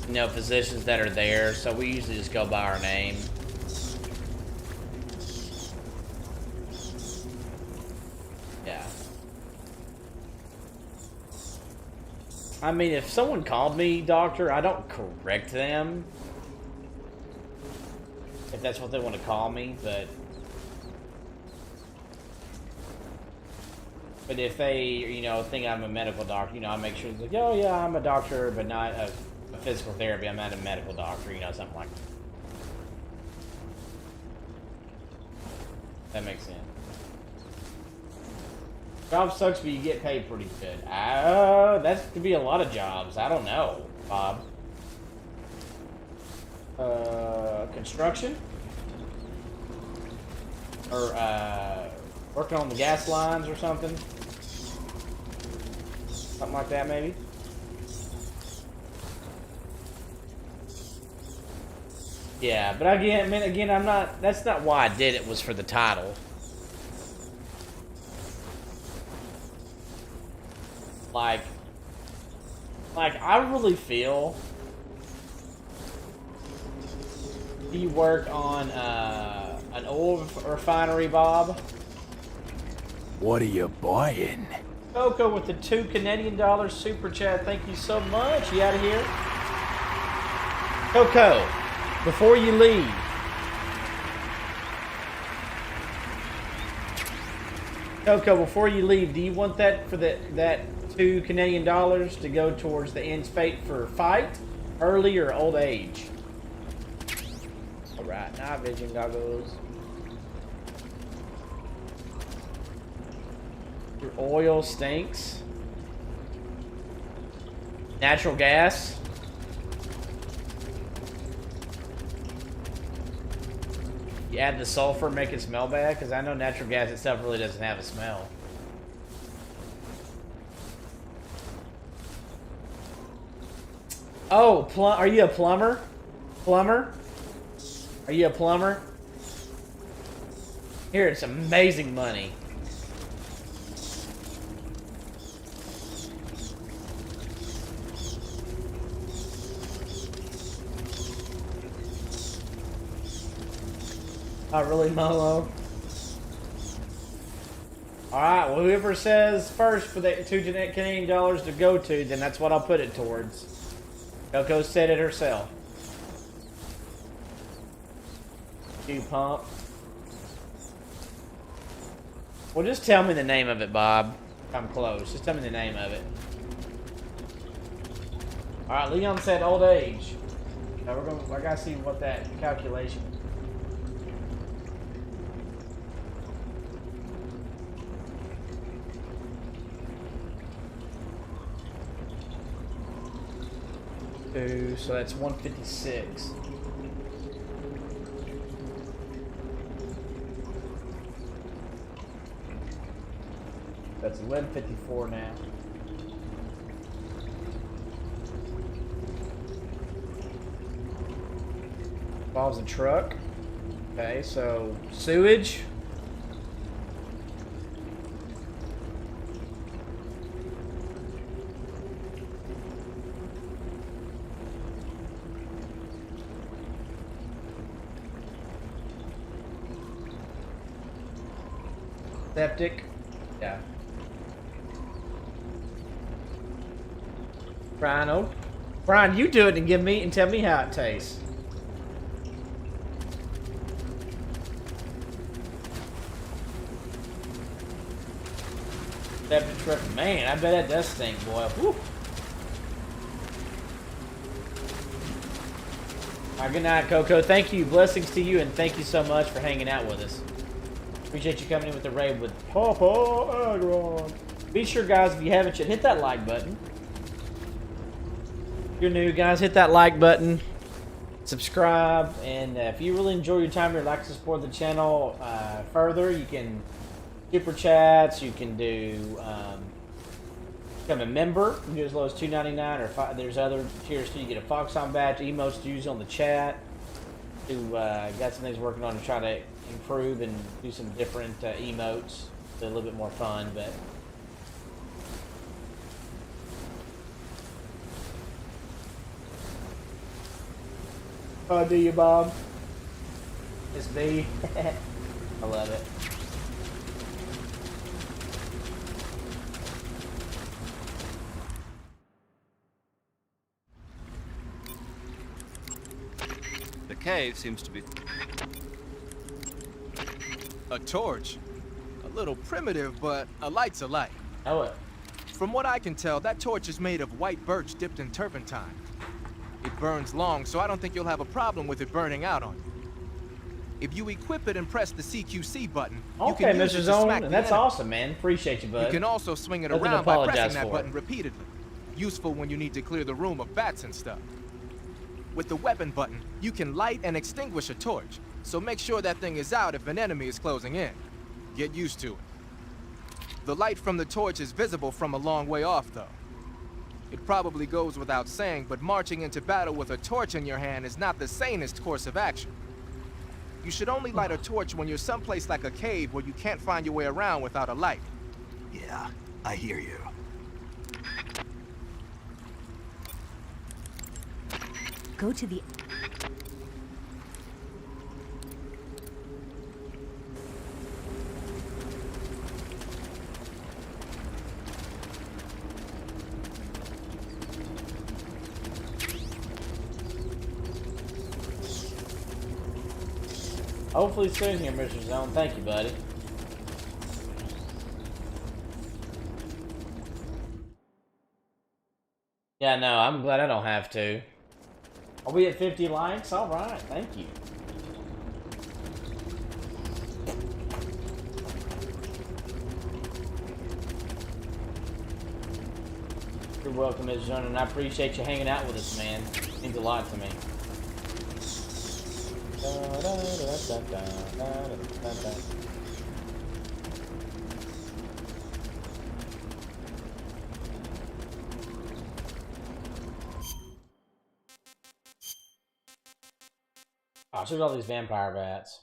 you know, physicians that are there, so we usually just go by our name. Yeah. I mean, if someone called me doctor, I don't correct them. If that's what they want to call me, but if they, you know, think I'm a medical doctor, you know, I make sure it's like, oh yeah, I'm a doctor, but not a physical therapy. I'm not a medical doctor, you know, something like that. That makes sense. Job sucks, but you get paid pretty good. That could be a lot of jobs. I don't know, Bob. Construction? Or, working on the gas lines or something? Something like that, maybe? Yeah, but again, I'm not, that's not why I did it, was for the title. Like, I really feel you work on, an oil refinery, Bob. What are you buying? Coco with the $2 Canadian super chat. Thank you so much. You out of here? Coco, before you leave. Coco, before you leave, do you want that for that $2 Canadian to go towards the end's fate for fight, early, or old age? Alright, night vision goggles. Your oil stinks. Natural gas. You add the sulfur, make it smell bad, because I know natural gas itself really doesn't have a smell. Oh, are you a plumber? Plumber? Are you a plumber? Here, it's amazing money. Not really, Molo. Alright, well, whoever says first for that $2 Canadian to go to, then that's what I'll put it towards. Coco said it herself. You pump. Well, just tell me the name of it, Bob. I'm close. Just tell me the name of it. Alright, Leon said old age. Now I gotta see what that calculation is. So that's 156. That's 1154 now. Involves a truck. Okay, so sewage. Septic. Yeah. Brian, oh. Brian, you do it and give me and tell me how it tastes. Septic truck. Man, I bet that does stink, boy. Woo. All right, good night, Coco. Thank you. Blessings to you, and thank you so much for hanging out with us. Appreciate you coming in with the raid with Papa Agron. Be sure, guys, if you haven't yet, hit that like button. If you're new, guys, hit that like button. Subscribe. And if you really enjoy your time here, like to support the channel further, you can super chats. You can do become a member. You can do as low as $2.99 or there's other tiers too. You get a Foxhound badge, emotes to use on the chat. Got some things working on to try to improve and do some different emotes. So a little bit more fun, but how do you, Bob? It's me. I love it. The cave seems to be... A torch? A little primitive, but a light's a light. Oh, it. From what I can tell, that torch is made of white birch dipped in turpentine. It burns long, so I don't think you'll have a problem with it burning out on you. If you equip it and press the CQC button, you Okay, can use Mr. it to Zone, smack and the that's enemy. awesome, man. Appreciate you, bud. You can also swing it Nothing to around by pressing apologize that for. button repeatedly. Useful when you need to clear the room of bats and stuff. With the weapon button, you can light and extinguish a torch, so make sure that thing is out if an enemy is closing in. Get used to it. The light from the torch is visible from a long way off, though. It probably goes without saying, but marching into battle with a torch in your hand is not the sanest course of action. You should only light a torch when you're someplace like a cave where you can't find your way around without a light. Yeah, I hear you. Go to the... Hopefully soon here, Mr. Zone. Thank you, buddy. Yeah, no, I'm glad I don't have to. Are we at 50 likes? Alright, thank you. You're welcome, Mr. Zone, and I appreciate you hanging out with us, man. It means a lot to me. Oh, so there's all these vampire bats.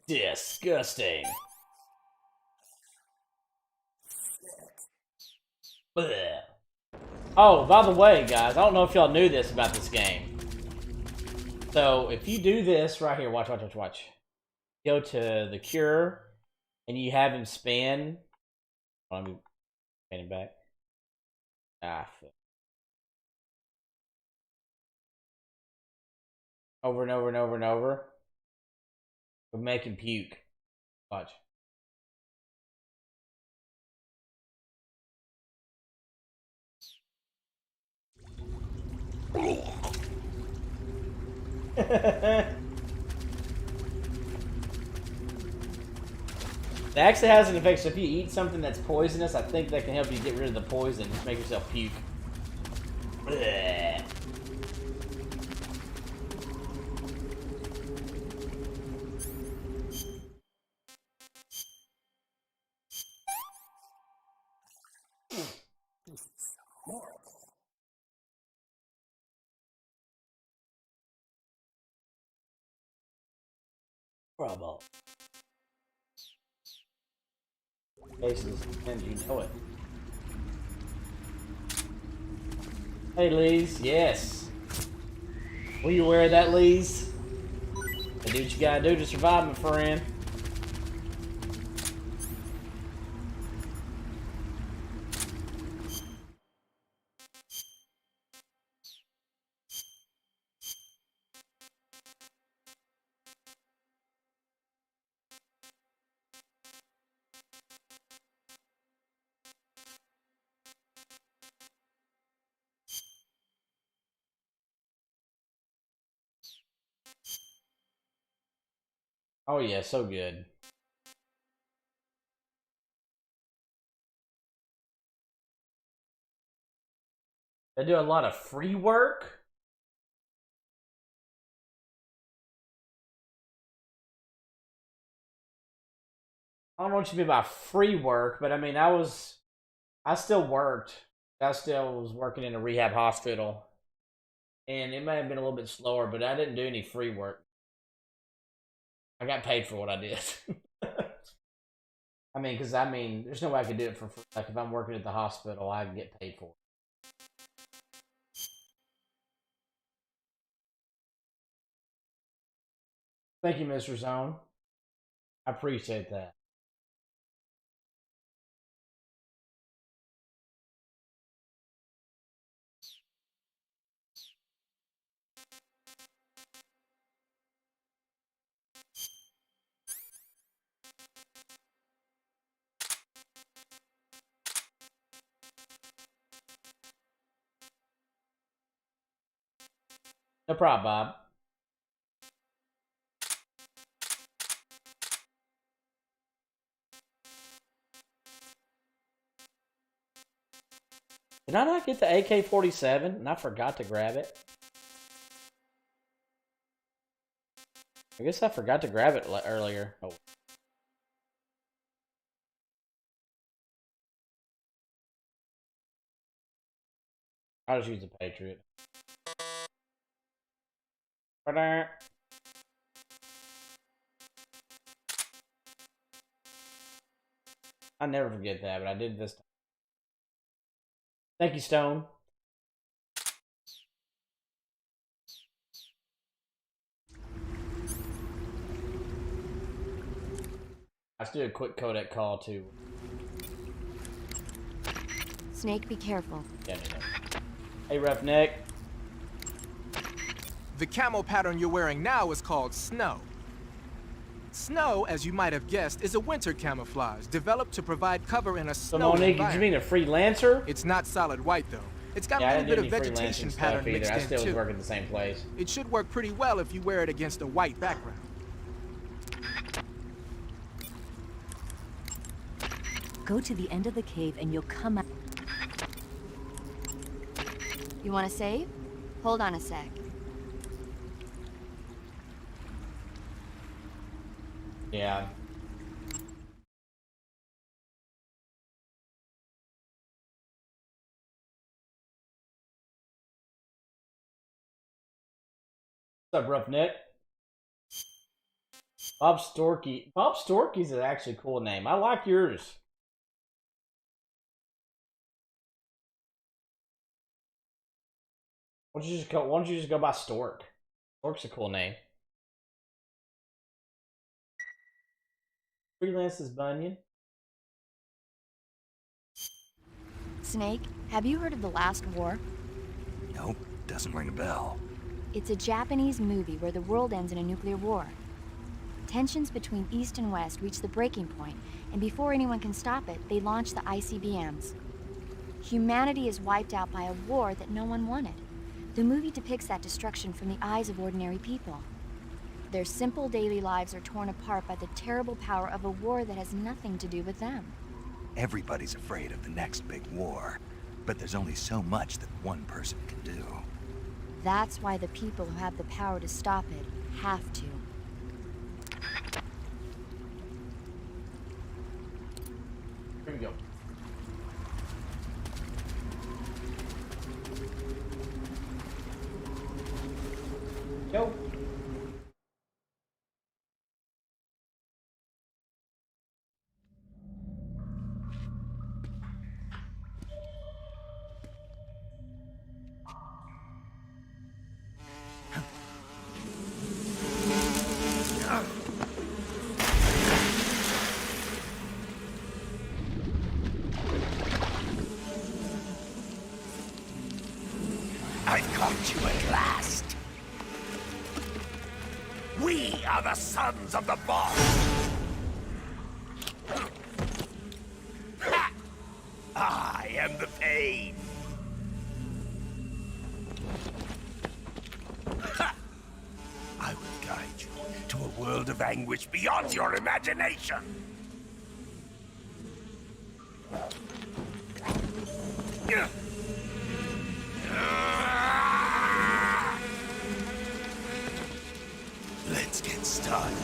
Disgusting. Blech. Oh, by the way, guys, I don't know if y'all knew this about this game. So, if you do this right here, watch. Go to the cure, and you have him spin. Let me spin it back. Over and over and over and over. We'll make him puke. Watch. It actually has an effect, so if you eat something that's poisonous, I think that can help you get rid of the poison. Just make yourself puke. Blech. Trouble. Faces, and you know it. Hey, Lees. Yes. Will you wear that, Lees? Hey, do what you gotta do to survive, my friend. Oh yeah, so good. They do a lot of free work. I don't know what you mean by free work, but I mean, I still worked. I still was working in a rehab hospital. And it may have been a little bit slower, but I didn't do any free work. I got paid for what I did. I mean, there's no way I could do it for free. Like, if I'm working at the hospital, I can get paid for it. Thank you, Mr. Zone. I appreciate that. No problem, Bob. Did I not get the AK-47 and I forgot to grab it? I guess I forgot to grab it earlier. Oh. I'll just use the Patriot. I never forget that, but I did this time. Thank you, Stone. Let's do a quick codec call too. Snake, be careful. Yeah, hey, Roughneck. The camo pattern you're wearing now is called Snow. Snow, as you might have guessed, is a winter camouflage developed to provide cover in a So snowy Monique, did you mean a freelancer? It's not solid white though. It's got Yeah, a I little didn't bit do of any vegetation freelancing pattern stuff either. mixed I in still was too. working at the same place. It should work pretty well if you wear it against a white background. Go to the end of the cave and you'll come out. You want to save? Hold on a sec. Yeah. What's up, Roughneck? Bob Storky. Bob Storky's an actually cool name. I like yours. Why don't you just go by Stork? Stork's a cool name. Freelances Bunyan. Snake, have you heard of The Last War? Nope, doesn't ring a bell. It's a Japanese movie where the world ends in a nuclear war. Tensions between East and West reach the breaking point, and before anyone can stop it, they launch the ICBMs. Humanity is wiped out by a war that no one wanted. The movie depicts that destruction from the eyes of ordinary people. Their simple daily lives are torn apart by the terrible power of a war that has nothing to do with them. Everybody's afraid of the next big war, but there's only so much that one person can do. That's why the people who have the power to stop it have to. Here we go. Yo. I've caught you at last. We are the sons of the boss. I am the pain. I will guide you to a world of anguish beyond your imagination. Let's get started.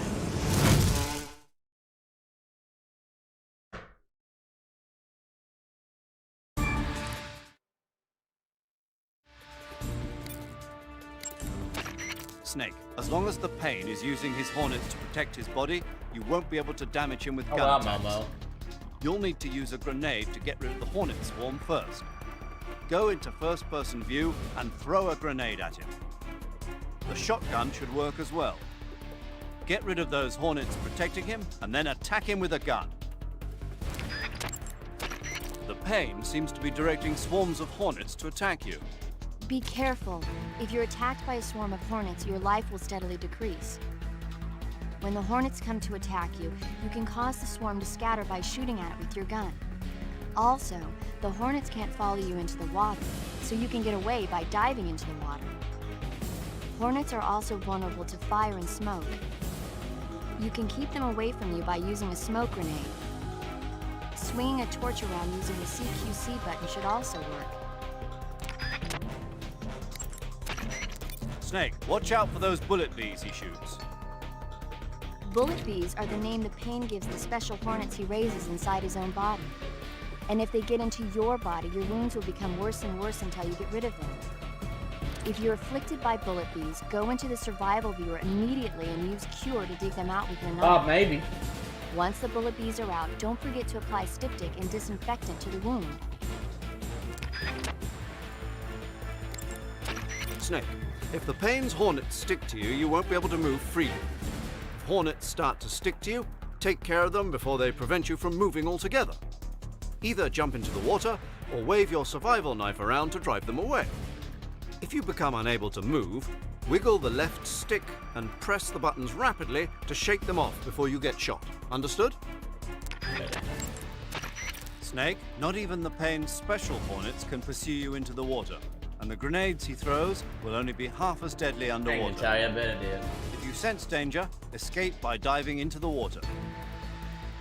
Snake, as long as the Pain is using his hornets to protect his body, you won't be able to damage him with Oh, gun wow, attacks. Momo. You'll need to use a grenade to get rid of the hornet swarm first. Go into first-person view and throw a grenade at him. The shotgun should work as well. Get rid of those hornets protecting him, and then attack him with a gun. The Pain seems to be directing swarms of hornets to attack you. Be careful. If you're attacked by a swarm of hornets, your life will steadily decrease. When the hornets come to attack you, you can cause the swarm to scatter by shooting at it with your gun. Also, the hornets can't follow you into the water, so you can get away by diving into the water. Hornets are also vulnerable to fire and smoke. You can keep them away from you by using a smoke grenade. Swinging a torch around using the CQC button should also work. Snake, watch out for those bullet bees he shoots. Bullet bees are the name the Pain gives the special hornets he raises inside his own body. And if they get into your body, your wounds will become worse and worse until you get rid of them. If you're afflicted by bullet bees, go into the survival viewer immediately and use Cure to dig them out with your knife. Oh, maybe. Once the bullet bees are out, don't forget to apply styptic and disinfectant to the wound. Snake, if the Pain's hornets stick to you, you won't be able to move freely. If hornets start to stick to you, take care of them before they prevent you from moving altogether. Either jump into the water or wave your survival knife around to drive them away. If you become unable to move, wiggle the left stick and press the buttons rapidly to shake them off before you get shot. Understood? Snake, not even the Pain's special hornets can pursue you into the water, and the grenades he throws will only be half as deadly I underwater. can tell you, I bet it did. If you sense danger, escape by diving into the water.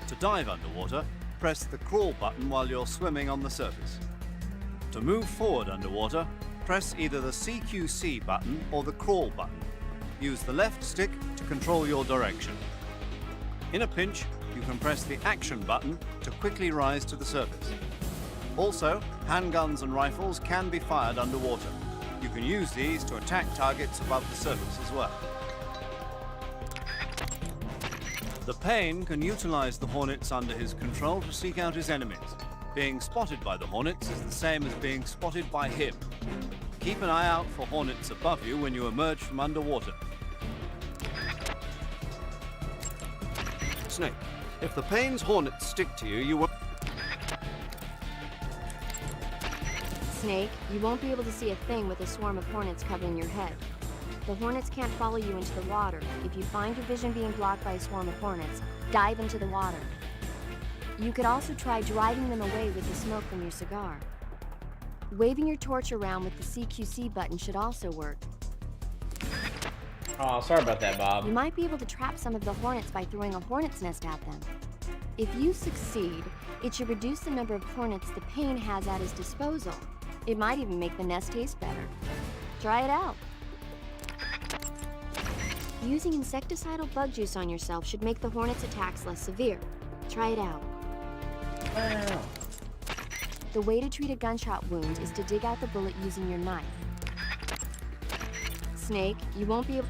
To dive underwater, press the crawl button while you're swimming on the surface. To move forward underwater, press either the CQC button or the crawl button. Use the left stick to control your direction. In a pinch, you can press the action button to quickly rise to the surface. Also, handguns and rifles can be fired underwater. You can use these to attack targets above the surface as well. The Pain can utilize the hornets under his control to seek out his enemies. Being spotted by the hornets is the same as being spotted by him. Keep an eye out for hornets above you when you emerge from underwater. Snake, if the Pain's hornets stick to you, you won't... Snake, you won't be able to see a thing with a swarm of hornets covering your head. The hornets can't follow you into the water. If you find your vision being blocked by a swarm of hornets, dive into the water. You could also try driving them away with the smoke from your cigar. Waving your torch around with the CQC button should also work. Oh, sorry about that, Bob. You might be able to trap some of the hornets by throwing a hornet's nest at them. If you succeed, it should reduce the number of hornets the Pain has at his disposal. It might even make the nest taste better. Try it out. Using insecticidal bug juice on yourself should make the hornet's attacks less severe. Try it out. Wow. The way to treat a gunshot wound is to dig out the bullet using your knife. Snake, you won't be able...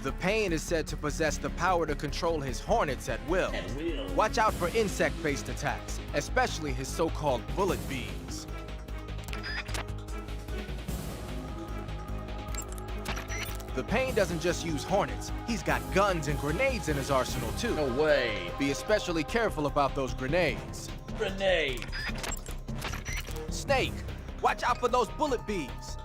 The Pain is said to possess the power to control his hornets at will. At will. Watch out for insect-based attacks, especially his so-called bullet bees. The Pain doesn't just use hornets. He's got guns and grenades in his arsenal, too. No way. Be especially careful about those grenades. Grenade. Snake, watch out for those bullet bees.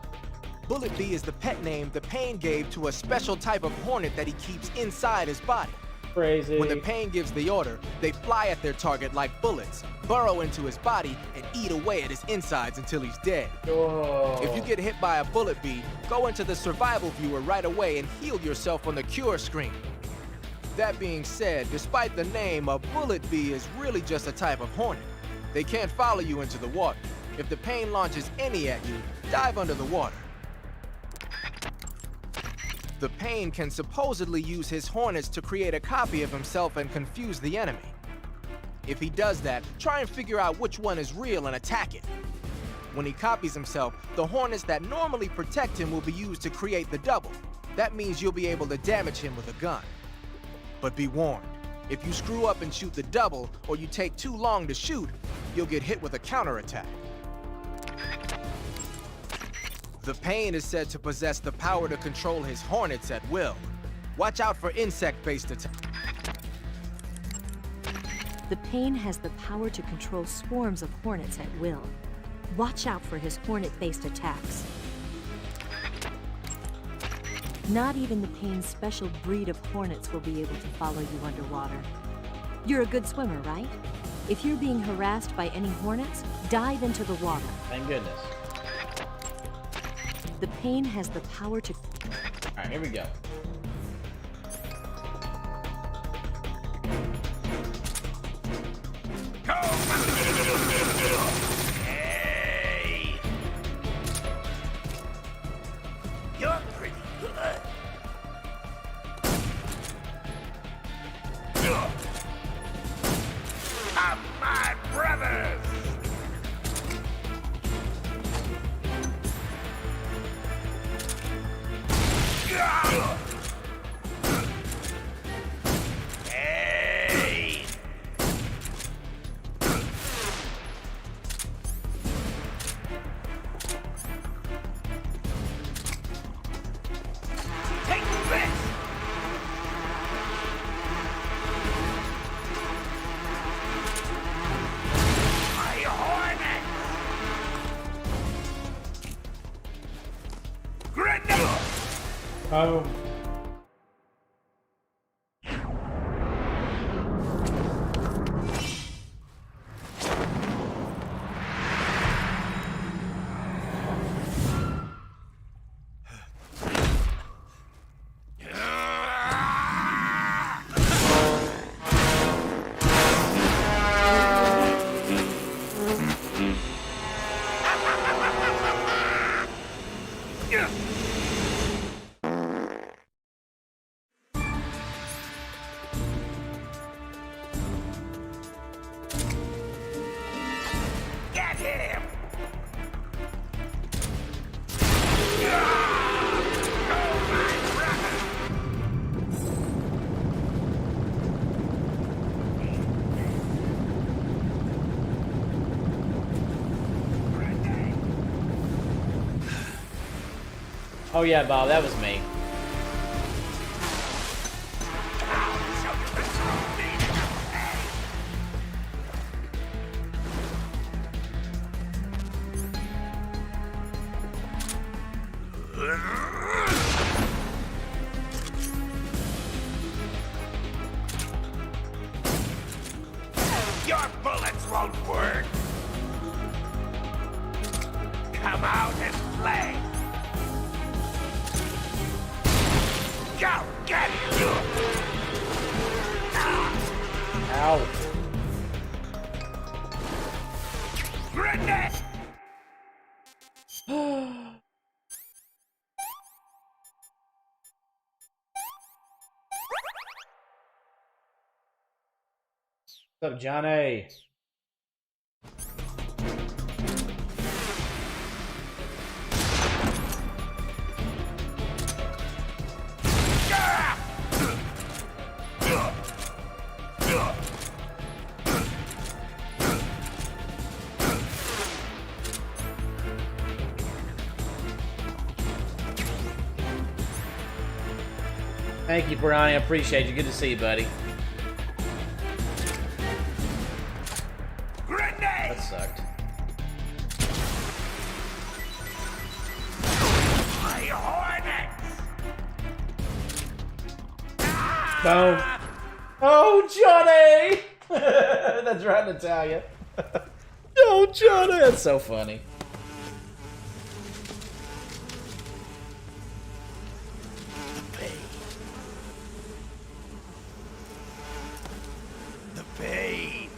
Bullet bee is the pet name the Pain gave to a special type of hornet that he keeps inside his body. Crazy. When the Pain gives the order, they fly at their target like bullets, burrow into his body, and eat away at his insides until he's dead. Oh. If you get hit by a bullet bee, go into the survival viewer right away and heal yourself on the cure screen. That being said, despite the name, a bullet bee is really just a type of hornet. They can't follow you into the water. If the Pain launches any at you, dive under the water. The Pain can supposedly use his hornets to create a copy of himself and confuse the enemy. If he does that, try and figure out which one is real and attack it. When he copies himself, the hornets that normally protect him will be used to create the double. That means you'll be able to damage him with a gun. But be warned, if you screw up and shoot the double, or you take too long to shoot, you'll get hit with a counterattack. The Pain is said to possess the power to control his hornets at will. Watch out for insect-based attacks. The Pain has the power to control swarms of hornets at will. Watch out for his hornet-based attacks. Not even the Pain's special breed of hornets will be able to follow you underwater. You're a good swimmer, right? If you're being harassed by any hornets, dive into the water. Thank goodness. pain has the power to... Alright, here we go. Hey! You're pretty good. I'm my brothers! Hey! Take this! My hornet! Grenade! Oh. Get him! Oh yeah, Bob, that was me. Your bullets won't work. Come out and play. Go get him! Ow. Grenade! What's up, Johnny? Thank you, Brian. I appreciate you. Good to see you, buddy. Grenade! That sucked. My hornets! Boom. Oh, Johnny! That's right in Italian. Oh, Johnny! That's so funny. The pain!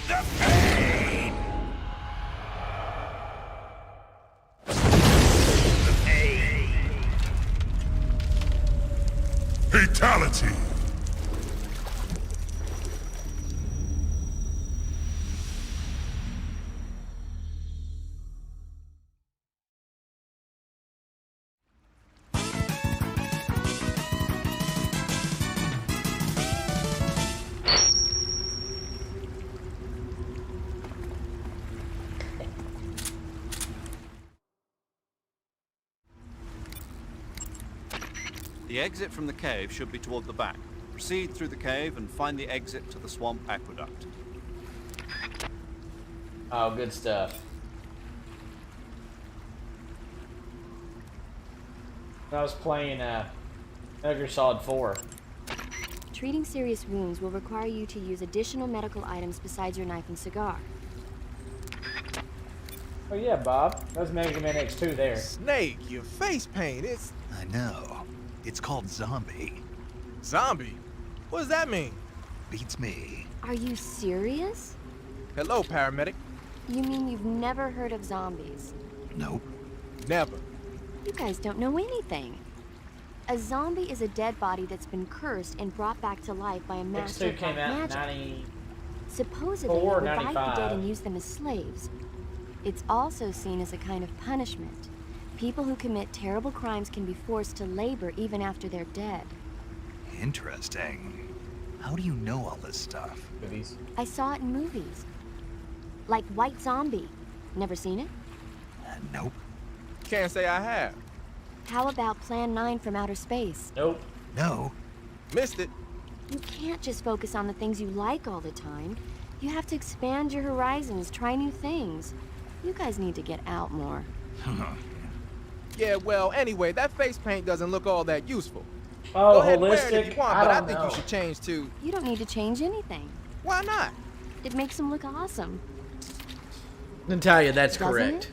The pain! The pain! Fatality! The exit from the cave should be toward the back. Proceed through the cave and find the exit to the swamp aqueduct. Oh, good stuff. I was playing Metal Gear Solid 4. Treating serious wounds will require you to use additional medical items besides your knife and cigar. Oh yeah, Bob. That was Mega Man X2 there. Snake, your face paint, it's I know. It's called Zombie. zombie. What does that mean? Beats me. Are you serious? Hello, paramedic. You mean you've never heard of zombies? Nope. Never. You guys don't know anything. A zombie is a dead body that's been cursed and brought back to life by a master X2 of came black out in magic. 90. Supposedly, they 4, revive the 95. dead and use them as slaves. It's also seen as a kind of punishment. People who commit terrible crimes can be forced to labor even after they're dead. Interesting. How do you know all this stuff? Movies. I saw it in movies. Like White Zombie. Never seen it? Nope. Can't say I have. How about Plan 9 from Outer Space? Nope. No. Missed it. You can't just focus on the things you like all the time. You have to expand your horizons, try new things. You guys need to get out more. Yeah, well, anyway, that face paint doesn't look all that useful. Oh, Go ahead and wear it if holistic. you want, I but I don't think know. you should change to... You don't need to change anything. Why not? It makes them look awesome. Natalia, that's Doesn't correct.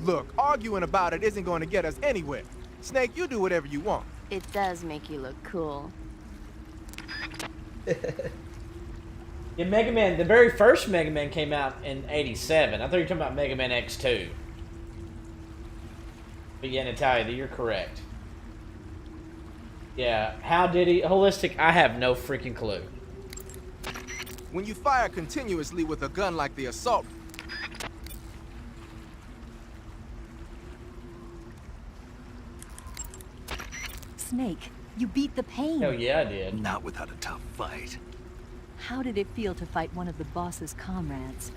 Look, arguing about it isn't going to get us anywhere. Snake, you do whatever you want. It does make you look cool. Yeah, Mega Man, the very first Mega Man came out in 87. I thought you were talking about Mega Man X2. But yeah, Natalia, you're correct. Yeah, how did he... Holistic, I have no freaking clue. When you fire continuously with a gun like the assault... Snake, you beat the pain. Hell yeah, I did. Not without a tough fight. How did it feel to fight one of the boss's comrades?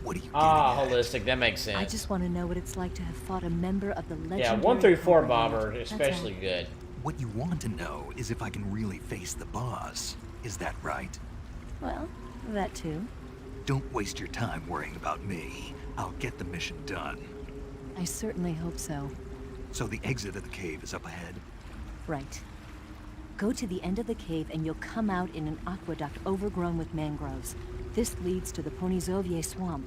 What are you getting Ah, at? holistic, that makes sense. I just want to know what it's like to have fought a member of the legendary... Yeah, 1 through 4, Cobra Bob, Gang. are That's especially all. good. What you want to know is if I can really face the boss. Is that right? Well, that too. Don't waste your time worrying about me. I'll get the mission done. I certainly hope so. So the exit of the cave is up ahead? Right. Go to the end of the cave and you'll come out in an aqueduct overgrown with mangroves. This leads to the Ponizovye Swamp.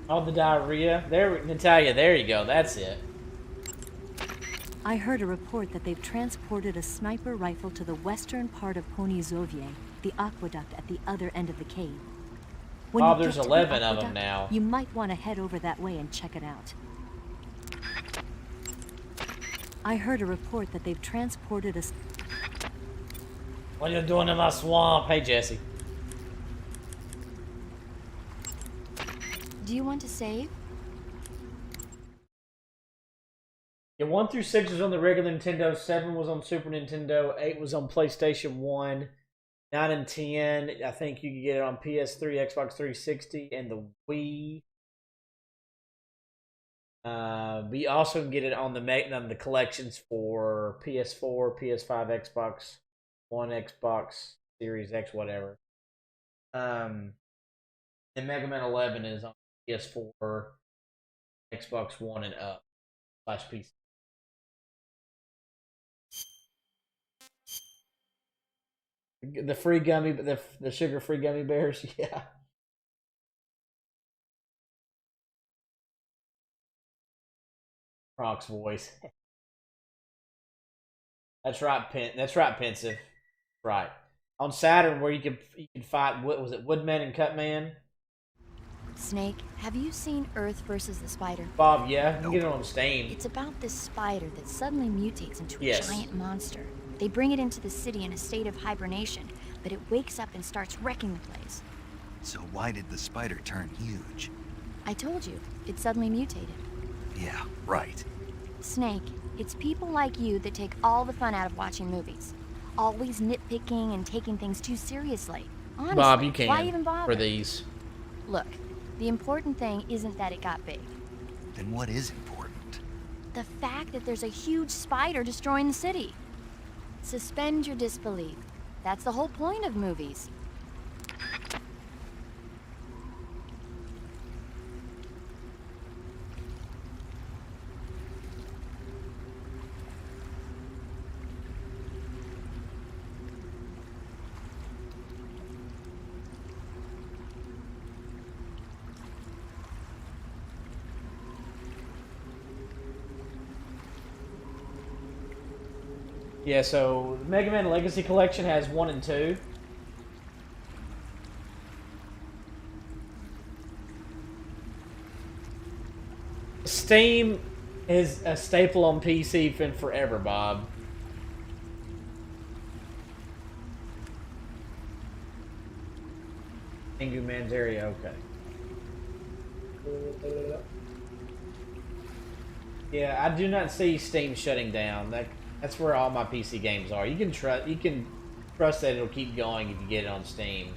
All the diarrhea. There, Natalia, there you go. That's it. I heard a report that they've transported a sniper rifle to the western part of Ponizovye, the aqueduct at the other end of the cave. When Bob, you there's get to the 11 of them aqueduct, now. You might want to head over that way and check it out. I heard a report that they've transported a... What you doing in my swamp? Hey, Jesse. Do you want to save? Yeah, 1 through 6 was on the regular Nintendo, 7 was on Super Nintendo, 8 was on PlayStation 1, 9 and 10, I think you could get it on PS3, Xbox 360, and the Wii. But you also can get it on the collections for PS4, PS5, Xbox One, Xbox Series X, whatever. And Mega Man 11 is on PS4, Xbox One, and up / PC. The free gummy, the sugar-free gummy bears, yeah. Cronc's voice. That's right, That's right, Pensive. Right. On Saturn, where you can fight, what was it, Woodman and Cutman? Snake, have you seen Earth versus the Spider? Bob, yeah, you can get it on Steam. It's about this spider that suddenly mutates into a Yes. giant monster. They bring it into the city in a state of hibernation, but it wakes up and starts wrecking the place. So why did the spider turn huge? I told you, it suddenly mutated. Yeah, right. Snake, it's people like you that take all the fun out of watching movies. Always nitpicking and taking things too seriously. Honestly, Bob, you can why even bother? for these. Look, the important thing isn't that it got big. Then what is important? The fact that there's a huge spider destroying the city. Suspend your disbelief. That's the whole point of movies. Yeah, so Mega Man Legacy Collection has 1 and 2. Steam is a staple on PC for forever, Bob. Ingu Man's area, okay. Yeah, I do not see Steam shutting down. That's where all my PC games are. You can trust that it'll keep going if you get it on Steam.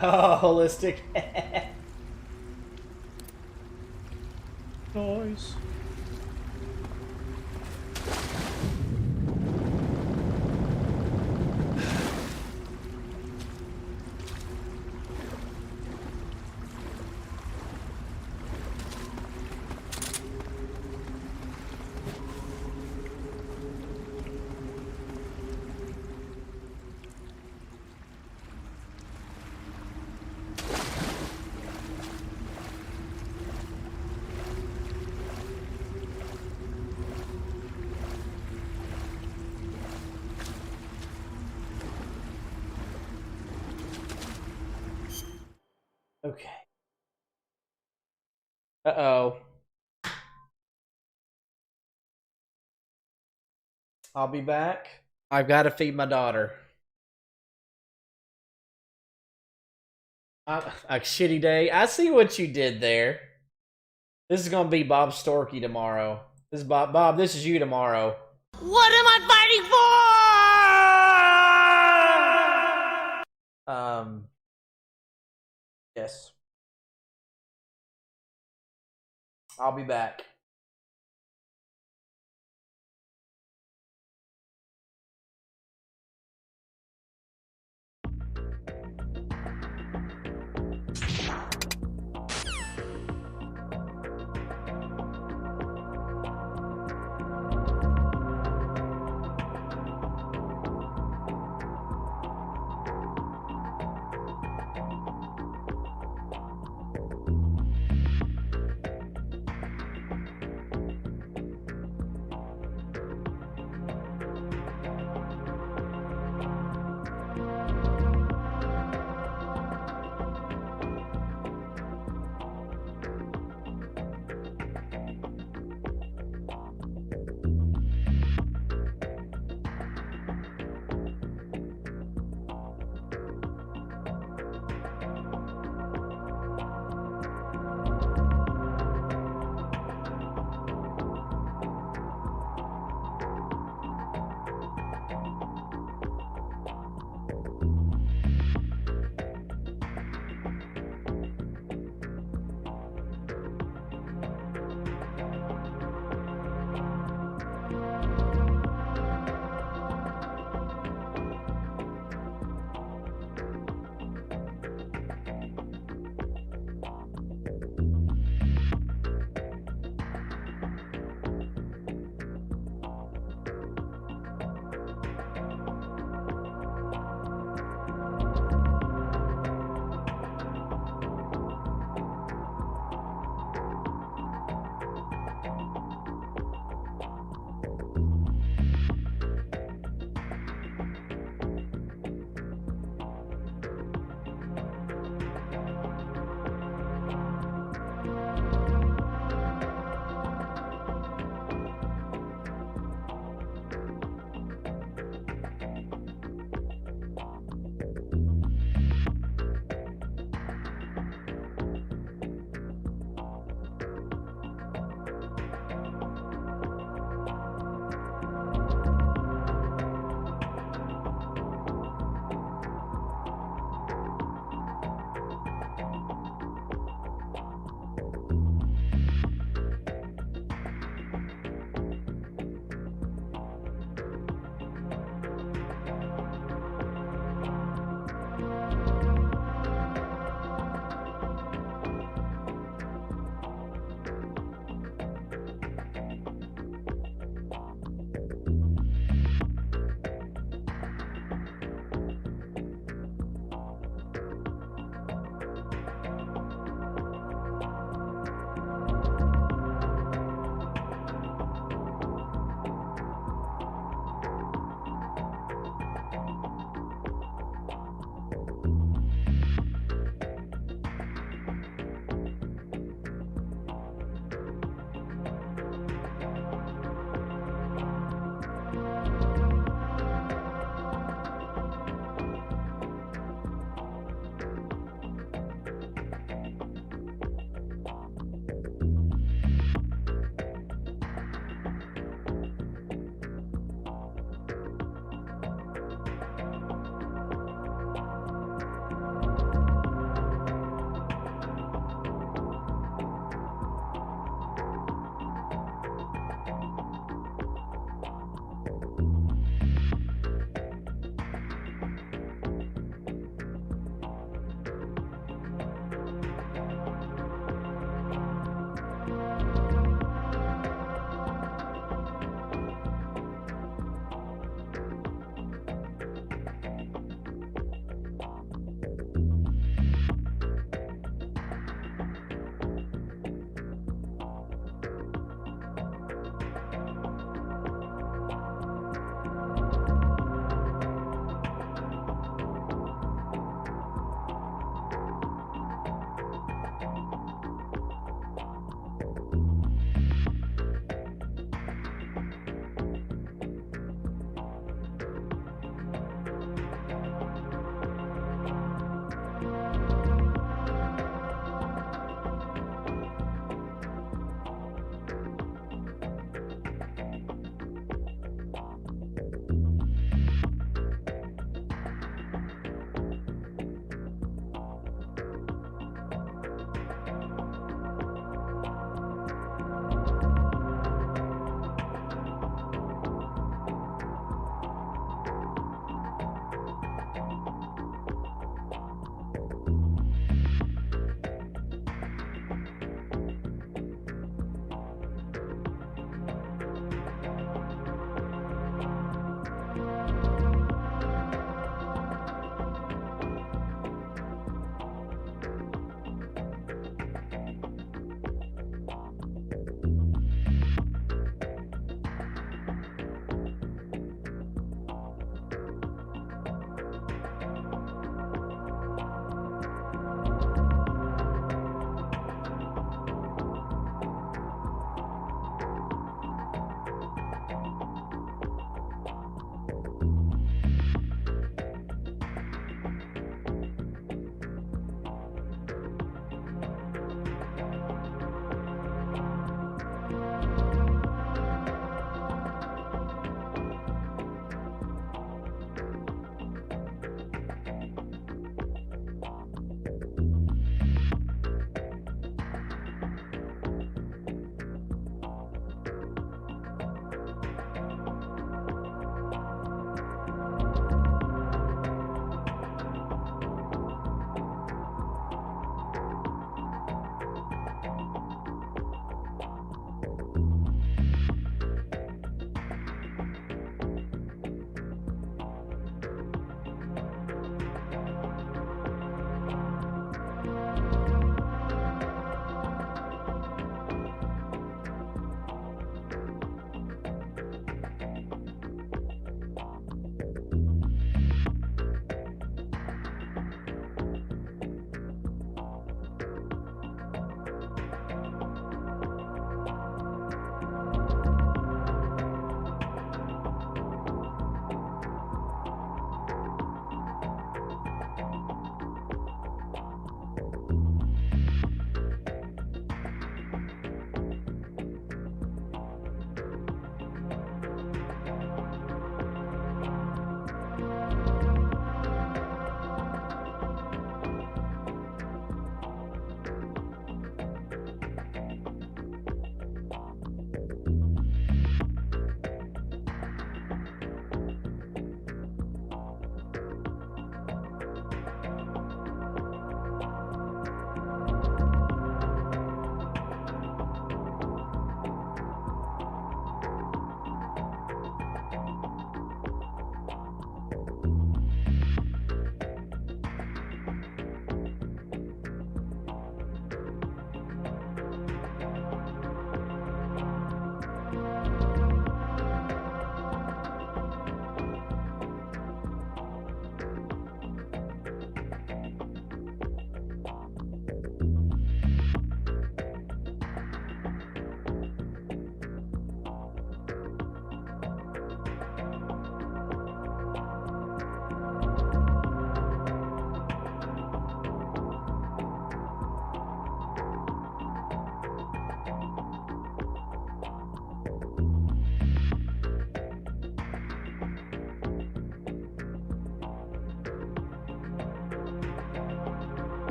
Oh, holistic. Nice. Okay. Uh-oh. I'll be back. I've got to feed my daughter. A shitty day. I see what you did there. This is gonna be Bob Storky tomorrow. This is Bob, this is you tomorrow. What am I fighting for? Yes. I'll be back.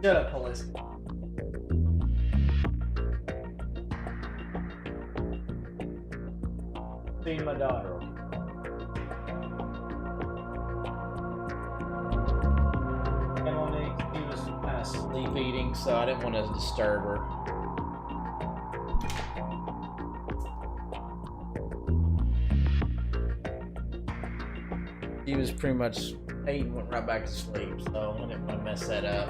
Shut up, police. Seeing my daughter. She was kind of sleep eating, so I didn't want to disturb her. He was pretty much ate and went right back to sleep, so I didn't want to mess that up.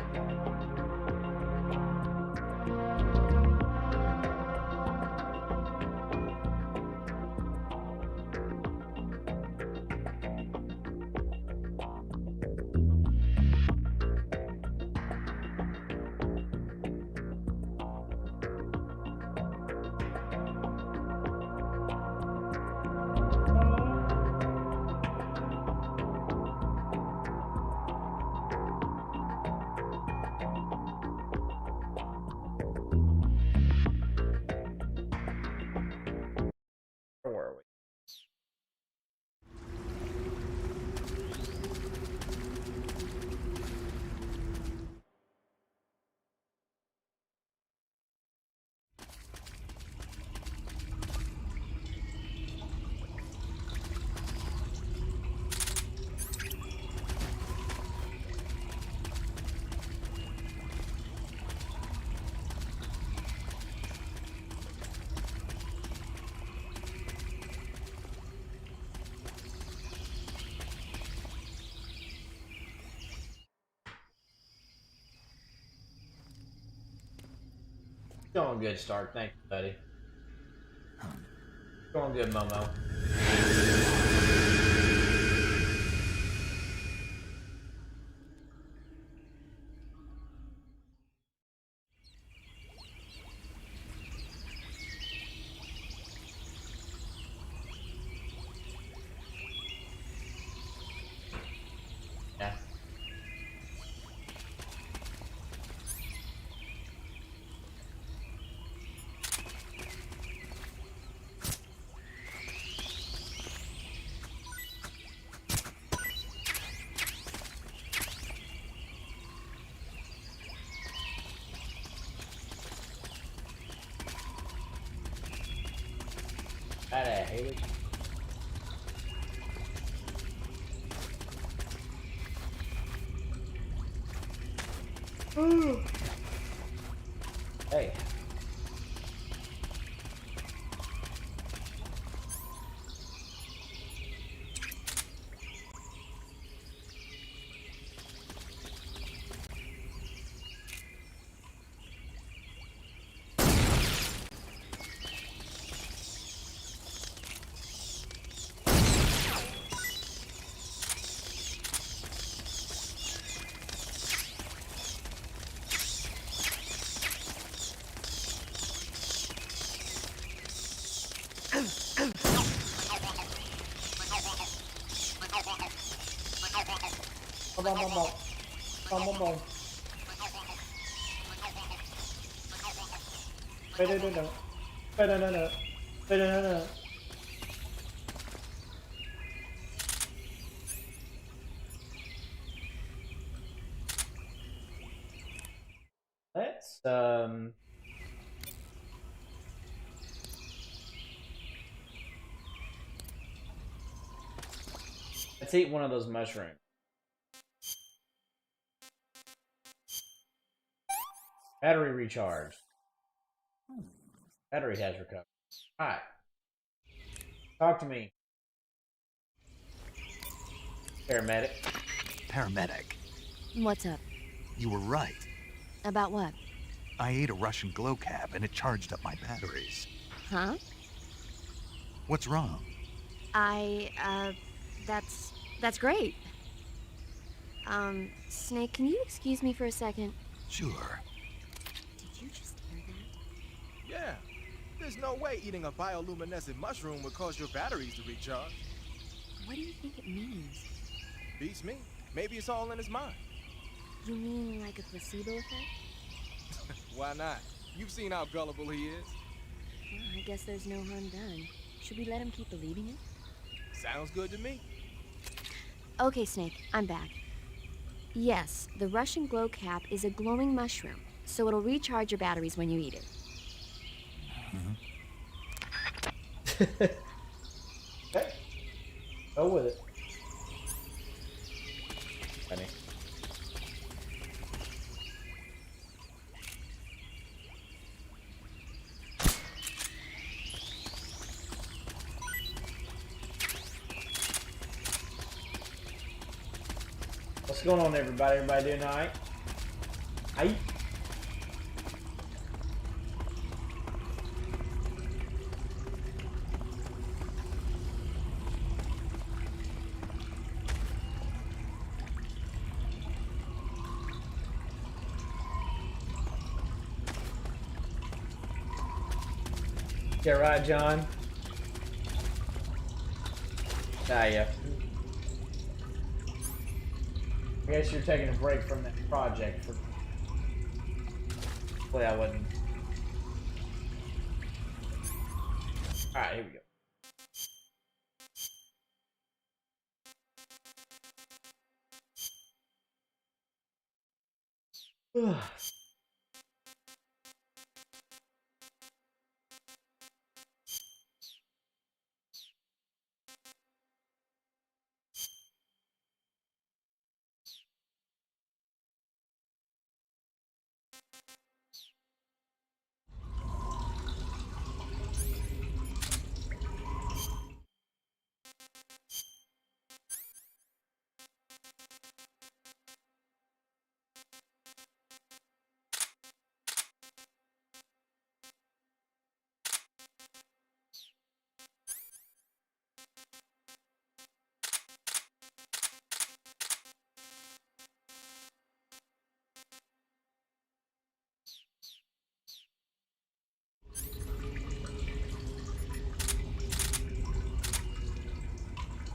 Where were we? Going good, Stark. Thank you, buddy. Going good, Momo. Yeah. Hey, Haley. Hey. Let's let's eat one of those mushrooms. Battery recharge. Battery has recovered. Alright. Talk to me. Paramedic. Paramedic, What's up? you were right. About what? I ate a Russian glow cap and it charged up my batteries. Huh? What's wrong? That's great. Snake, can you excuse me for a second? Sure. Did you just hear that? Yeah. There's no way eating a bioluminescent mushroom would cause your batteries to recharge. What do you think it means? Beats me. Maybe it's all in his mind. You mean like a placebo effect? Why not? You've seen how gullible he is. Well, I guess there's no harm done. Should we let him keep believing it? Sounds good to me. Okay, Snake, I'm back. Yes, the Russian glow cap is a glowing mushroom, so it'll recharge your batteries when you eat it. Okay. Go with it. Funny. What's going on, everybody? Everybody doing all right? Aye. Yeah, right, John. Yeah. I guess you're taking a break from that project for. Hopefully, I wouldn't. All right, here we go.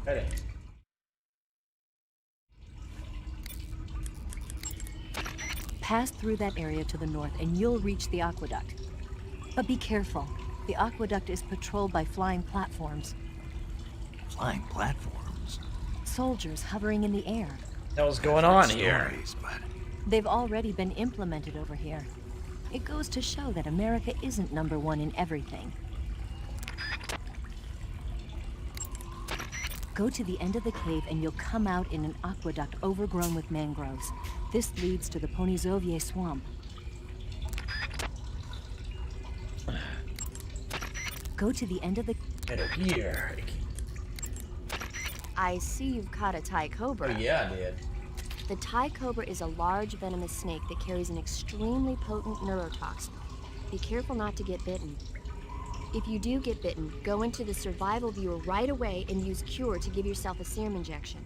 Ready. Pass through that area to the north and you'll reach the aqueduct. But be careful. The aqueduct is patrolled by flying platforms. Flying platforms? Soldiers hovering in the air. What's going on here? Stories, but They've already been implemented over here. It goes to show that America isn't #1 in everything. Go to the end of the cave and you'll come out in an aqueduct overgrown with mangroves. This leads to the Mangrove Swamp. Go to the end of the... Middle here. I see you've caught a Thai Cobra. Oh yeah, I did. The Thai Cobra is a large venomous snake that carries an extremely potent neurotoxin. Be careful not to get bitten. If you do get bitten, go into the survival viewer right away and use Cure to give yourself a serum injection.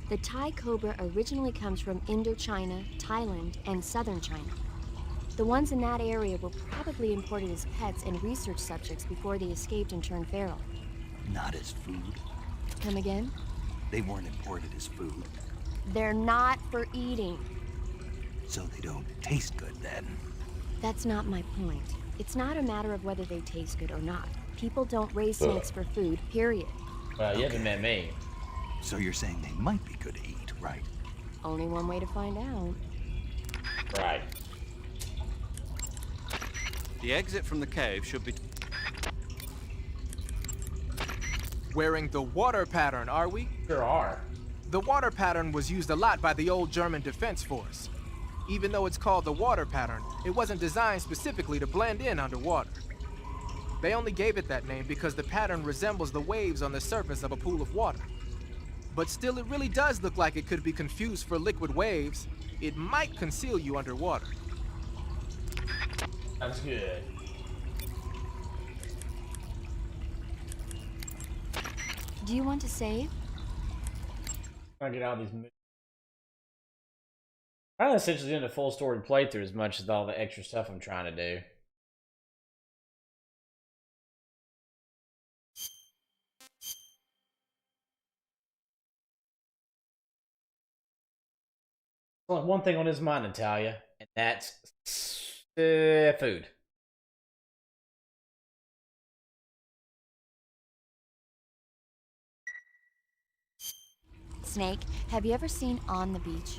The Thai Cobra originally comes from Indochina, Thailand, and southern China. The ones in that area were probably imported as pets and research subjects before they escaped and turned feral. not as food. Come again? They weren't imported as food, They're not for eating. so they don't taste good then. That's not my point. It's not a matter of whether they taste good or not. People don't raise snakes for food, period. Well, you haven't met me. So you're saying they might be good to eat, right? Only one way to find out. Right. The exit from the cave should be... Wearing the water pattern, are we? Sure are. The water pattern was used a lot by the old German Defense Force. Even though it's called the water pattern, it wasn't designed specifically to blend in underwater. They only gave it that name because the pattern resembles the waves on the surface of a pool of water. But still, it really does look like it could be confused for liquid waves. It might conceal you underwater. That's good. Do you want to save? Trying to get out of these. I'm essentially doing a full story playthrough as much as all the extra stuff I'm trying to do. Well, one thing on his mind, Natalia, and that's food. Snake, have you ever seen On the Beach?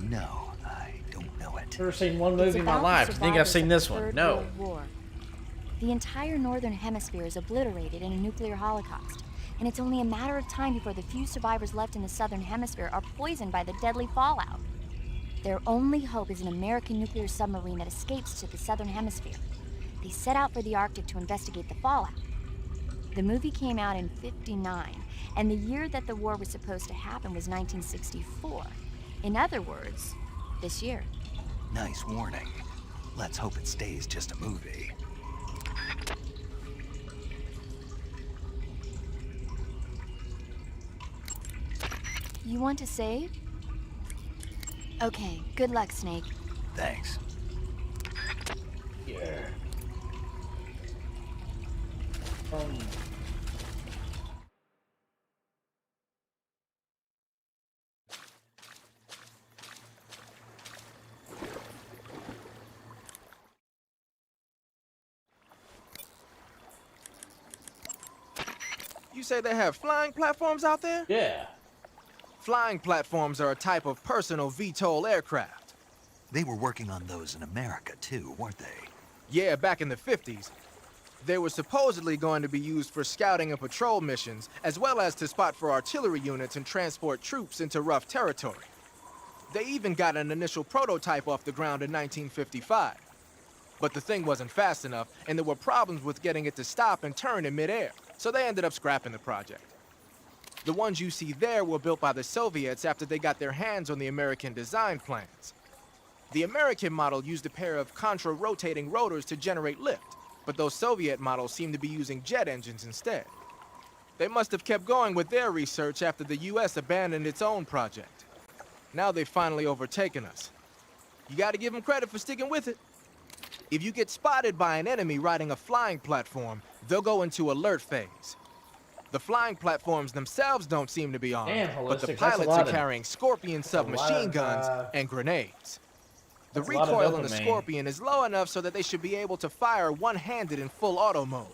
No, I don't know it. Never seen one movie in my It's about life. the I think I've survivors seen of this the one. Third No. World War. The entire northern hemisphere is obliterated in a nuclear holocaust, and it's only a matter of time before the few survivors left in the southern hemisphere are poisoned by the deadly fallout. Their only hope is an American nuclear submarine that escapes to the southern hemisphere. They set out for the Arctic to investigate the fallout. The movie came out in '59, and the year that the war was supposed to happen was 1964. In other words, this year. Nice warning. Let's hope it stays just a movie. You want to save? Okay, good luck, Snake. Thanks. Yeah. You say they have flying platforms out there? Yeah. Flying platforms are a type of personal VTOL aircraft. They were working on those in America too, weren't they? Yeah, back in the 50s. They were supposedly going to be used for scouting and patrol missions, as well as to spot for artillery units and transport troops into rough territory. They even got an initial prototype off the ground in 1955. But the thing wasn't fast enough, and there were problems with getting it to stop and turn in midair, so they ended up scrapping the project. The ones you see there were built by the Soviets after they got their hands on the American design plans. The American model used a pair of contra-rotating rotors to generate lift, but those Soviet models seem to be using jet engines instead. They must have kept going with their research after the US abandoned its own project. Now they've finally overtaken us. You gotta give them credit for sticking with it. If you get spotted by an enemy riding a flying platform, they'll go into alert phase. The flying platforms themselves don't seem to be armed, Damn, but the Holistic, that's a pilots lot are of- carrying Scorpion submachine guns and grenades. The recoil on the Scorpion is low enough so that they should be able to fire one-handed in full auto mode.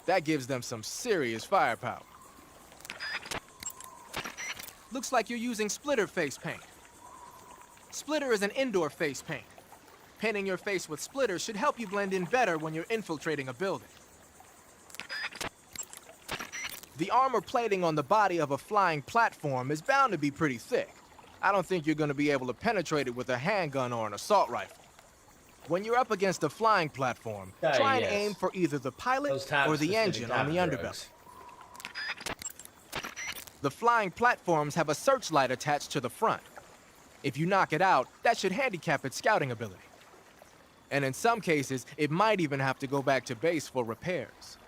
That gives them some serious firepower. Looks like you're using splitter face paint. Splitter is an indoor face paint. Painting your face with splitter should help you blend in better when you're infiltrating a building. The armor plating on the body of a flying platform is bound to be pretty thick. I don't think you're going to be able to penetrate it with a handgun or an assault rifle. When you're up against a flying platform, try and aim for either the pilot or the engine on the underbelly. The flying platforms have a searchlight attached to the front. If you knock it out, that should handicap its scouting ability. And in some cases, it might even have to go back to base for repairs.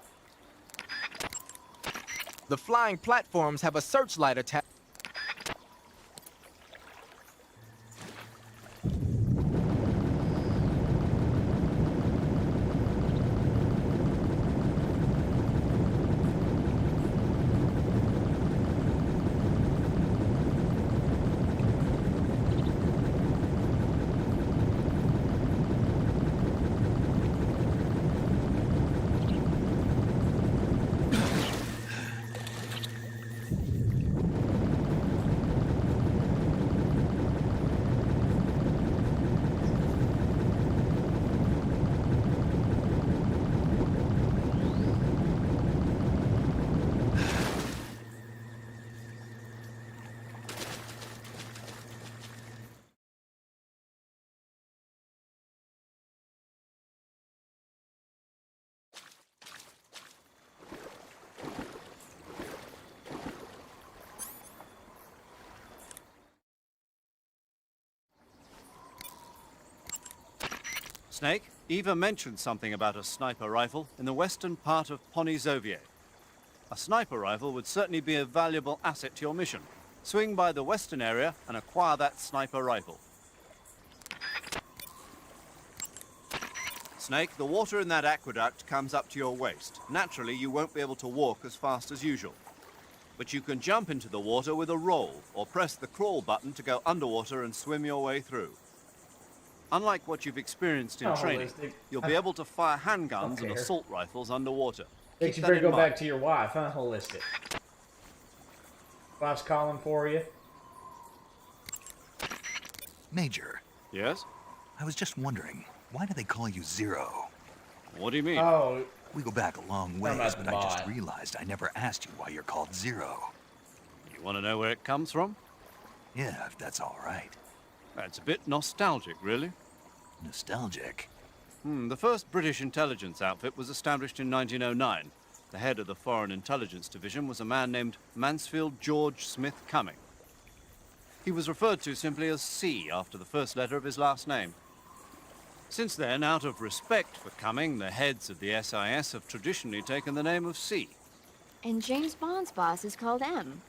The flying platforms have a searchlight attached. Snake, Eva mentioned something about a sniper rifle in the western part of Ponyzovier. A sniper rifle would certainly be a valuable asset to your mission. Swing by the western area and acquire that sniper rifle. Snake, the water in that aqueduct comes up to your waist. Naturally, you won't be able to walk as fast as usual. But you can jump into the water with a roll, or press the crawl button to go underwater and swim your way through. Unlike what you've experienced in training, you'll be able to fire handguns and assault rifles underwater. Think you better go back to your wife, huh, Holistic? Wife's calling for you. Major, Yes? I was just wondering, why do they call you Zero? What do you mean? Oh, We go back a long Talking ways, about but the I just bot. realized I never asked you why you're called Zero. You want to know where it comes from? Yeah, if that's all right. That's a bit nostalgic, really. Nostalgic. The first British intelligence outfit was established in 1909. The head of the Foreign Intelligence Division was a man named Mansfield George Smith Cumming. He was referred to simply as C after the first letter of his last name. Since then, out of respect for Cumming, the heads of the SIS have traditionally taken the name of C. And James Bond's boss is called M.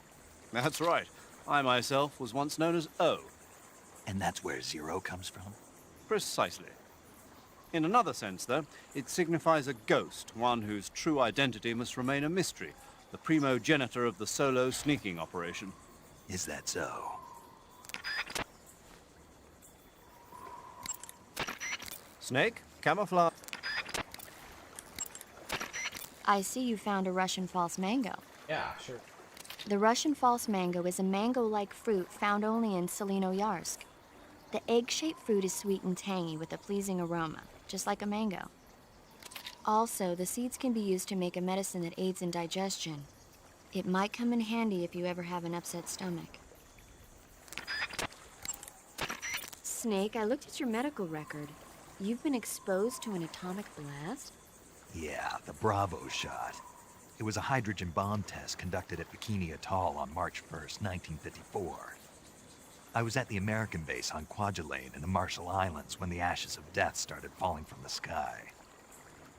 That's right. I myself was once known as O. And that's where Zero comes from? Precisely. In another sense, though, it signifies a ghost, one whose true identity must remain a mystery, the primogenitor of the solo sneaking operation. Is that so? Snake, camouflage. I see you found a Russian false mango. yeah, sure. The Russian false mango is a mango-like fruit found only in Selino-Yarsk. The egg-shaped fruit is sweet and tangy with a pleasing aroma, just like a mango. Also, the seeds can be used to make a medicine that aids in digestion. It might come in handy if you ever have an upset stomach. Snake, I looked at your medical record. You've been exposed to an atomic blast? Yeah, the Bravo shot. It was a hydrogen bomb test conducted at Bikini Atoll on March 1st, 1954. I was at the American base on Kwajalein in the Marshall Islands when the ashes of death started falling from the sky.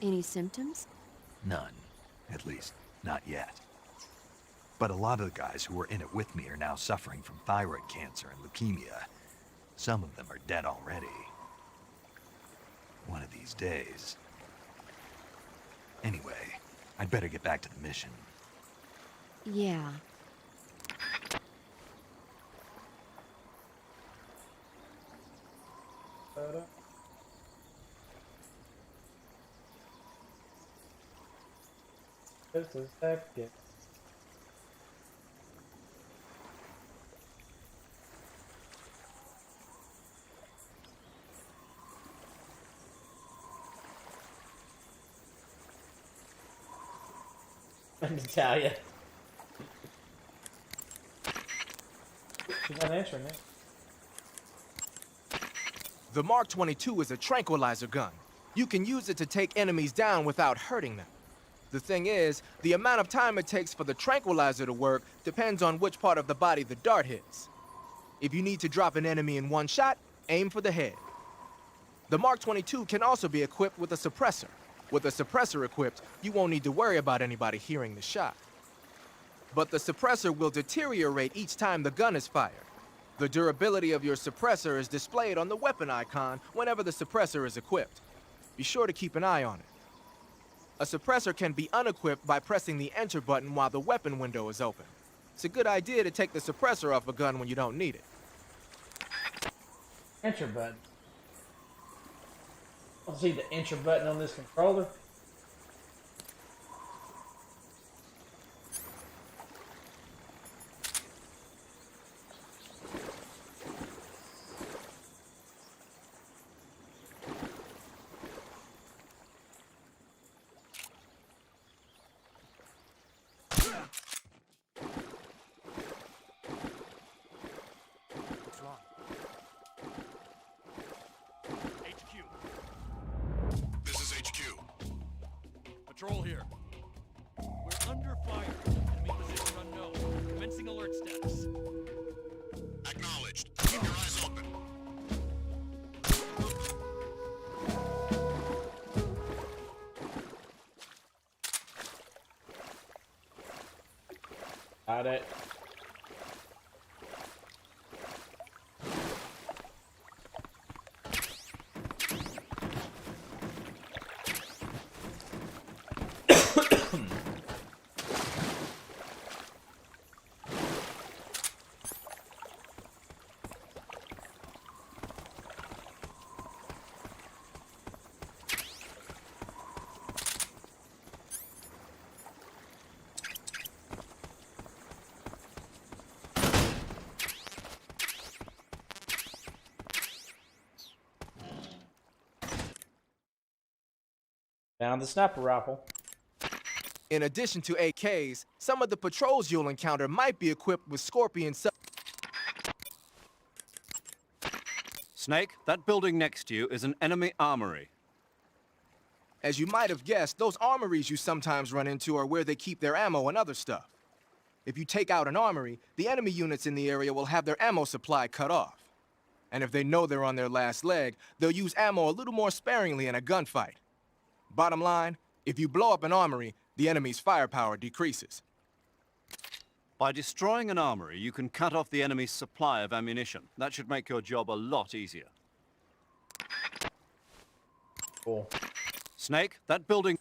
Any symptoms? None. At least, not yet. But a lot of the guys who were in it with me are now suffering from thyroid cancer and leukemia. Some of them are dead already. One of these days. Anyway, I'd better get back to the mission. Yeah. Just a second. I'm Italian. She's not answering it. The Mark 22 is a tranquilizer gun. You can use it to take enemies down without hurting them. The thing is, the amount of time it takes for the tranquilizer to work depends on which part of the body the dart hits. If you need to drop an enemy in one shot, aim for the head. The Mark 22 can also be equipped with a suppressor. With a suppressor equipped, you won't need to worry about anybody hearing the shot. But the suppressor will deteriorate each time the gun is fired. The durability of your suppressor is displayed on the weapon icon whenever the suppressor is equipped. Be sure to keep an eye on it. A suppressor can be unequipped by pressing the enter button while the weapon window is open. It's a good idea to take the suppressor off a gun when you don't need it. Enter button. I don't see the enter button on this controller. What's wrong? HQ. This is HQ. Patrol here. We're under fire. Enemy position unknown. Commencing alert status. Acknowledged. Keep your eyes open. Got it. Found the sniper rifle. In addition to AKs, some of the patrols you'll encounter might be equipped with Scorpion Snake, that building next to you is an enemy armory. As you might have guessed, those armories you sometimes run into are where they keep their ammo and other stuff. If you take out an armory, the enemy units in the area will have their ammo supply cut off. And if they know they're on their last leg, they'll use ammo a little more sparingly in a gunfight. Bottom line, if you blow up an armory, the enemy's firepower decreases. By destroying an armory, you can cut off the enemy's supply of ammunition. That should make your job a lot easier. Cool. Snake, that building...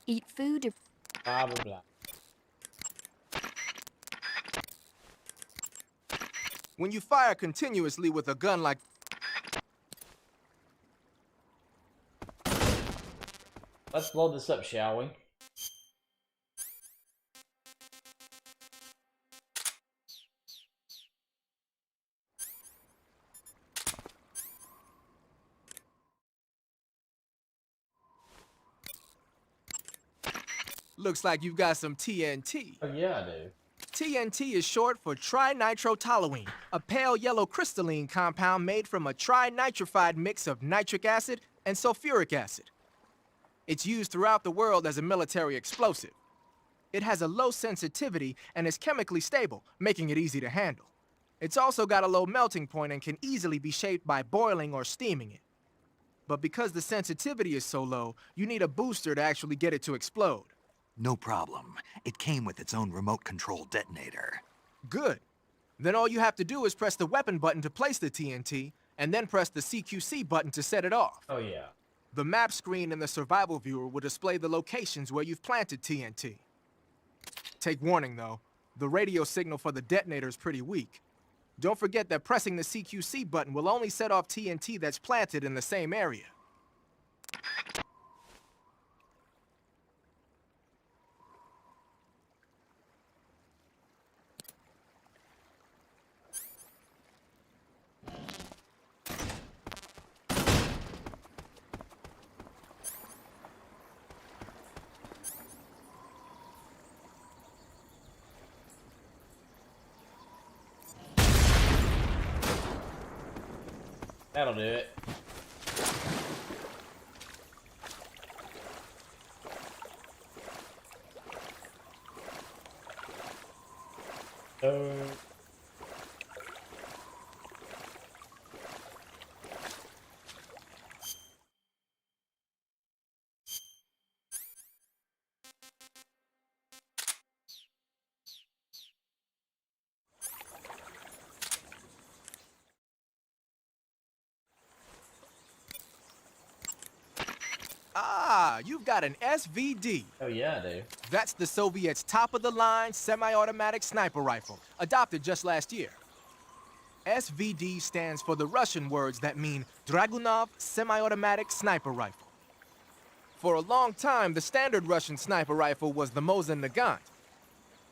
Eat food to... Blah, blah, blah. When you fire continuously with a gun like... Let's blow this up, shall we? Looks like you've got some TNT. Oh yeah, I do. TNT is short for trinitrotoluene, a pale yellow crystalline compound made from a trinitrified mix of nitric acid and sulfuric acid. It's used throughout the world as a military explosive. It has a low sensitivity and is chemically stable, making it easy to handle. It's also got a low melting point and can easily be shaped by boiling or steaming it. But because the sensitivity is so low, you need a booster to actually get it to explode. No problem. It came with its own remote control detonator. Good. Then all you have to do is press the weapon button to place the TNT, and then press the CQC button to set it off. Oh yeah. The map screen in the survival viewer will display the locations where you've planted TNT. Take warning though, the radio signal for the detonator is pretty weak. Don't forget that pressing the CQC button will only set off TNT that's planted in the same area. That'll do it. Ah, you've got an SVD. Oh yeah, I do. That's the Soviets' top-of-the-line semi-automatic sniper rifle, adopted just last year. SVD stands for the Russian words that mean Dragunov Semi-Automatic Sniper Rifle. For a long time, the standard Russian sniper rifle was the Mosin Nagant.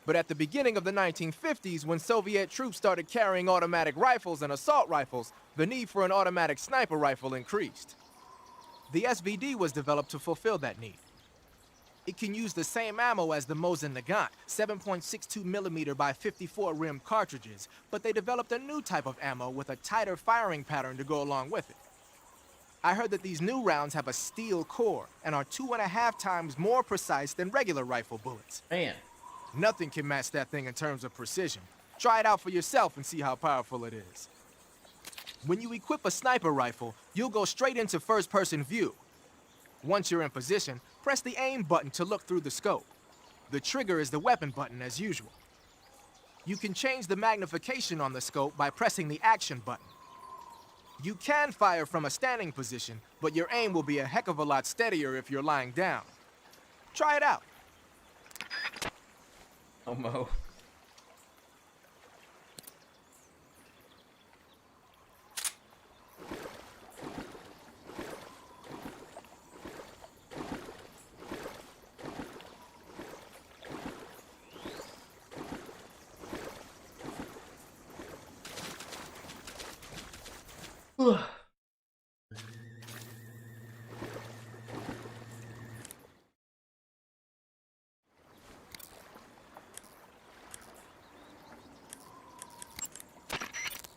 But at the beginning of the 1950s, when Soviet troops started carrying automatic rifles and assault rifles, the need for an automatic sniper rifle increased. The SVD was developed to fulfill that need. It can use the same ammo as the Mosin Nagant, 7.62mm by 54 rim cartridges, but they developed a new type of ammo with a tighter firing pattern to go along with it. I heard that these new rounds have a steel core and are 2.5 times more precise than regular rifle bullets. Man. Nothing can match that thing in terms of precision. Try it out for yourself and see how powerful it is. When you equip a sniper rifle, you'll go straight into first-person view. Once you're in position, press the aim button to look through the scope. The trigger is the weapon button as usual. You can change the magnification on the scope by pressing the action button. You can fire from a standing position, but your aim will be a heck of a lot steadier if you're lying down. Try it out. Oh, Mo.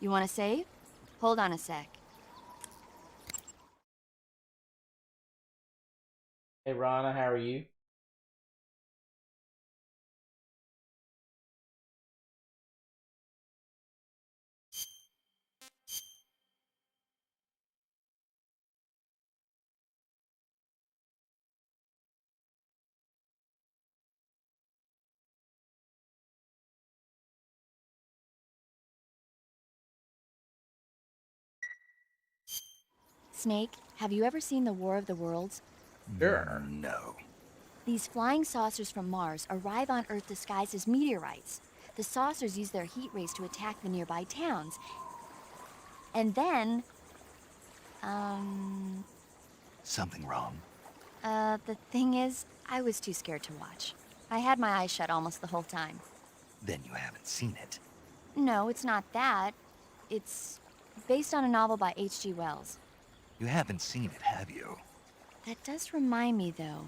You want to save? Hold on a sec. Hey, Rana, how are you? Snake, have you ever seen the War of the Worlds? Sure. No. These flying saucers from Mars arrive on Earth disguised as meteorites. The saucers use their heat rays to attack the nearby towns. And then, Something wrong? the thing is, I was too scared to watch. I had my eyes shut almost the whole time. Then you haven't seen it. No, it's not that. It's based on a novel by H.G. Wells. You haven't seen it, have you? That does remind me, though.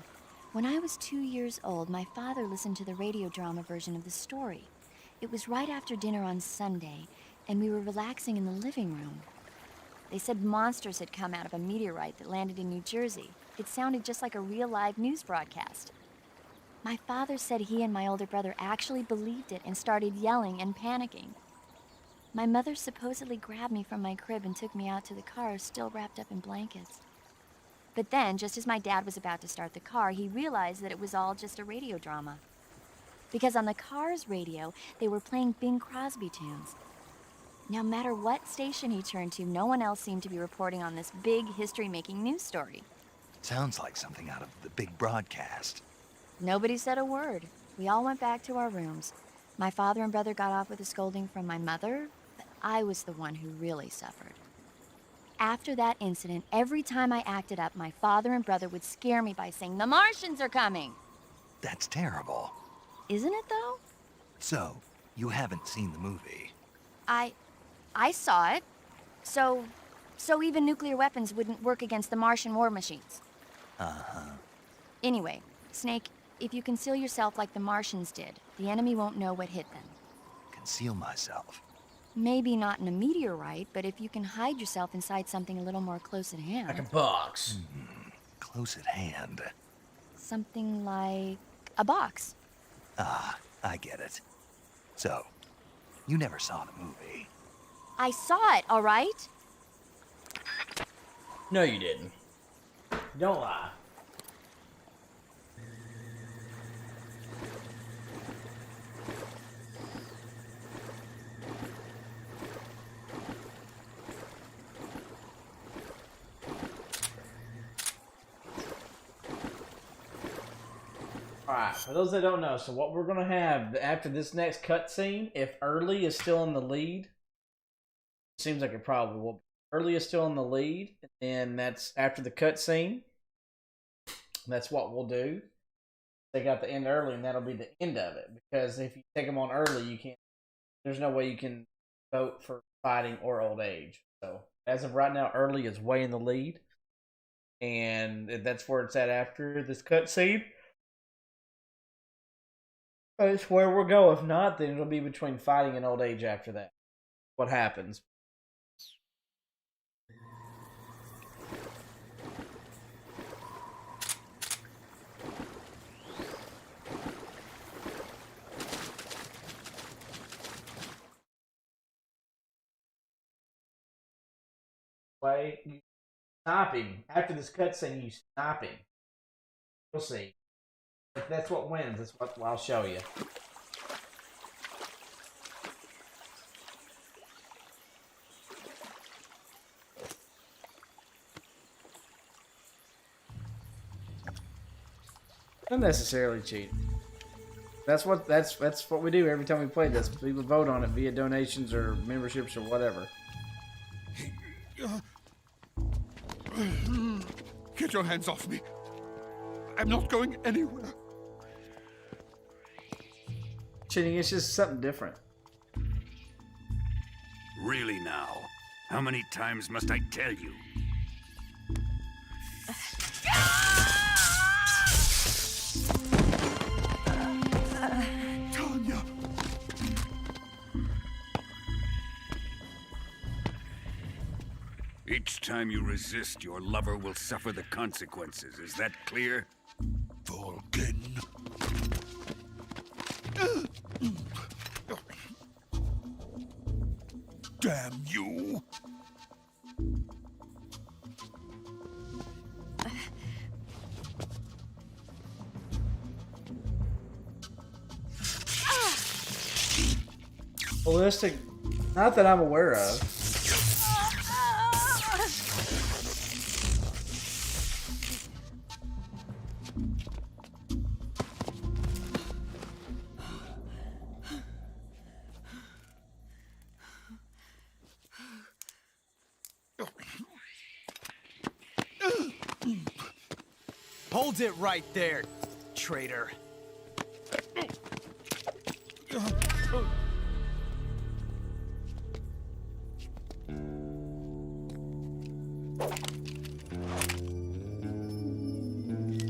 When I was 2 years old, my father listened to the radio drama version of the story. It was right after dinner on Sunday, and we were relaxing in the living room. They said monsters had come out of a meteorite that landed in New Jersey. It sounded just like a real live news broadcast. My father said he and my older brother actually believed it and started yelling and panicking. My mother supposedly grabbed me from my crib and took me out to the car, still wrapped up in blankets. But then, just as my dad was about to start the car, he realized that it was all just a radio drama. Because on the car's radio, they were playing Bing Crosby tunes. No matter what station he turned to, no one else seemed to be reporting on this big history-making news story. Sounds like something out of the big broadcast. Nobody said a word. We all went back to our rooms. My father and brother got off with a scolding from my mother, but I was the one who really suffered. After that incident, every time I acted up, my father and brother would scare me by saying, "The Martians are coming!" That's terrible. Isn't it, though? So, you haven't seen the movie? I saw it. So even nuclear weapons wouldn't work against the Martian war machines. Uh-huh. Anyway, Snake, if you conceal yourself like the Martians did, the enemy won't know what hit them. Conceal myself. Maybe not in a meteorite, but if you can hide yourself inside something a little more close at hand. Like a box. Close at hand. Something like a box. Ah, I get it. So, you never saw the movie? I saw it, all right? No, you didn't. Don't lie. Alright, for those that don't know, so what we're going to have after this next cutscene, if Early is still in the lead, it seems like it probably will be. Early is still in the lead, and that's after the cutscene. That's what we'll do. They got the end early, and that'll be the end of it. Because if you take them on early, you can't. There's no way you can vote for fighting or old age. So as of right now, Early is way in the lead, and that's where it's at after this cutscene. That's where we'll go. If not, then it'll be between fighting and old age after that. What happens? Way you snipe him after this cutscene. You snipe him. You'll see. If that's what wins, that's what I'll show you. Not necessarily cheating. That's what we do every time we play this. People vote on it via donations or memberships or whatever. Get your hands off me. I'm not going anywhere. Cheating is just something different. Really now? How many times must I tell you? Tanya! Each time you resist, your lover will suffer the consequences. Is that clear? Vulcan. Damn you! Ballistic, not that I'm aware of. Hold it right there, traitor.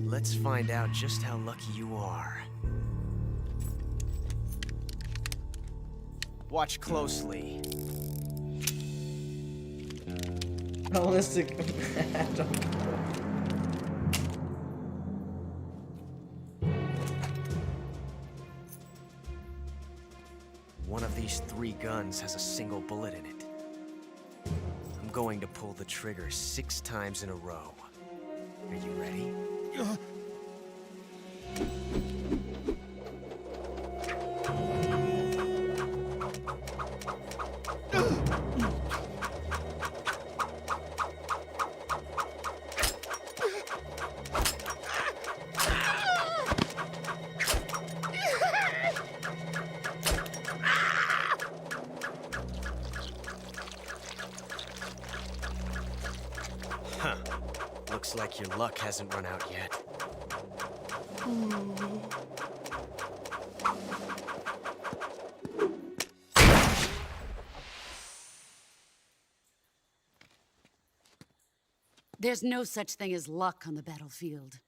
Let's find out just how lucky you are. Watch closely. Ballistic. One of these 3 guns has a single bullet in it. I'm going to pull the trigger 6 times in a row. Are you ready? Huh. Looks like your luck hasn't run out yet. There's no such thing as luck on the battlefield.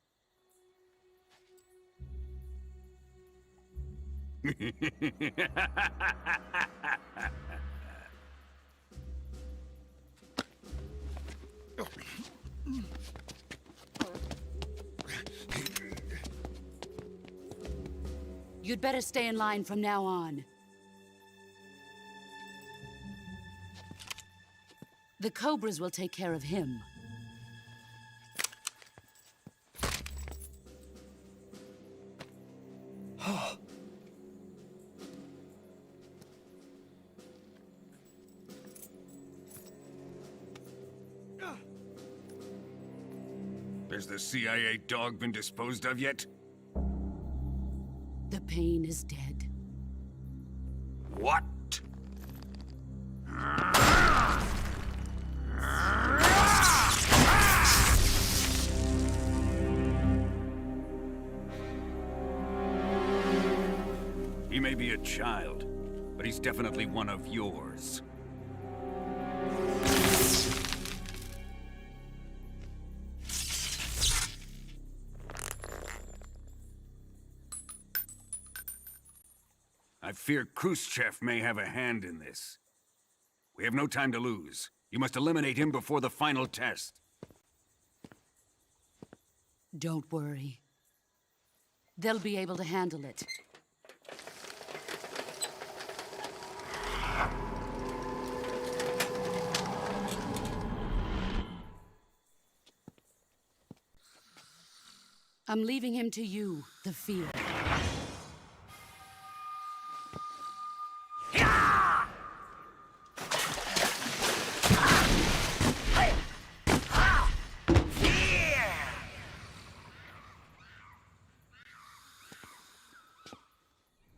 You'd better stay in line from now on. The Cobras will take care of him. Has the CIA dog been disposed of yet? The pain is dead. What? He may be a child, but he's definitely one of yours. I fear Khrushchev may have a hand in this. We have no time to lose. You must eliminate him before the final test. Don't worry. They'll be able to handle it. I'm leaving him to you, the field.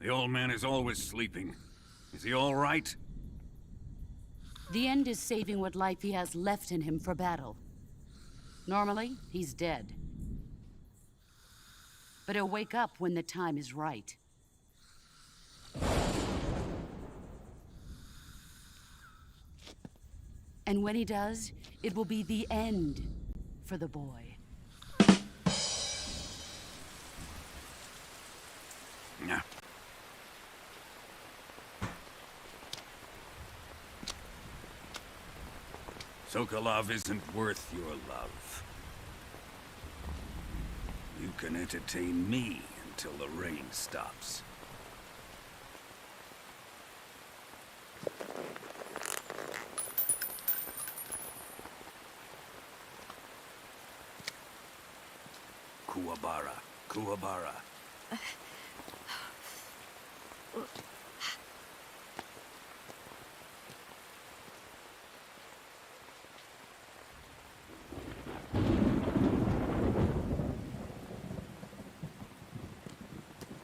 The old man is always sleeping. Is he all right? The end is saving what life he has left in him for battle. Normally, he's dead. But he'll wake up when the time is right. And when he does, it will be the end for the boy. No. Sokolov isn't worth your love. You can entertain me until the rain stops. Kuwabara, Kuwabara.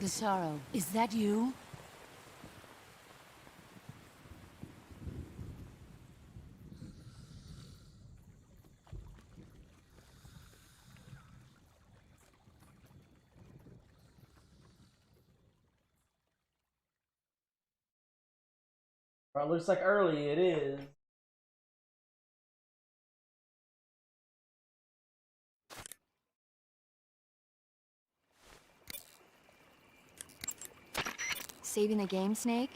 Gisaro, is that you? Well, it looks like early it is. Saving the game, Snake?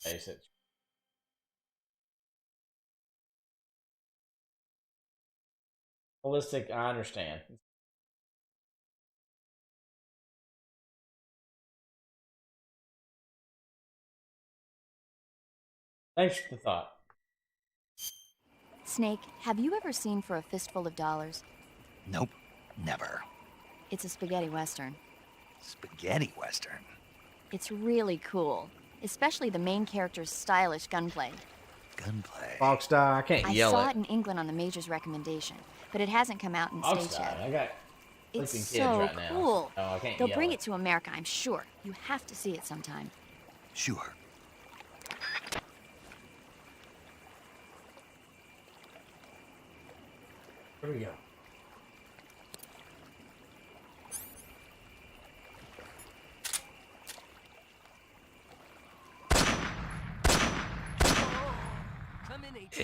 Basic. Holistic, I understand. Thanks for the thought. Snake, have you ever seen For a Fistful of Dollars? Nope, never. It's a spaghetti western. Spaghetti western? It's really cool, especially the main character's stylish gunplay. Gunplay? Rockstar, I can't yell I saw it in England on the Major's recommendation, but it hasn't come out in States yet. I got It's sleeping kids so right now. cool. Oh, I can't They'll yell bring it to America, I'm sure. You have to see it sometime. Sure. Here we go. Come in, H.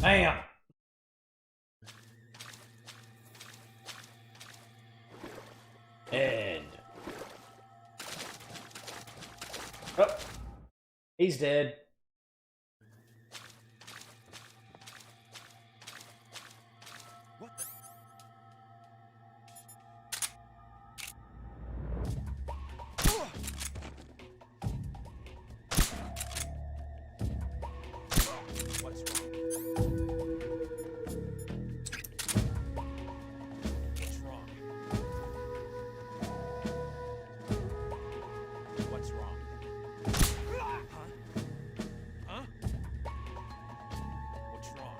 Bam! End. Oh, he's dead. What the? What's wrong? What's wrong? What's wrong? Huh? Huh? What's wrong?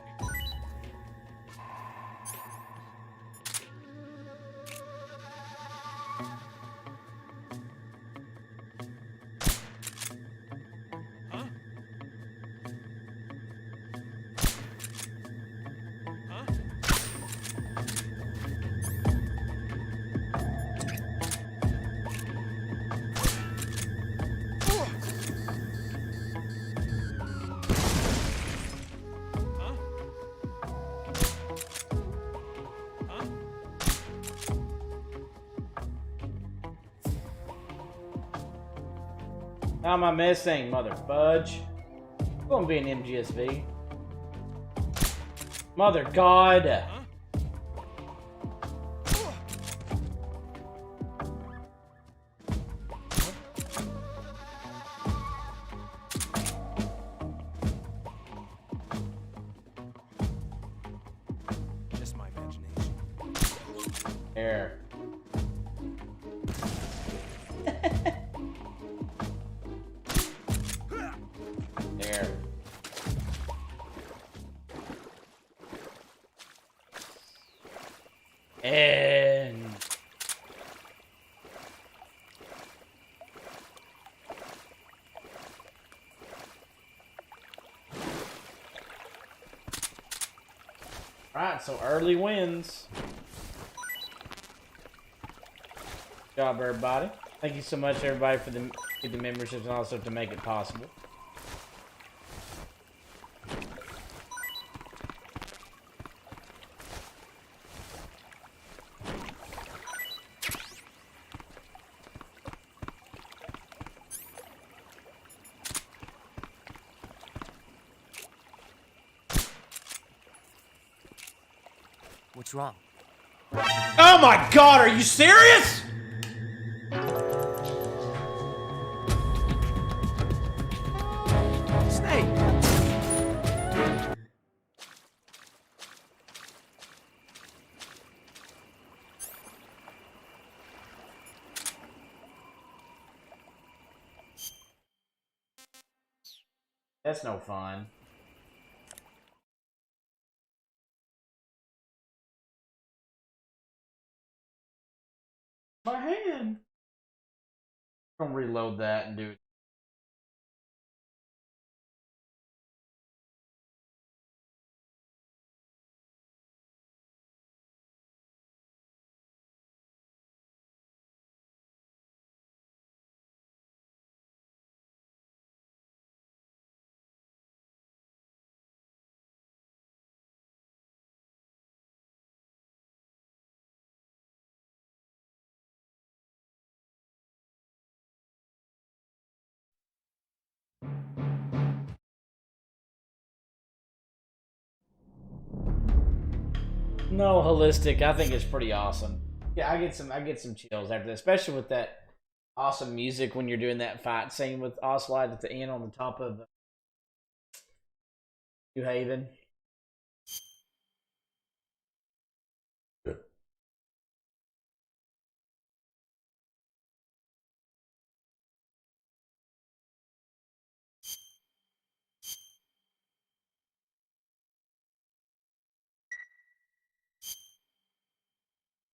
Huh? Huh? Huh? Huh? How am I missing, mother fudge? Gonna be an MGSV. Mother God. Huh? Just my imagination. There. There. And right, so early wins. Good job, everybody. Thank you so much, everybody, for the memberships and also to make it possible. What's wrong? Oh my god, are you serious? Snake! That's no fun. My hand. I'm gonna reload that and do it. No, holistic. I think it's pretty awesome. Yeah, I get some chills after that, especially with that awesome music when you're doing that fight scene with Ocelot at the end on the top of New Haven.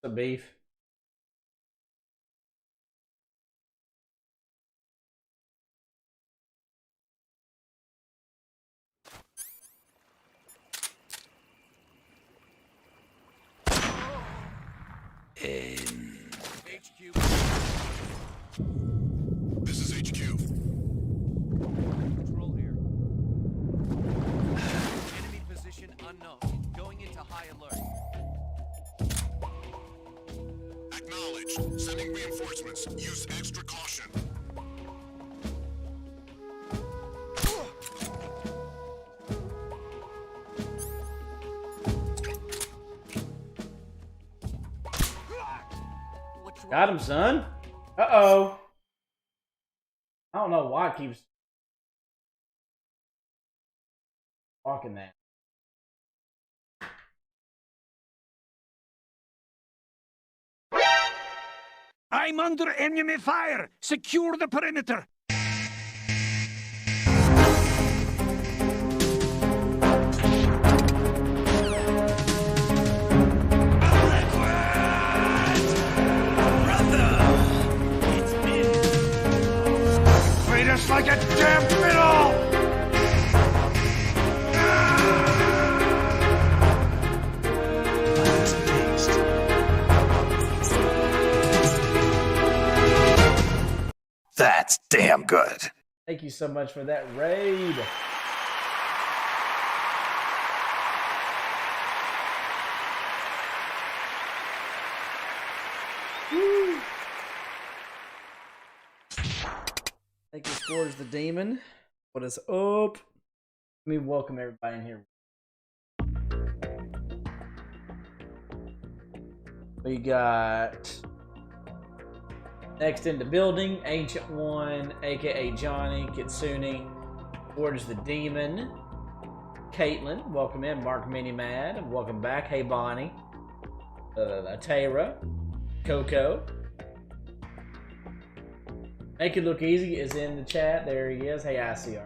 The beef. HQ. This is HQ. Control here. Enemy position unknown. Going into high alert. Acknowledged. Sending reinforcements. Use extra caution. Got him, son. Uh-oh. I don't know why it keeps walking that. I'm under enemy fire! Secure the perimeter! Treat us like a damn fiddle! That's damn good. Thank you so much for that raid. Woo. Thank you, Scourge the Demon. What is up? Let me welcome everybody in here. We got next in the building, Ancient One, aka Johnny, Kitsune, Scourge the Demon, Caitlin, welcome in, Mark Mini Mad, welcome back, hey Bonnie, Tara, Coco. Make It Look Easy is in the chat. There he is. Hey, ICR.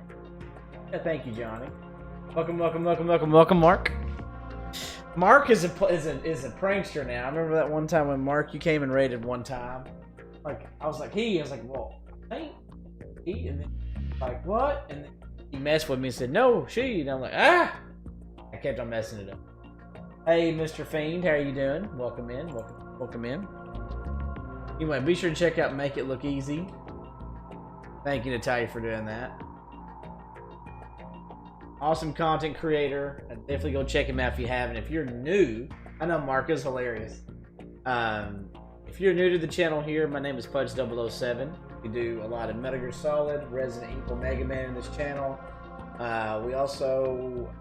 Yeah, thank you, Johnny. Welcome, welcome, welcome, welcome, welcome, Mark. Mark is a prankster now. I remember that one time when Mark, you came and raided one time. Like I was like, I was like, well, ain't he? And then like, what? And then he messed with me and said, no, she. And I'm like, ah. I kept on messing it up. Hey, Mr. Fiend, how are you doing? Welcome in. Welcome in. Anyway, be sure to check out Make It Look Easy. Thank you, Natalia, for doing that. Awesome content creator. Definitely go check him out if you haven't. If you're new, I know Mark is hilarious. If you're new to the channel here, my name is Pudge007. We do a lot of Metal Gear Solid, Resident Evil, Mega Man in this channel. We also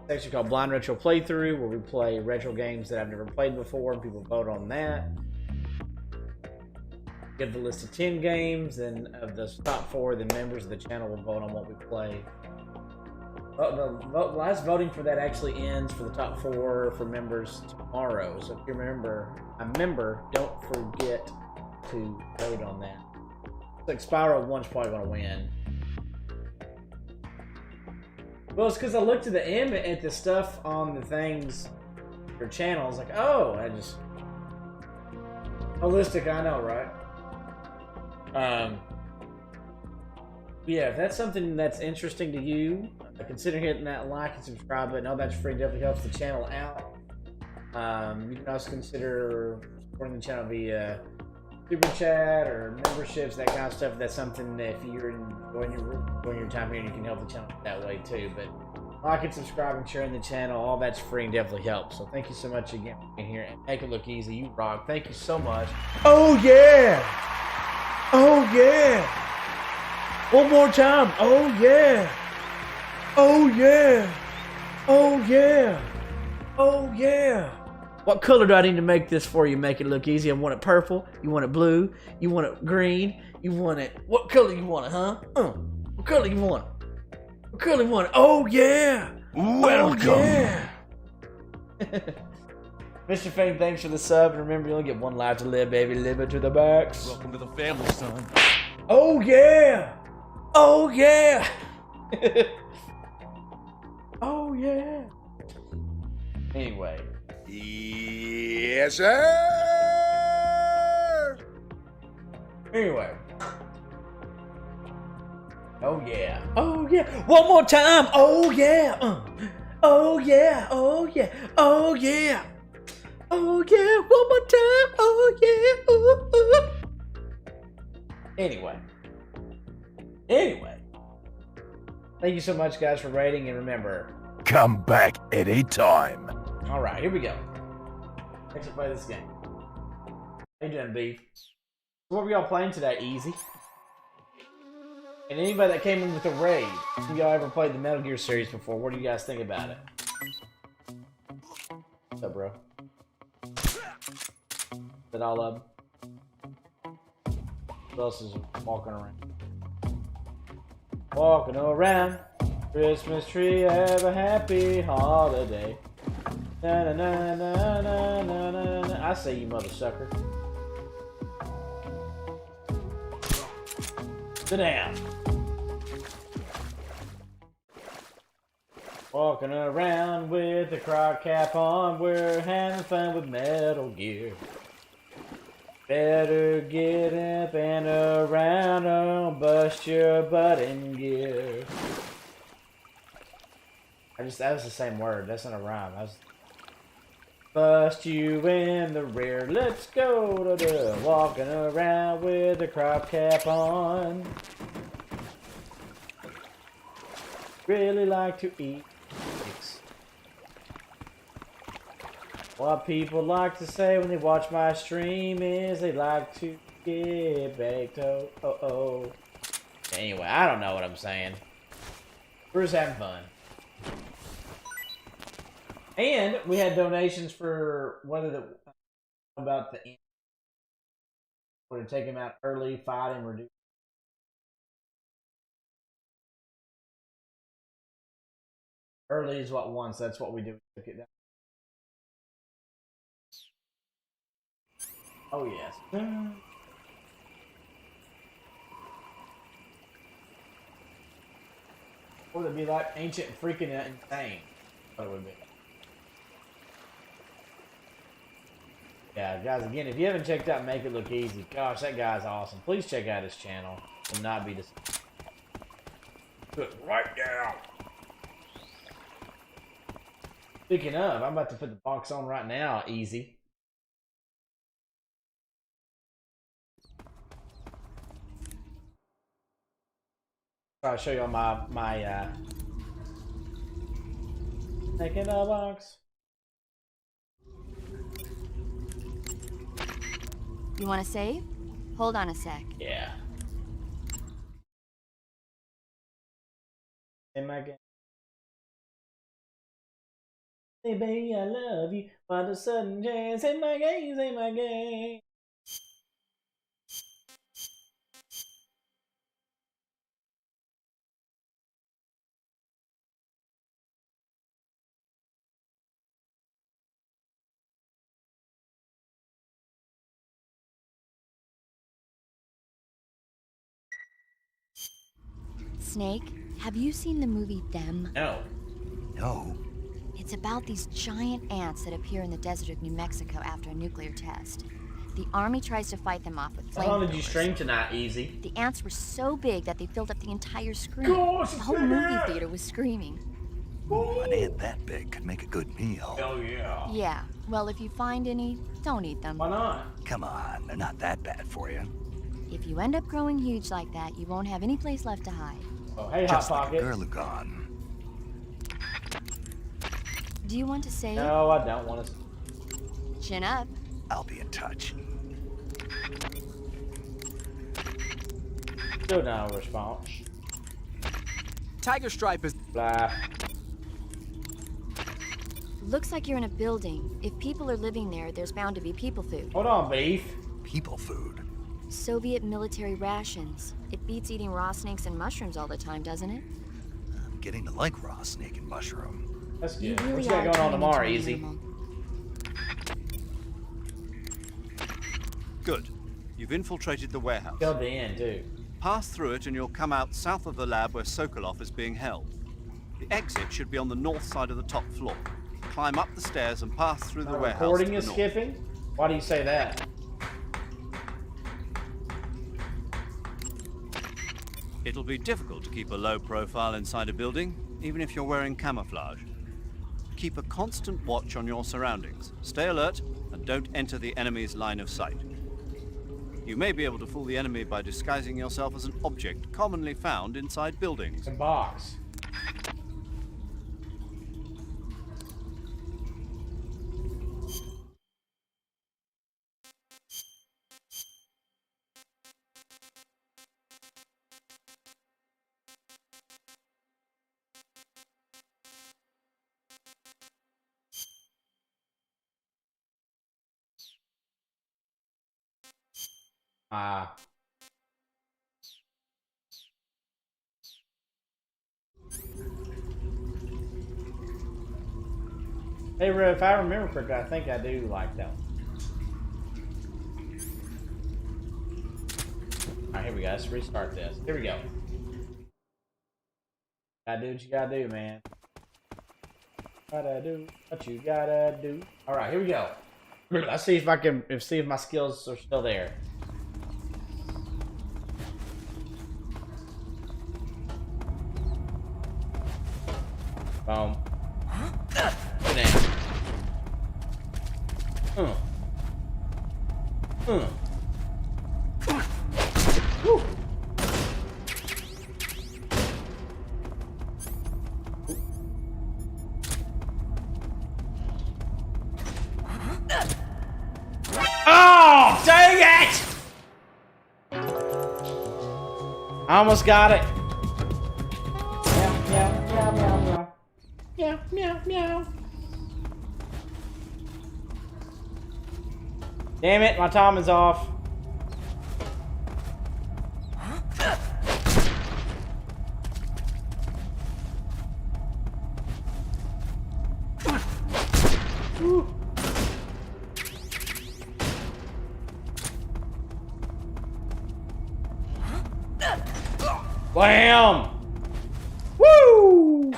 section called Blind Retro Playthrough, where we play retro games that I've never played before, and people vote on that. Give the list of 10 games, and of the top 4, the members of the channel will vote on what we play. The last voting for that actually ends for the top 4 for members tomorrow. So if you remember, a member, don't forget to vote on that. It's like Spyro 1's probably going to win. Well, it's because I looked at the stuff on the things, your channel. I was like, oh, holistic. I know, right? Yeah, if that's something that's interesting to you, consider hitting that like and subscribe button. All that's free. Definitely helps the channel out. You can also consider supporting the channel via super chat or memberships, that kind of stuff. That's something that if you're enjoying your time here, you can help the channel that way too. But like and subscribe and sharing the channel, all that's free and definitely helps. So thank you so much again for being here and make it look easy. You rock. Thank you so much. Oh yeah! Oh yeah! One more time. Oh yeah! Oh yeah! Oh yeah! Oh yeah! What color do I need to make this for you? Make it look easy. I want it purple. You want it blue. You want it green. You want it. What color you want it, huh? What color you want it? What color you want it? Oh yeah! Welcome. Oh, yeah. Mr. Fame, thanks for the sub. And remember, you only get one life to live, baby. Live it to the max. Welcome to the family, son. Oh yeah! Oh yeah! Oh yeah! Anyway. Yes, sir! Anyway. Oh yeah. Oh yeah. One more time. Oh yeah. Oh yeah. Oh yeah. Oh yeah. Oh yeah. One more time. Oh yeah. Anyway. Thank you so much, guys, for rating, and remember, Come back anytime. Alright, here we go. Let's play this game. How you doing, Beef? What were y'all playing today? Easy. And anybody that came in with a raid, if y'all ever played the Metal Gear series before, what do you guys think about it? What's up, bro? Is that all of them? Who else is walking around? Walking around, Christmas tree, have a happy holiday. Na na na na na na na na. I say, you mother sucker. Sit down. Walking around with a crock cap on, we're having fun with Metal Gear. Better get up and around, don't bust your butt in gear. That was the same word, that's not a rhyme. Bust you in the rear, let's go to the walking around with a crop cap on. Really like to eat steaks. What people like to say when they watch my stream is they like to get baked. Oh. Anyway, I don't know what I'm saying. We're just having fun. And we had donations for about the we're to take him out early, fight him, reduce. Early is what once. That's what we do. We took it down. Oh yes. What would it be like? Ancient and freaking insane. What it would be. Yeah, guys, again, if you haven't checked out Make It Look Easy, gosh, that guy's awesome. Please check out his channel and not be disappointed. Do it right now. Speaking of, I'm about to put the box on right now, easy. I'll show you all my making a box. You want to save? Hold on a sec. Yeah. In my game. Baby, I love you. Find a sudden chance. Say my game, say my game. Snake, have you seen the movie Them? No. No. It's about these giant ants that appear in the desert of New Mexico after a nuclear test. The army tries to fight them off with flamethrowers. How long did you stream tonight, Easy? The ants were so big that they filled up the entire screen. Gosh, The whole movie theater was screaming. Ooh, an ant that big could make a good meal. Oh, yeah. Yeah, well, if you find any, don't eat them. Why not? Come on, they're not that bad for you. If you end up growing huge like that, you won't have any place left to hide. Oh, hey, Just Hot like Pocket. a Gurlugon. Do you want to save? No, I don't want to. Chin up. I'll be in touch. Still no response. Tiger Stripe is... Blah. Looks like you're in a building. If people are living there, there's bound to be people food. Hold on, Beef. People food. Soviet military rations. It beats eating raw snakes and mushrooms all the time, doesn't it? I'm getting to like raw snake and mushroom. That's You good. really What you got are going on turning tomorrow, into an Easy? animal. Good. You've infiltrated the warehouse. Till the end, too. Pass through it and you'll come out south of the lab where Sokolov is being held. The exit should be on the north side of the top floor. Climb up the stairs and pass through the warehouse. Recording to is the north. skipping? Why do you say that? It'll be difficult to keep a low profile inside a building, even if you're wearing camouflage. Keep a constant watch on your surroundings. Stay alert and don't enter the enemy's line of sight. You may be able to fool the enemy by disguising yourself as an object commonly found inside buildings. A box. Ah. Hey, Red, if I remember correctly, I think I do like that one. Alright, here we go. Let's restart this. Here we go. Gotta do what you gotta do, man. Gotta do what you gotta do. Alright, here we go. Let's see if I can see if my skills are still there. Boom. Get down. Woo. Oh, dang it! I almost got it. Meow, meow, meow, meow, meow. Meow, meow, meow. Damn it, my time is off. Woo. Blam! Woo!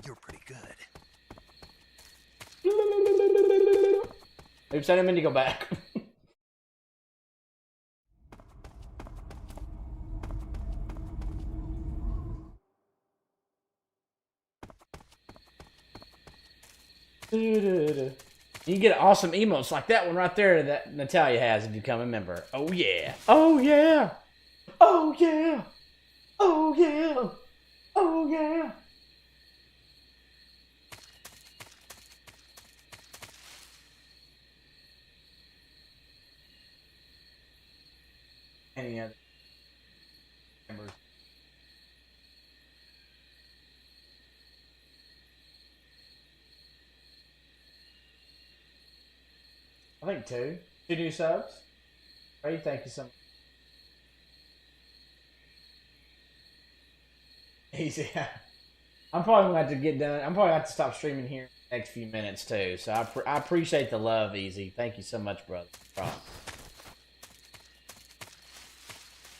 You're pretty good. Oops, I didn't mean to go back. You get awesome emotes like that one right there that Natalia has if you become a member. Oh yeah. Oh yeah. Oh yeah. Oh yeah. Oh yeah. Any other members? I think two. 2 new subs. Ray, thank you so much. Easy. I'm probably gonna have to get done. I'm probably gonna have to stop streaming here in the next few minutes too. So I appreciate the love, Easy. Thank you so much, brother.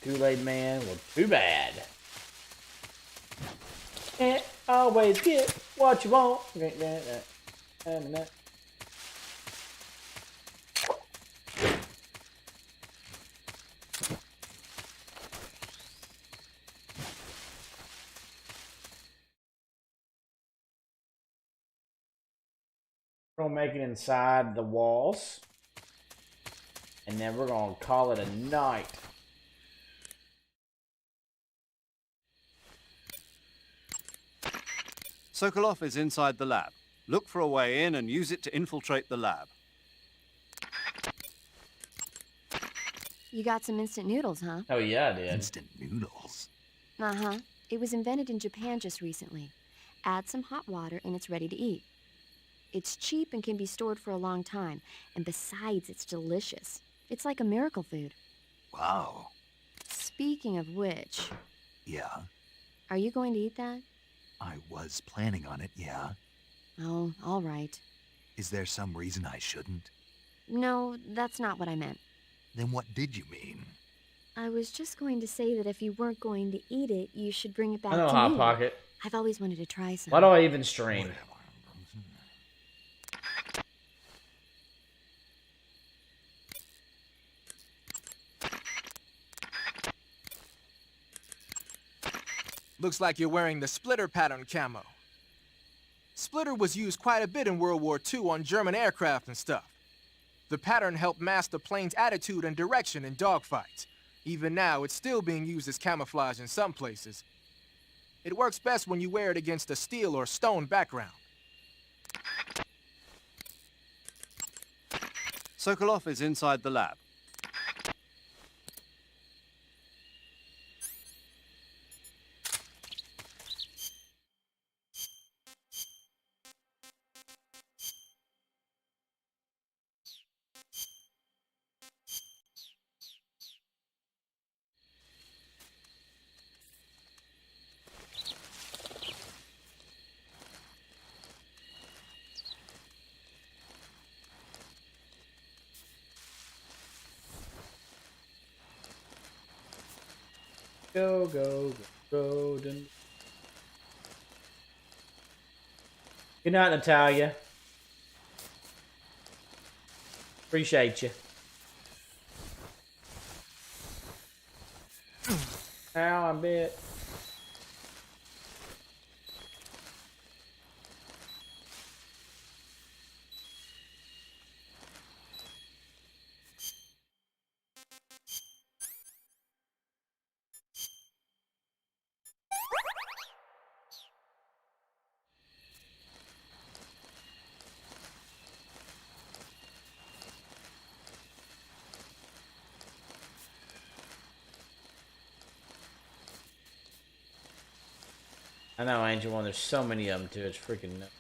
Kool-Aid Man, well, too bad. Can't always get what you want. We're gonna make it inside the walls, and then we're gonna call it a night. Sokolov is inside the lab. Look for a way in and use it to infiltrate the lab. You got some instant noodles, huh? Oh yeah, I did. Instant noodles. Uh-huh. It was invented in Japan just recently. Add some hot water and it's ready to eat. It's cheap and can be stored for a long time. And besides, it's delicious. It's like a miracle food. Wow. Speaking of which... Yeah? Are you going to eat that? I was planning on it, yeah. Oh, all right. Is there some reason I shouldn't? No, that's not what I meant. Then what did you mean? I was just going to say that if you weren't going to eat it, you should bring it back I know to Hot me. Pocket. I've always wanted to try some. Why do I even stream? Looks like you're wearing the splitter pattern camo. Splitter was used quite a bit in World War II on German aircraft and stuff. The pattern helped mask the plane's attitude and direction in dogfights. Even now, it's still being used as camouflage in some places. It works best when you wear it against a steel or stone background. Sokolov is inside the lab. Go, go, go, go. Good night, Natalia. Appreciate you. Ow, I bit. I know, Angel One. There's so many of them too. It's freaking nuts.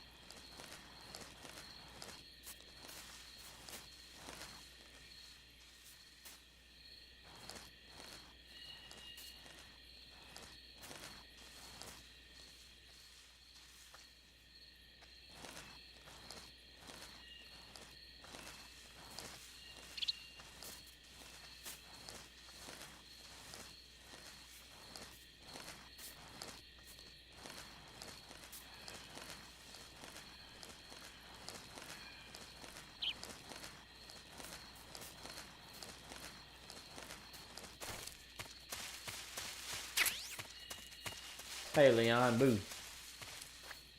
Hey, Leon, boo.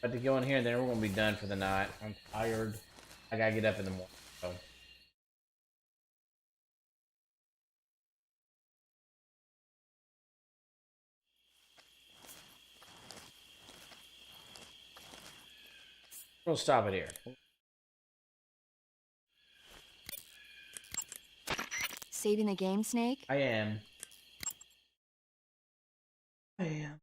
About to go in here and then we're going to be done for the night. I'm tired. I got to get up in the morning. So. We'll stop it here. Saving the game, Snake? I am. Man.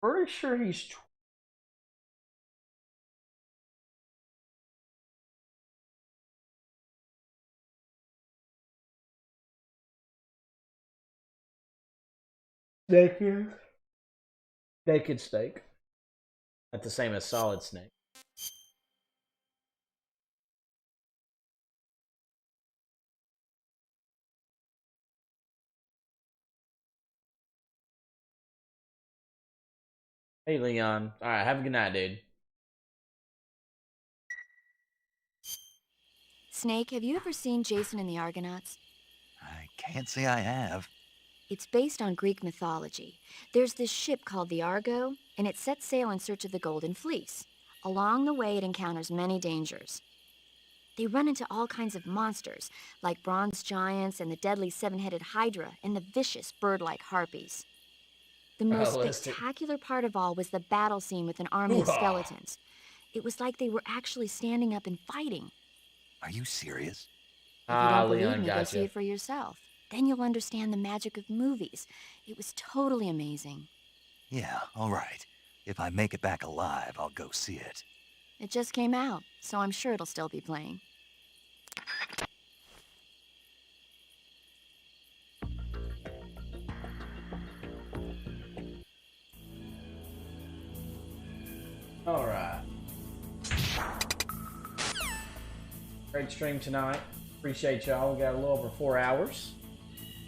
Pretty sure he's. Naked. Naked steak. Not the same as solid snake. Hey, Leon. Alright, have a good night, dude. Snake, have you ever seen Jason and the Argonauts? I can't say I have. It's based on Greek mythology. There's this ship called the Argo, and it sets sail in search of the Golden Fleece. Along the way, it encounters many dangers. They run into all kinds of monsters, like bronze giants and the deadly seven-headed Hydra and the vicious bird-like harpies. The most spectacular part of all was the battle scene with an army of skeletons. It was like they were actually standing up and fighting. Are you serious? If you don't believe Leon, me, go see it for yourself. Then you'll understand the magic of movies. It was totally amazing. Yeah, all right. If I make it back alive, I'll go see it. It just came out, so I'm sure it'll still be playing. Alright. Great stream tonight. Appreciate y'all. We got a little over 4 hours.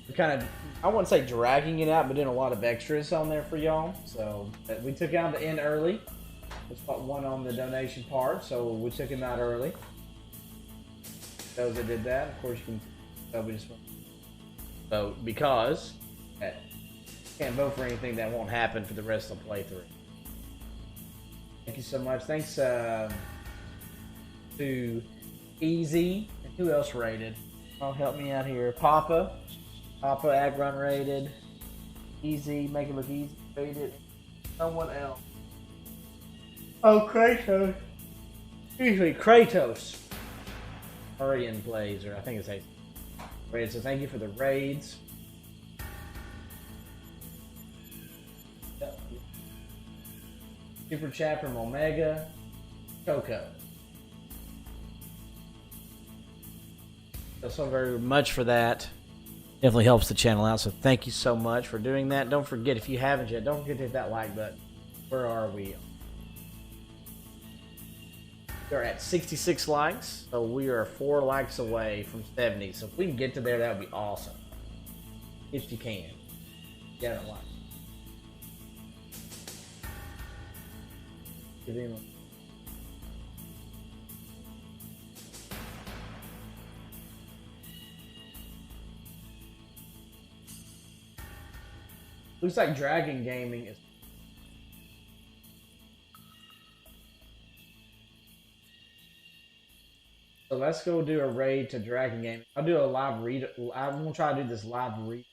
We're kind of, I wouldn't say dragging it out, but doing a lot of extras on there for y'all. So we took out the end early. There's about one on the donation part, so we took him out early. Those that did that, of course, you can we just vote because you can't vote for anything that won't happen for the rest of the playthrough. Thank you so much. Thanks to Easy. And who else rated? Oh, help me out here. Papa Agrun rated. Easy, make it look easy rated. Someone else. Oh, Kratos. Usually Kratos. Arian plays, or I think it's rated. So thank you for the raids. Super chat from Omega. Coco. Thanks so very much for that. Definitely helps the channel out, so thank you so much for doing that. Don't forget, if you haven't yet, don't forget to hit that like button. Where are we? We're at 66 likes, so we are 4 likes away from 70. So if we can get to there, that would be awesome. If you can. Get a like. Give him a looks like Dragon Gaming is. So let's go do a raid to Dragon Gaming. I'll do a live read. I'm gonna try to do this live read.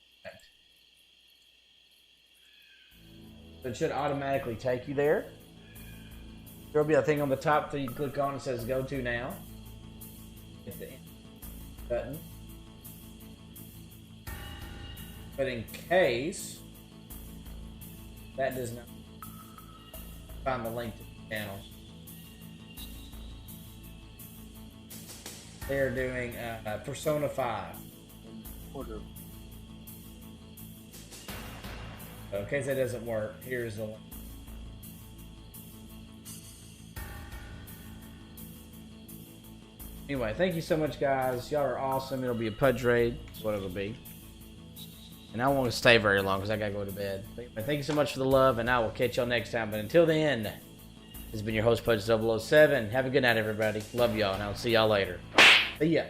So it should automatically take you there. There'll be a thing on the top that you click on. It says "Go to now." Hit the button. But in case that does not find the link to the channel. They're doing Persona 5. So in case that doesn't work, here's the link. Anyway, thank you so much, guys. Y'all are awesome. It'll be a Pudge raid. That's what it'll be. And I won't stay very long because I gotta go to bed. But thank you so much for the love, and I will catch y'all next time. But until then, this has been your host, Pudge 007. Have a good night, everybody. Love y'all, and I'll see y'all later. See ya.